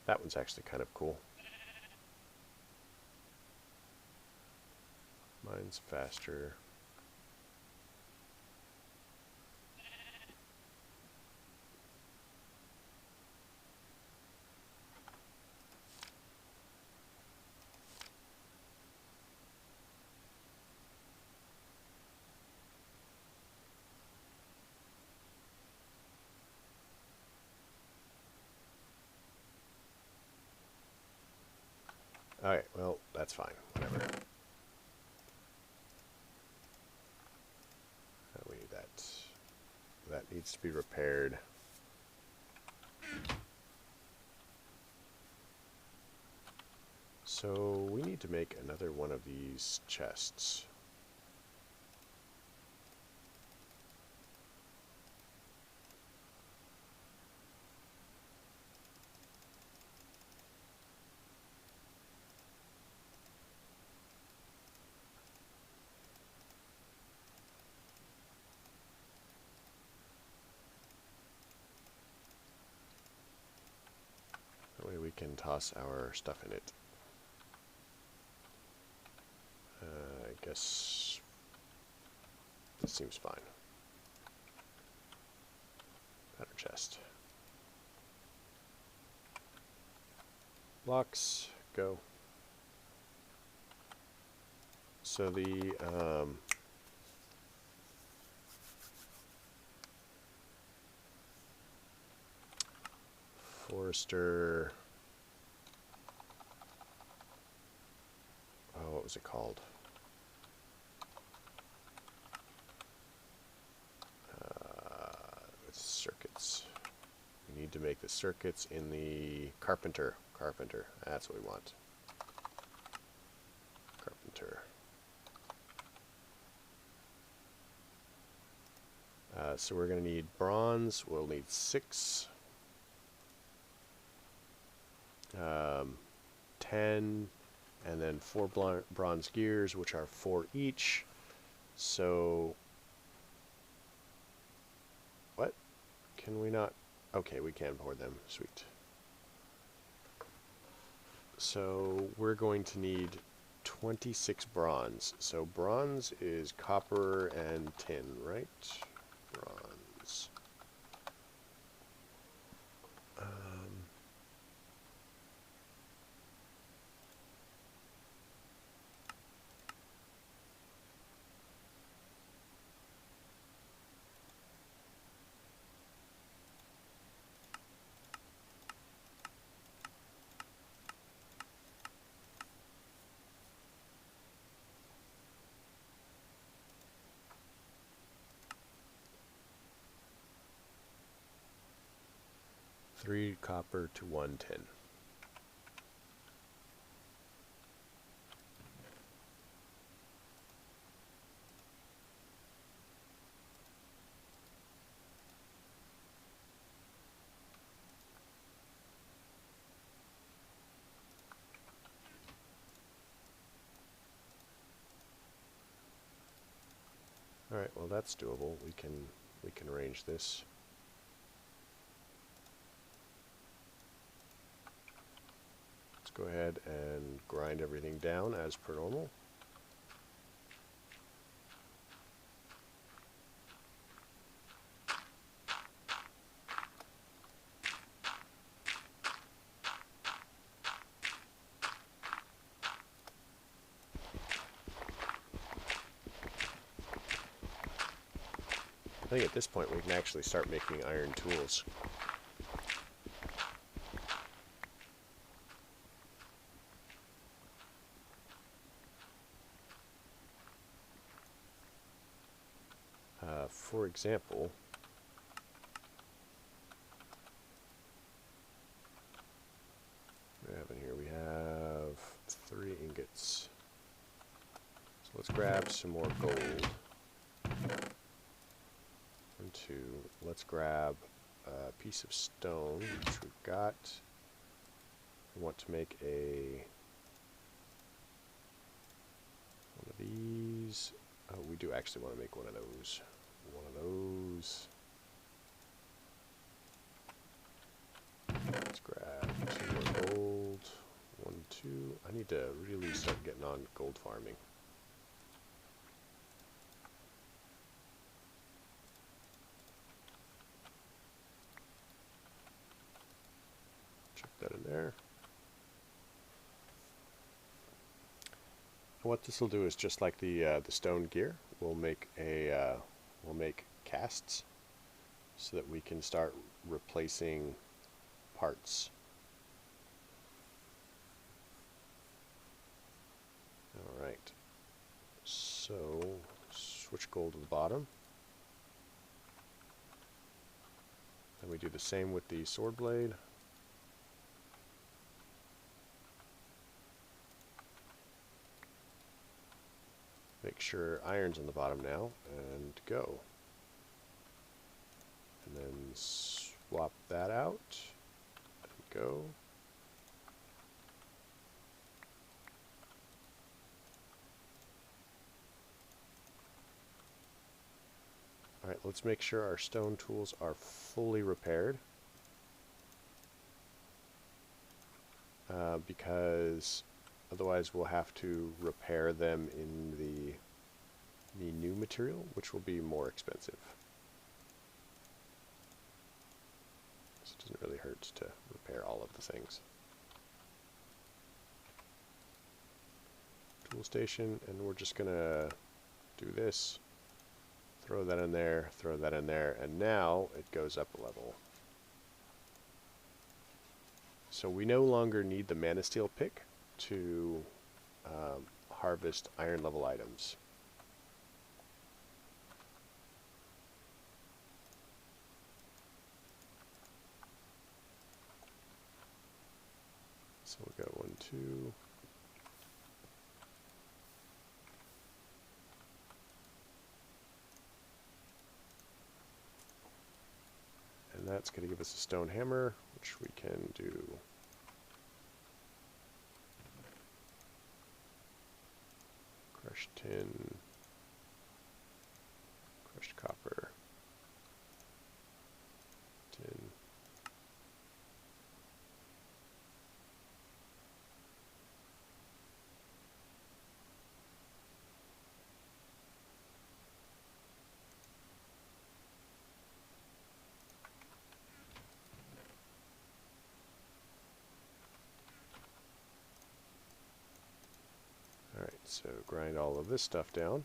That one's actually kind of cool. Mine's faster. Alright, well, that's fine. Whatever. We need that. That needs to be repaired. So we need to make another one of these chests. That way we can toss our stuff in it. I guess this seems fine. Better chest. Blocks, go. So the Forester, oh, what was it called? It's circuits. We need to make the circuits in the carpenter. Carpenter, that's what we want. Carpenter. So we're going to need bronze. We'll need 6. 10, and then 4 bronze gears, which are 4 each. So, what? Can we not? Okay, we can pour them. Sweet. So, we're going to need 26 bronze. So, bronze is copper and tin, right? Bronze. 3 copper to 1 tin. Alright, well that's doable. We can arrange this. Let's go ahead and grind everything down as per normal. I think at this point we can actually start making iron tools. For example, what do we have in here? We have 3 ingots. So let's grab some more gold. 1, 2. Let's grab a piece of stone, which we've got. We want to make one of these. Oh, we do actually want to make one of those. One of those. Let's grab 2 more gold. 1, 2. I need to really start getting on gold farming. Check that in there. And what this will do is just like the stone gear. We'll make casts so that we can start replacing parts. Alright, so switch gold to the bottom. Then we do the same with the sword blade. Make sure iron's on the bottom now, and go. And then swap that out, and go. Alright, let's make sure our stone tools are fully repaired. Because otherwise we'll have to repair them in the new material, which will be more expensive. So it doesn't really hurt to repair all of the things. Tool station, and we're just gonna do this. Throw that in there, throw that in there, and now it goes up a level. So we no longer need the mana steel pick to harvest iron level items. So we'll go 1, 2. And that's going to give us a stone hammer, which we can do. Crushed tin, crushed copper, tin. Alright, so grind all of this stuff down.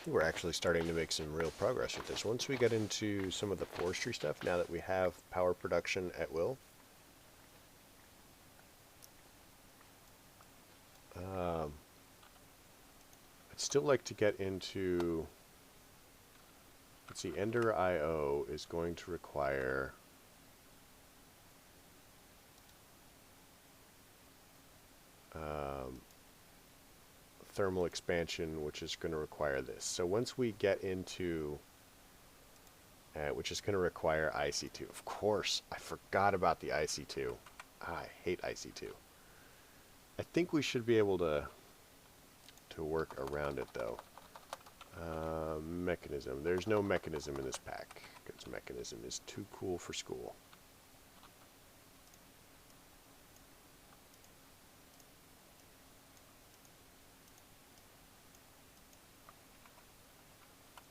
We're actually starting to make some real progress with this. Once we get into some of the forestry stuff, now that we have power production at will, still like to get into, let's see, Ender IO is going to require thermal expansion, which is going to require this. So once we get into, which is going to require IC2. Of course, I forgot about the IC2. I hate IC2. I think we should be able to work around it though. Mechanism. There's no mechanism in this pack because mechanism is too cool for school.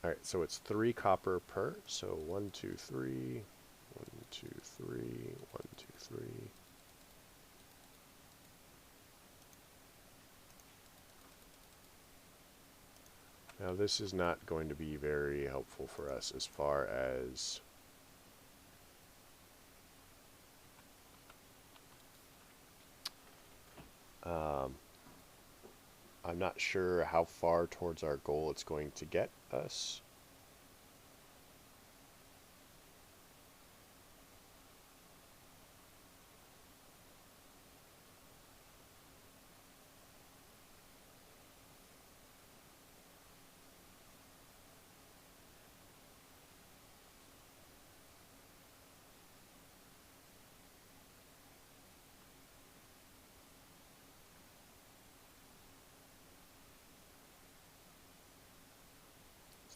Alright, so it's 3 copper per. So 1, 2, 3, 1, 2, 3, 1, 2, 3. Now this is not going to be very helpful for us as far as I'm not sure how far towards our goal it's going to get us.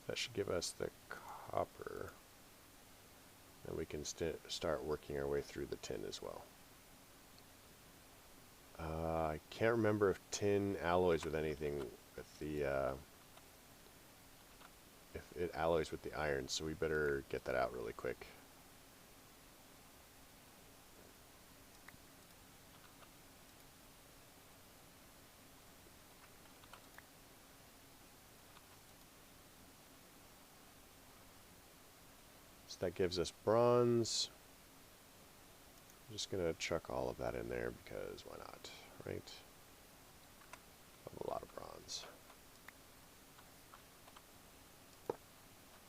That should give us the copper. And we can start working our way through the tin as well. I can't remember if tin alloys with anything with the if it alloys with the iron, so we better get that out really quick. That gives us bronze. I'm just going to chuck all of that in there because why not, right? A lot of bronze.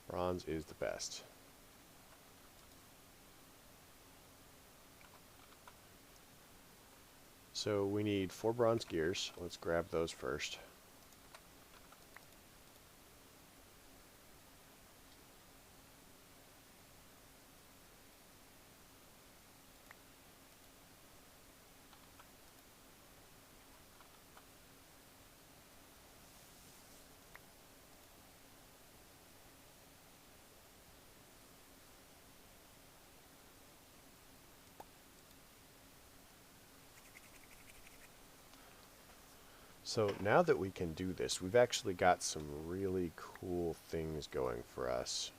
Bronze is the best. So we need 4 bronze gears. Let's grab those first. So now that we can do this, we've actually got some really cool things going for us.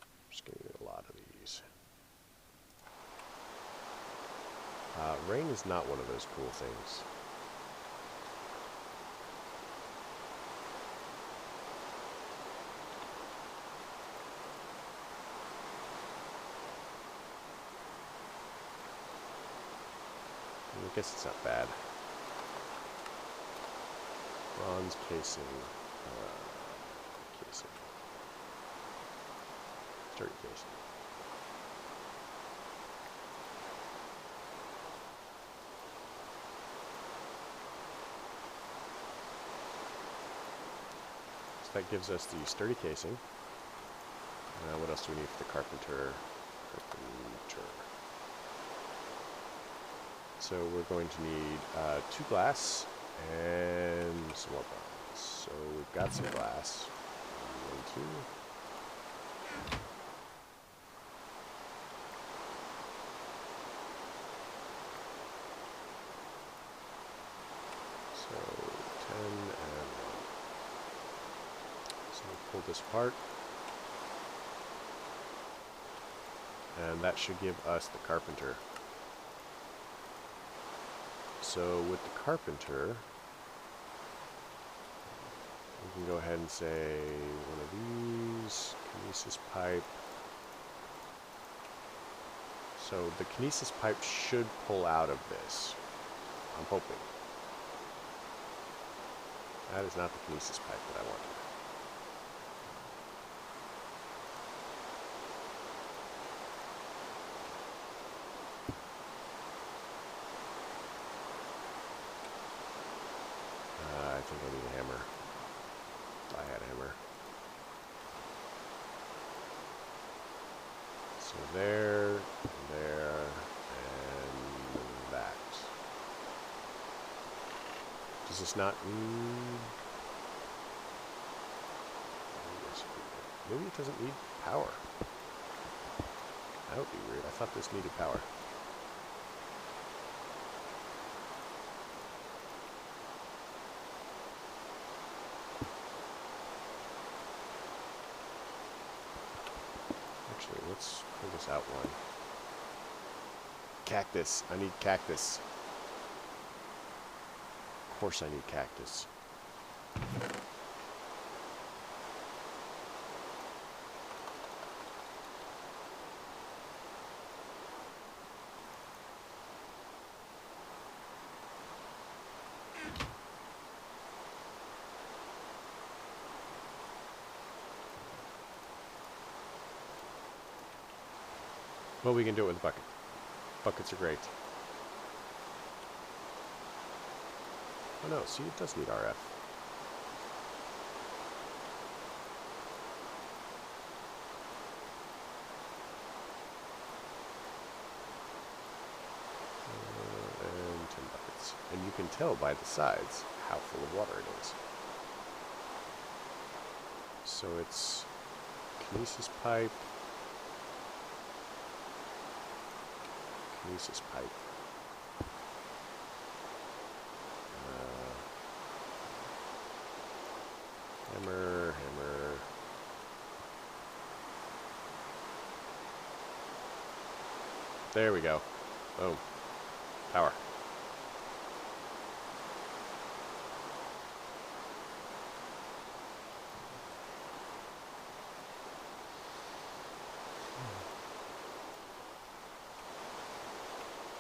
I'm just going to do a lot of these. Rain is not one of those cool things. I guess it's not bad. Bronze casing. Sturdy casing. So that gives us the sturdy casing. What else do we need for the carpenter? So we're going to need 2 glass and some more bronze. So we've got some glass. 1, 2. So 10 and 1. So we'll pull this apart. And that should give us the carpenter. So with the carpenter, we can go ahead and say one of these, kinesis pipe. So the kinesis pipe should pull out of this, I'm hoping. That is not the kinesis pipe that I want. I think I need a hammer. If I had a hammer. So there, and that. Does this not need... Maybe it doesn't need power. That would be weird. I thought this needed power. Actually, let's pull this out one. Cactus. I need cactus. Of course I need cactus. Well, we can do it with a bucket. Buckets are great. Oh no, see, it does need RF. And 10 buckets. And you can tell by the sides how full of water it is. So it's kinesis pipe. Kinesis pipe. Hammer. There we go. Boom. Power.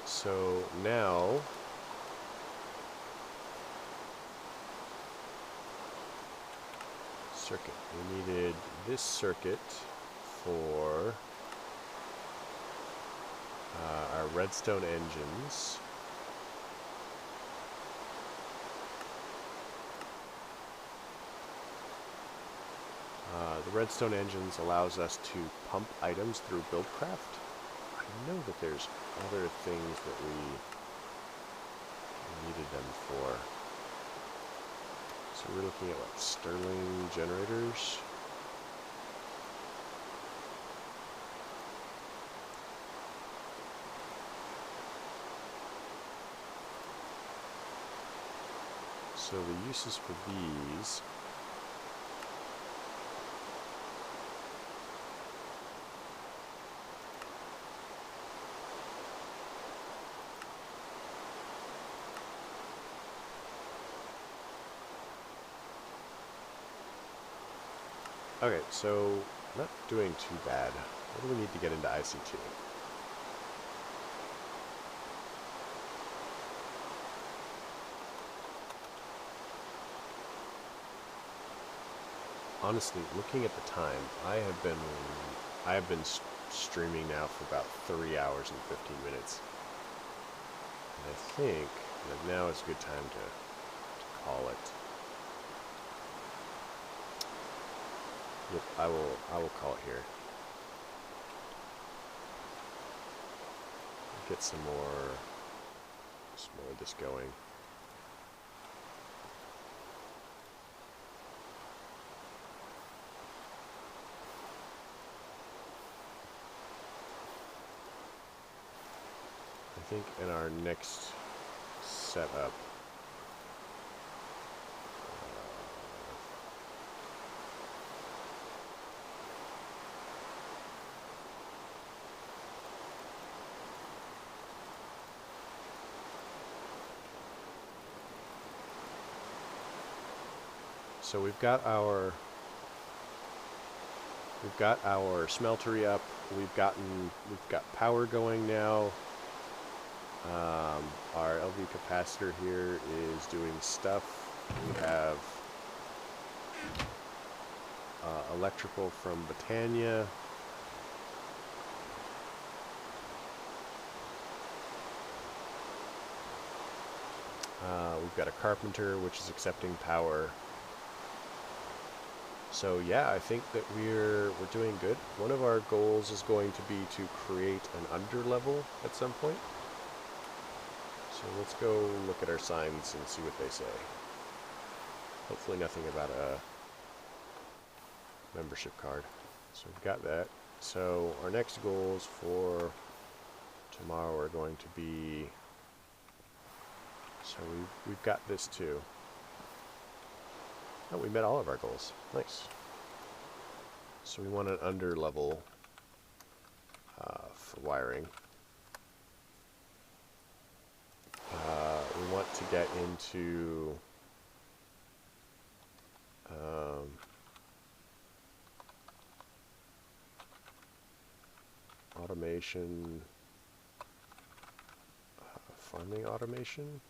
So now circuit. We needed this circuit for our redstone engines. The redstone engines allows us to pump items through Buildcraft. I know that there's other things that we needed them for. So we're looking at what, Stirling generators. So the uses for these. Okay, so not doing too bad. What do we need to get into ICT? Honestly, looking at the time, I have been streaming now for about 3 hours and 15 minutes. And I think that now is a good time to call it. Yep, I will call it here. Get some more of this going. I think in our next setup, so we've got our smeltery up. We've got power going now. Our LV capacitor here is doing stuff. We have electrical from Britannia. We've got a carpenter, which is accepting power. So yeah, I think that we're doing good. One of our goals is going to be to create an underlevel at some point. So let's go look at our signs and see what they say. Hopefully nothing about a membership card. So we've got that. So our next goals for tomorrow are going to be, so we've got this too. Oh, we met all of our goals. Nice. So we want an under level for wiring. We want to get into automation, farming automation.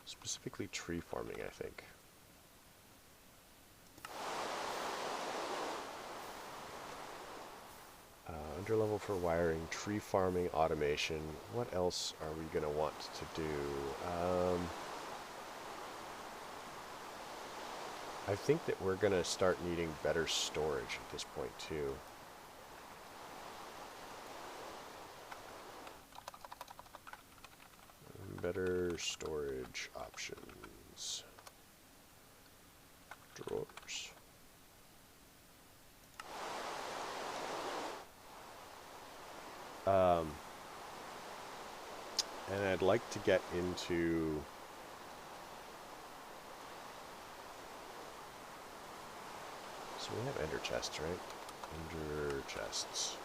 Specifically tree farming, I think. Underlevel for wiring, tree farming automation. What else are we going to want to do? I think that we're going to start needing better storage at this point too. Better storage options. Drawers. And I'd like to get into so we have ender chests, right? Ender chests.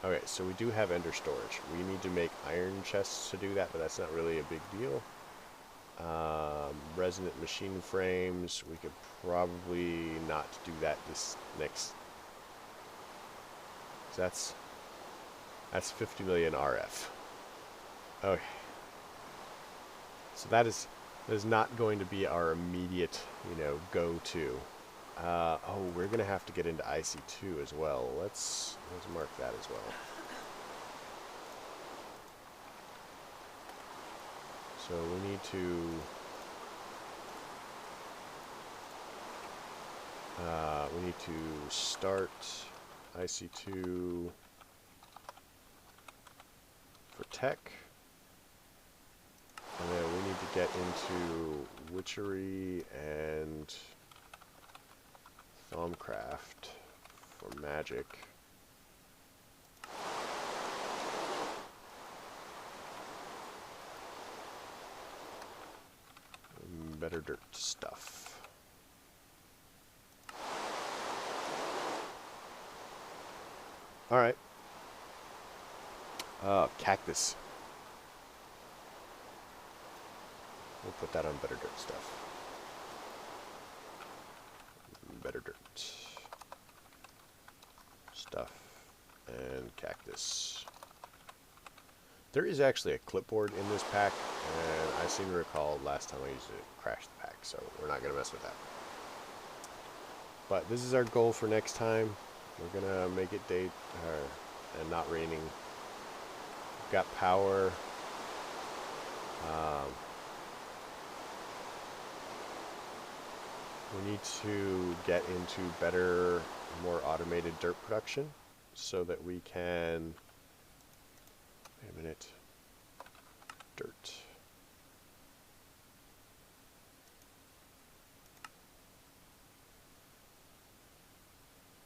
Okay, so we do have ender storage. We need to make iron chests to do that, but that's not really a big deal. Resonant machine frames, we could probably not do that this next. So that's 50 million RF. Okay. So that is not going to be our immediate, go-to. Oh, we're going to have to get into IC2 as well. Let's mark that as well. So we need to start IC2 for tech. And then we need to get into witchery and Thaumcraft for magic. Better dirt stuff. Alright. Cactus. We'll put that on better dirt stuff. Better dirt stuff and cactus. There is actually a clipboard in this pack, and I seem to recall last time I used it crashed the pack, so we're not going to mess with that. But this is our goal for next time. We're going to make it day and not raining. We've got power. We need to get into better, more automated dirt production so that we can... Wait a minute. Dirt.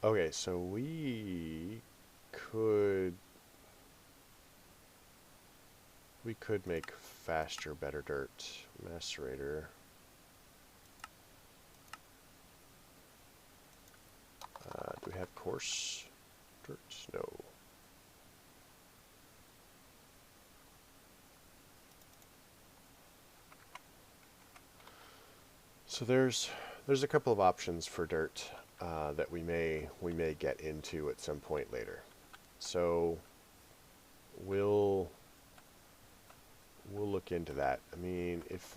Okay, so we could make faster, better dirt. Macerator. Do we have coarse dirt? No. So there's a couple of options for dirt that we may get into at some point later. So we'll look into that. I mean, if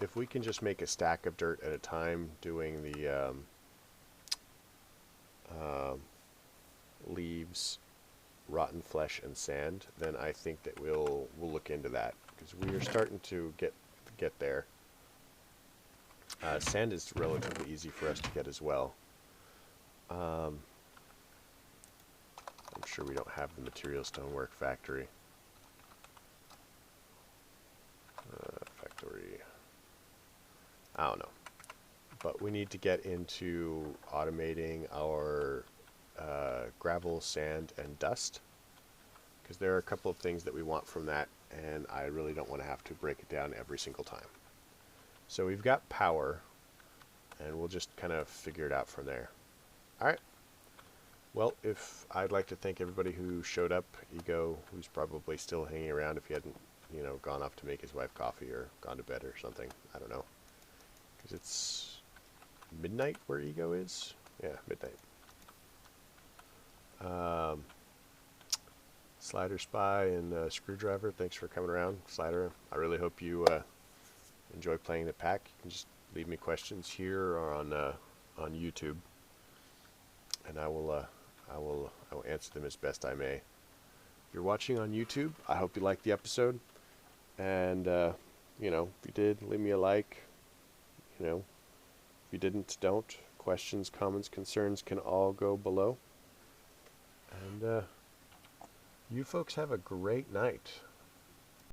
if we can just make a stack of dirt at a time, doing the leaves, rotten flesh, and sand, then I think that we'll look into that, because we are starting to get there. Sand is relatively easy for us to get as well. I'm sure we don't have the material stonework factory. I don't know. But we need to get into automating our gravel, sand, and dust, because there are a couple of things that we want from that, and I really don't want to have to break it down every single time. So we've got power, and we'll just kind of figure it out from there. Alright. Well, I'd like to thank everybody who showed up. Ego, who's probably still hanging around if he hadn't, gone off to make his wife coffee or gone to bed or something. I don't know. Because it's midnight where Ego is? Yeah, midnight. Slider Spy and Screwdriver, thanks for coming around. Slider, I really hope you enjoy playing the pack. You can just leave me questions here or on YouTube, and I will answer them as best I may. If you're watching on YouTube, I hope you liked the episode, and if you did, leave me a like. If you didn't, don't. Questions, comments, concerns can all go below. And you folks have a great night.